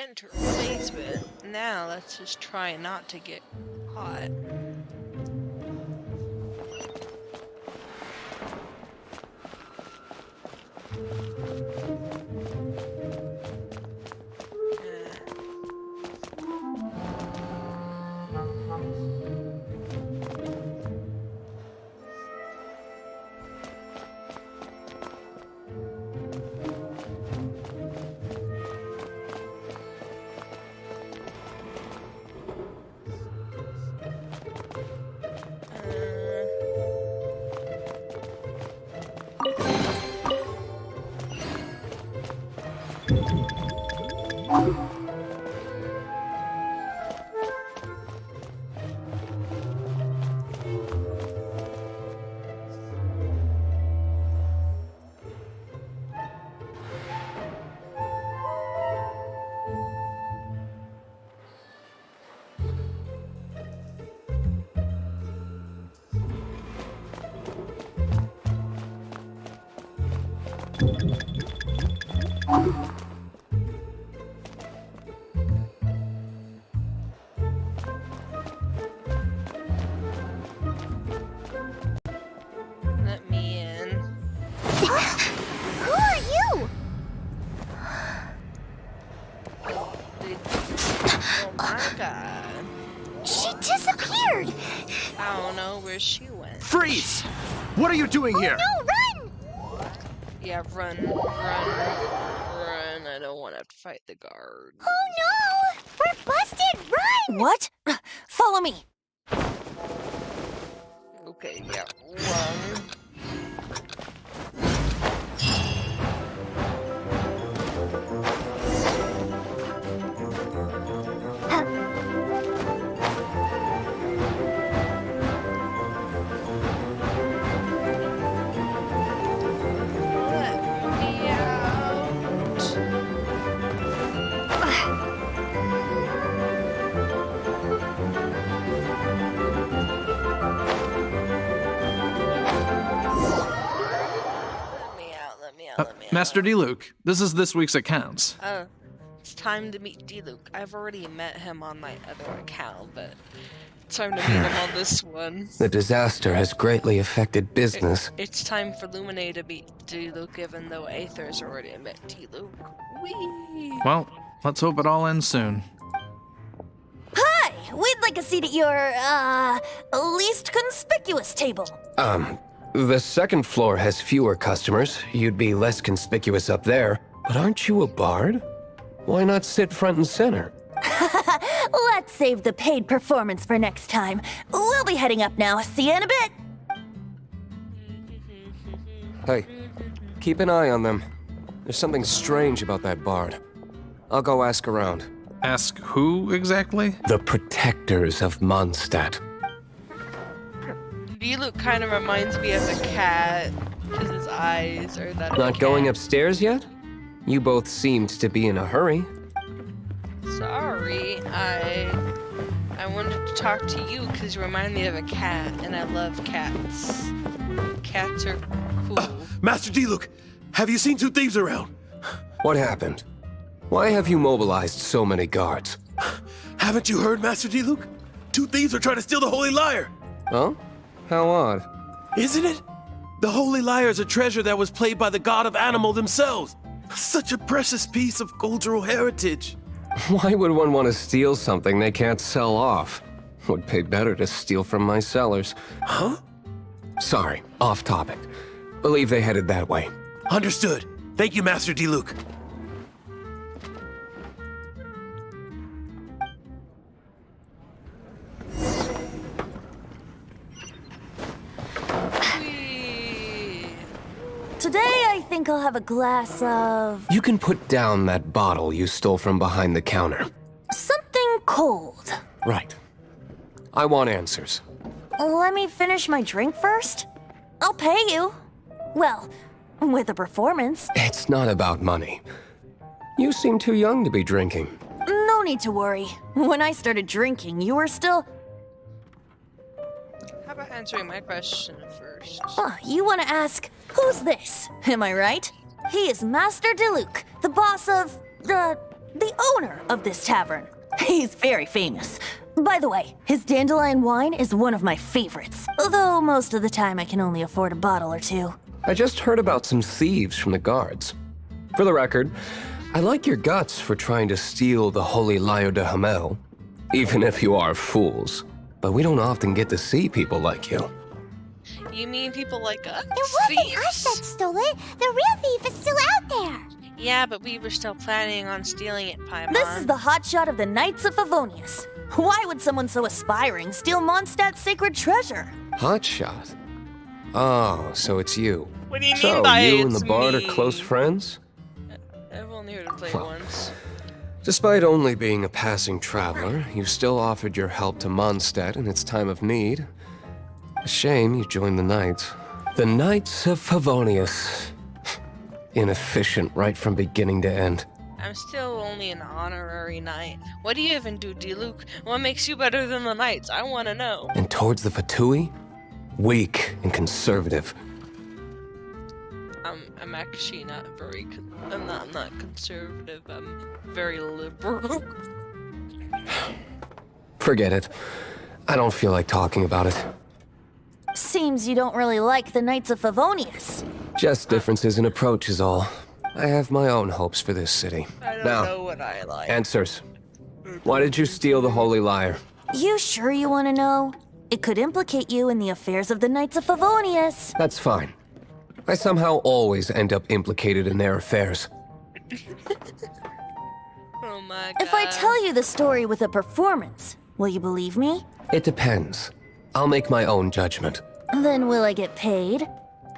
went to the basement. Now let's just try not to get caught. Let me in. Who are you? Oh my god. She disappeared. I don't know where she went. Freeze! What are you doing here? No, run! Yeah, run. I don't want to have to fight the guard. Oh no! We're busted! Run! What? Follow me. Okay, yeah, run. Master Diluc, this is this week's accounts. Oh, it's time to meet Diluc. I've already met him on my other account, but it's time to meet him on this one. The disaster has greatly affected business. It's time for Lumine to meet Diluc, even though Aether's already met Diluc. Whee! Well, let's hope it all ends soon. Hi! We'd like a seat at your, least conspicuous table. The second floor has fewer customers. You'd be less conspicuous up there. But aren't you a bard? Why not sit front and center? Let's save the paid performance for next time. We'll be heading up now. See you in a bit. Hey, keep an eye on them. There's something strange about that bard. I'll go ask around. Ask who exactly? The protectors of Mondstadt. Diluc kind of reminds me of a cat, because his eyes are that. Not going upstairs yet? You both seemed to be in a hurry. Sorry, I wanted to talk to you because you remind me of a cat, and I love cats. Cats are cool. Master Diluc, have you seen two thieves around? What happened? Why have you mobilized so many guards? Haven't you heard, Master Diluc? Two thieves are trying to steal the Holy Lyre. Huh? How odd. Isn't it? The Holy Lyre is a treasure that was played by the god of animal themselves. Such a precious piece of cultural heritage. Why would one want to steal something they can't sell off? Would pay better to steal from my sellers. Huh? Sorry, off topic. Believe they headed that way. Understood. Thank you, Master Diluc. Today, I think I'll have a glass of... You can put down that bottle you stole from behind the counter. something cold. Right. I want answers. Let me finish my drink first. I'll pay you. Well, with a performance. It's not about money. You seem too young to be drinking. No need to worry. When I started drinking, you were still... How about answering my question first? You want to ask, who's this? Am I right? He is Master Diluc, the boss of... the owner of this tavern. He's very famous. By the way, his dandelion wine is one of my favorites, although most of the time I can only afford a bottle or two. I just heard about some thieves from the guards. For the record, I like your guts for trying to steal the Holy Lyre de Hamel, even if you are fools. But we don't often get to see people like you. You mean people like us? It wasn't us that stole it. The real thief is still out there. Yeah, but we were still planning on stealing it, Paimon. This is the hotshot of the Knights of Favonius. Why would someone so aspiring steal Mondstadt's sacred treasure? Hotshot? Oh, so it's you. What do you so mean by you and it's the bard me? are close friends? I've only heard it play Well, once. Despite only being a passing traveler, you still offered your help to Mondstadt in its time of need. A shame you joined the Knights. The Knights of Favonius. Inefficient right from beginning to end. I'm still only an honorary knight. What do you even do, D-Luke? What makes you better than the knights? I want to know. And towards the Fatui? Weak and conservative. I'm actually not very. I'm not conservative. I'm very liberal. Forget it. I don't feel like talking about it. Seems you don't really like the Knights of Favonius. Just differences in approach is all. I have my own hopes for this city. I don't Now, know what I like. answers. Why did you steal the Holy Lyre? You sure you want to know? It could implicate you in the affairs of the Knights of Favonius. That's fine. I somehow always end up implicated in their affairs. Oh my god. If I tell you the story with a performance, will you believe me? It depends. I'll make my own judgment. Then will I get paid?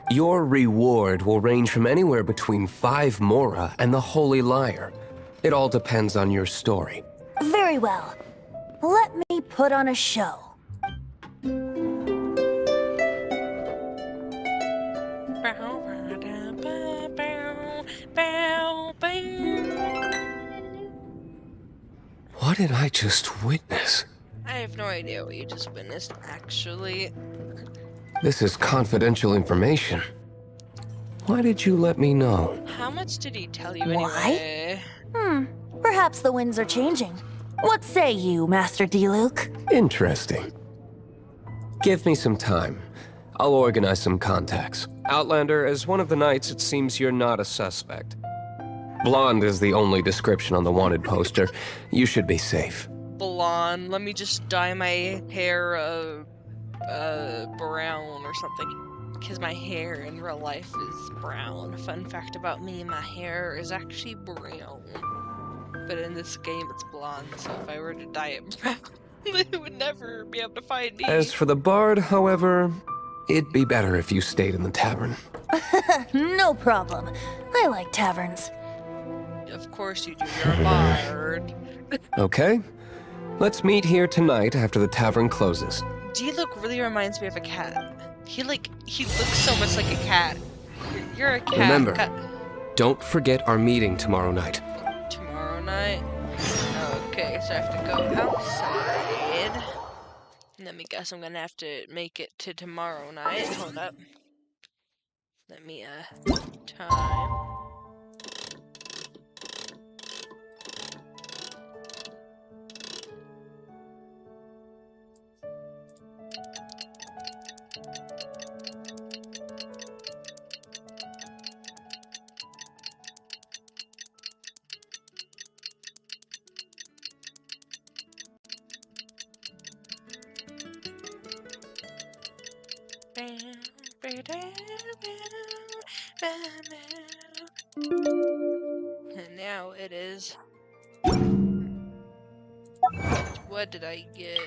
Your reward will range from anywhere between 5 mora and the Holy Lyre. It all depends on your story. Very well. Let me put on a show. What did I just witness? I have no idea what you just witnessed, actually. This is confidential information. Why did you let me know? How much did he tell you Why? anyway? Perhaps the winds are changing. What say you, Master D-Luke? Interesting. Give me some time. I'll organize some contacts. Outlander, as one of the knights, it seems you're not a suspect. Blonde is the only description on the wanted poster. You should be safe. Blonde. Let me just dye my hair brown or something. Because my hair in real life is brown. Fun fact about me, my hair is actually brown. But in this game it's blonde, so if I were to dye it brown, they would never be able to find me. As for the bard, however, it'd be better if you stayed in the tavern. No problem. I like taverns. Of course you do, you're a bard. Okay? Let's meet here tonight after the tavern closes. D-Luke really reminds me of a cat. He looks so much like a cat. You're a cat. Remember, don't forget our meeting tomorrow night. Tomorrow night? Okay, so I have to go outside. Let me guess, I'm gonna have to make it to tomorrow night. Hold up. Let me, time. And now it is. What did I get?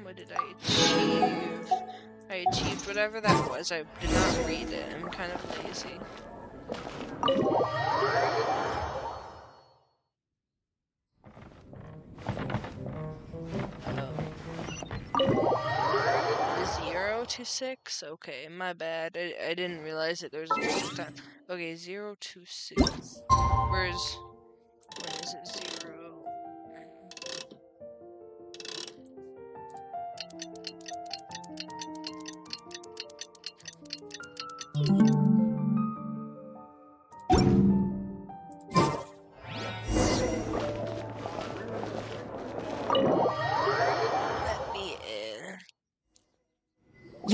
What did I achieve? I achieved whatever that was. I did not read it. I'm kind of lazy. Oh. 0 to 6? Okay, my bad. I didn't realize that there was a specific time. Okay, 0 to 6. When is it 0?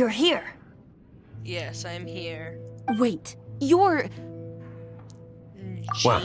You're here. Yes, I'm here. Wait, you're... Well,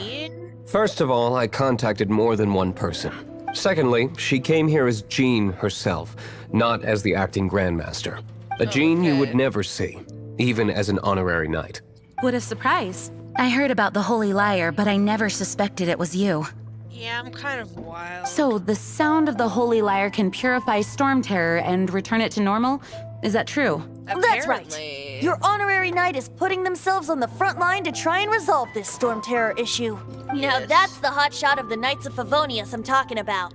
first of all, I contacted more than one person. Secondly, she came here as Jean herself, not as the acting Grandmaster. A Jean you would never see, even as an honorary knight. What a surprise. I heard about the Holy Liar, but I never suspected it was you. Yeah, I'm kind of wild. So, the sound of the Holy Lyre can purify Storm Terror and return it to normal? Is that true? That's right. Your honorary knight is putting themselves on the front line to try and resolve this Storm Terror issue. Now that's the hot shot of the Knights of Favonius I'm talking about.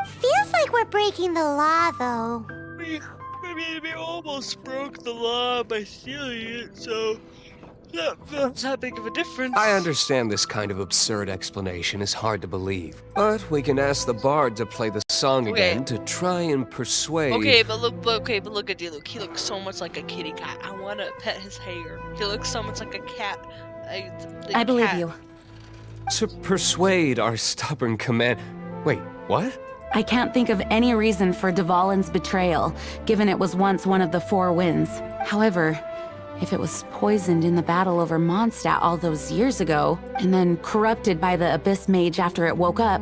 Feels like we're breaking the law, though. We almost broke the law by stealing it, so that's not big of a difference. I understand this kind of absurd explanation is hard to believe, but we can ask the bard to play the song again to try and persuade... Okay, but look at Diluc. He looks so much like a kitty cat. I want to pet his hair. He looks so much like a cat. I believe you. To persuade our stubborn command... Wait, what? I can't think of any reason for Dvalin's betrayal, given it was once one of the Four Winds. However, if it was poisoned in the battle over Mondstadt all those years ago, and then corrupted by the Abyss Mage after it woke up,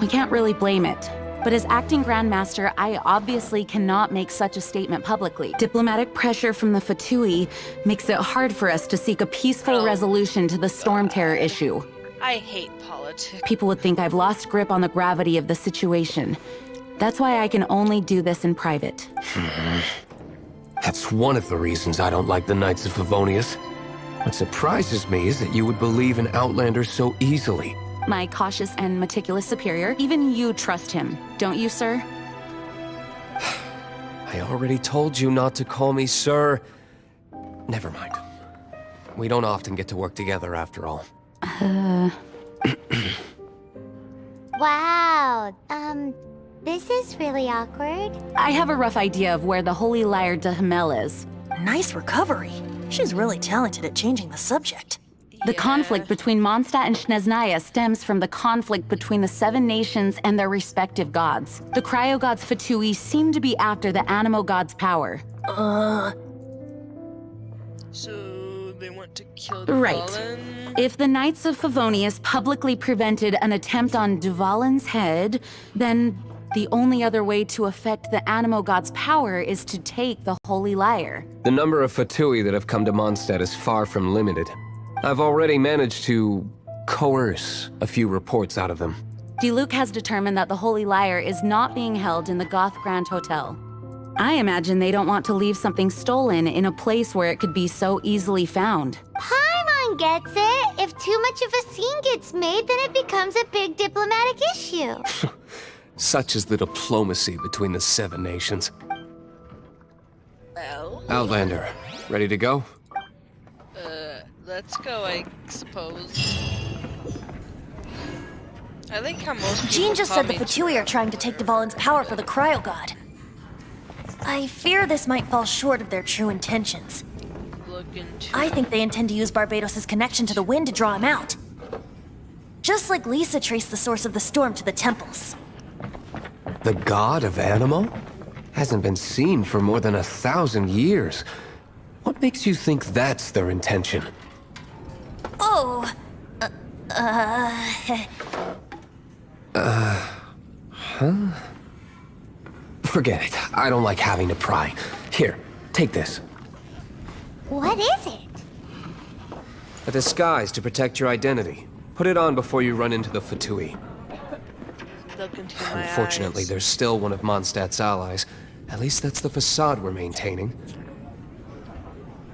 we can't really blame it. But as acting Grandmaster, I obviously cannot make such a statement publicly. Diplomatic pressure from the Fatui makes it hard for us to seek a peaceful resolution to the Storm Terror issue. I hate politics. People would think I've lost grip on the gravity of the situation. That's why I can only do this in private. That's one of the reasons I don't like the Knights of Favonius. What surprises me is that you would believe in Outlanders so easily. My cautious and meticulous superior, even you trust him, don't you, sir? I already told you not to call me sir. Never mind. We don't often get to work together after all. Wow, this is really awkward. I have a rough idea of where the Holy Lyre de Himmel is. Nice recovery. She's really talented at changing the subject. The conflict between Mondstadt and Snezhnaya stems from the conflict between the Seven Nations and their respective gods. The cryo-gods Fatui seem to be after the Animo god's power. So they want to kill Right. Dvalin? If the Knights of Favonius publicly prevented an attempt on Dvalin's head, then the only other way to affect the Animo god's power is to take the Holy Lyre. The number of Fatui that have come to Mondstadt is far from limited. I've already managed to coerce a few reports out of them. Diluc has determined that the Holy Lyre is not being held in the Goth Grand Hotel. I imagine they don't want to leave something stolen in a place where it could be so easily found. Paimon gets it. If too much of a scene gets made, then it becomes a big diplomatic issue. Such is the diplomacy between the Seven Nations. Well... Outlander, ready to go? Let's go, I suppose. I think how most people Jean just call said the me Fatui are trying to take Dvalin's power for the Cryo God. I fear this might fall short of their true intentions. I think they intend to use Barbados' connection to the wind to draw him out. Just like Lisa traced the source of the storm to the temples. The god of Animo? Hasn't been seen for more than 1,000 years. What makes you think that's their intention? Oh, Huh? Forget it. I don't like having to pry. Here, take this. What is it? A disguise to protect your identity. Put it on before you run into the Fatui. Look into my Unfortunately, eyes. there's still one of Mondstadt's allies. At least that's the facade we're maintaining.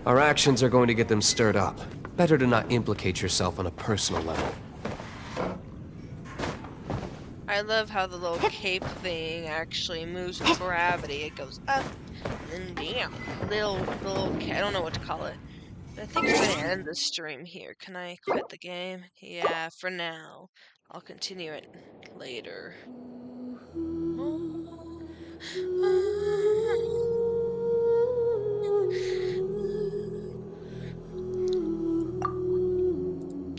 Our actions are going to get them stirred up. Better to not implicate yourself on a personal level. I love how the little cape thing actually moves with gravity. It goes up and down. Little, I don't know what to call it. But I think I'm gonna end the stream here. Can I quit the game? Yeah, for now. I'll continue it later.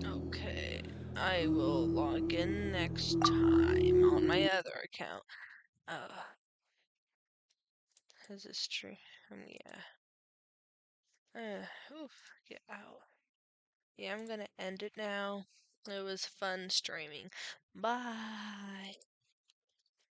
Okay, I will log in next time on my other account. Is it stream? Yeah. Oof, get out. Yeah, I'm gonna end it now. It was fun streaming. Bye.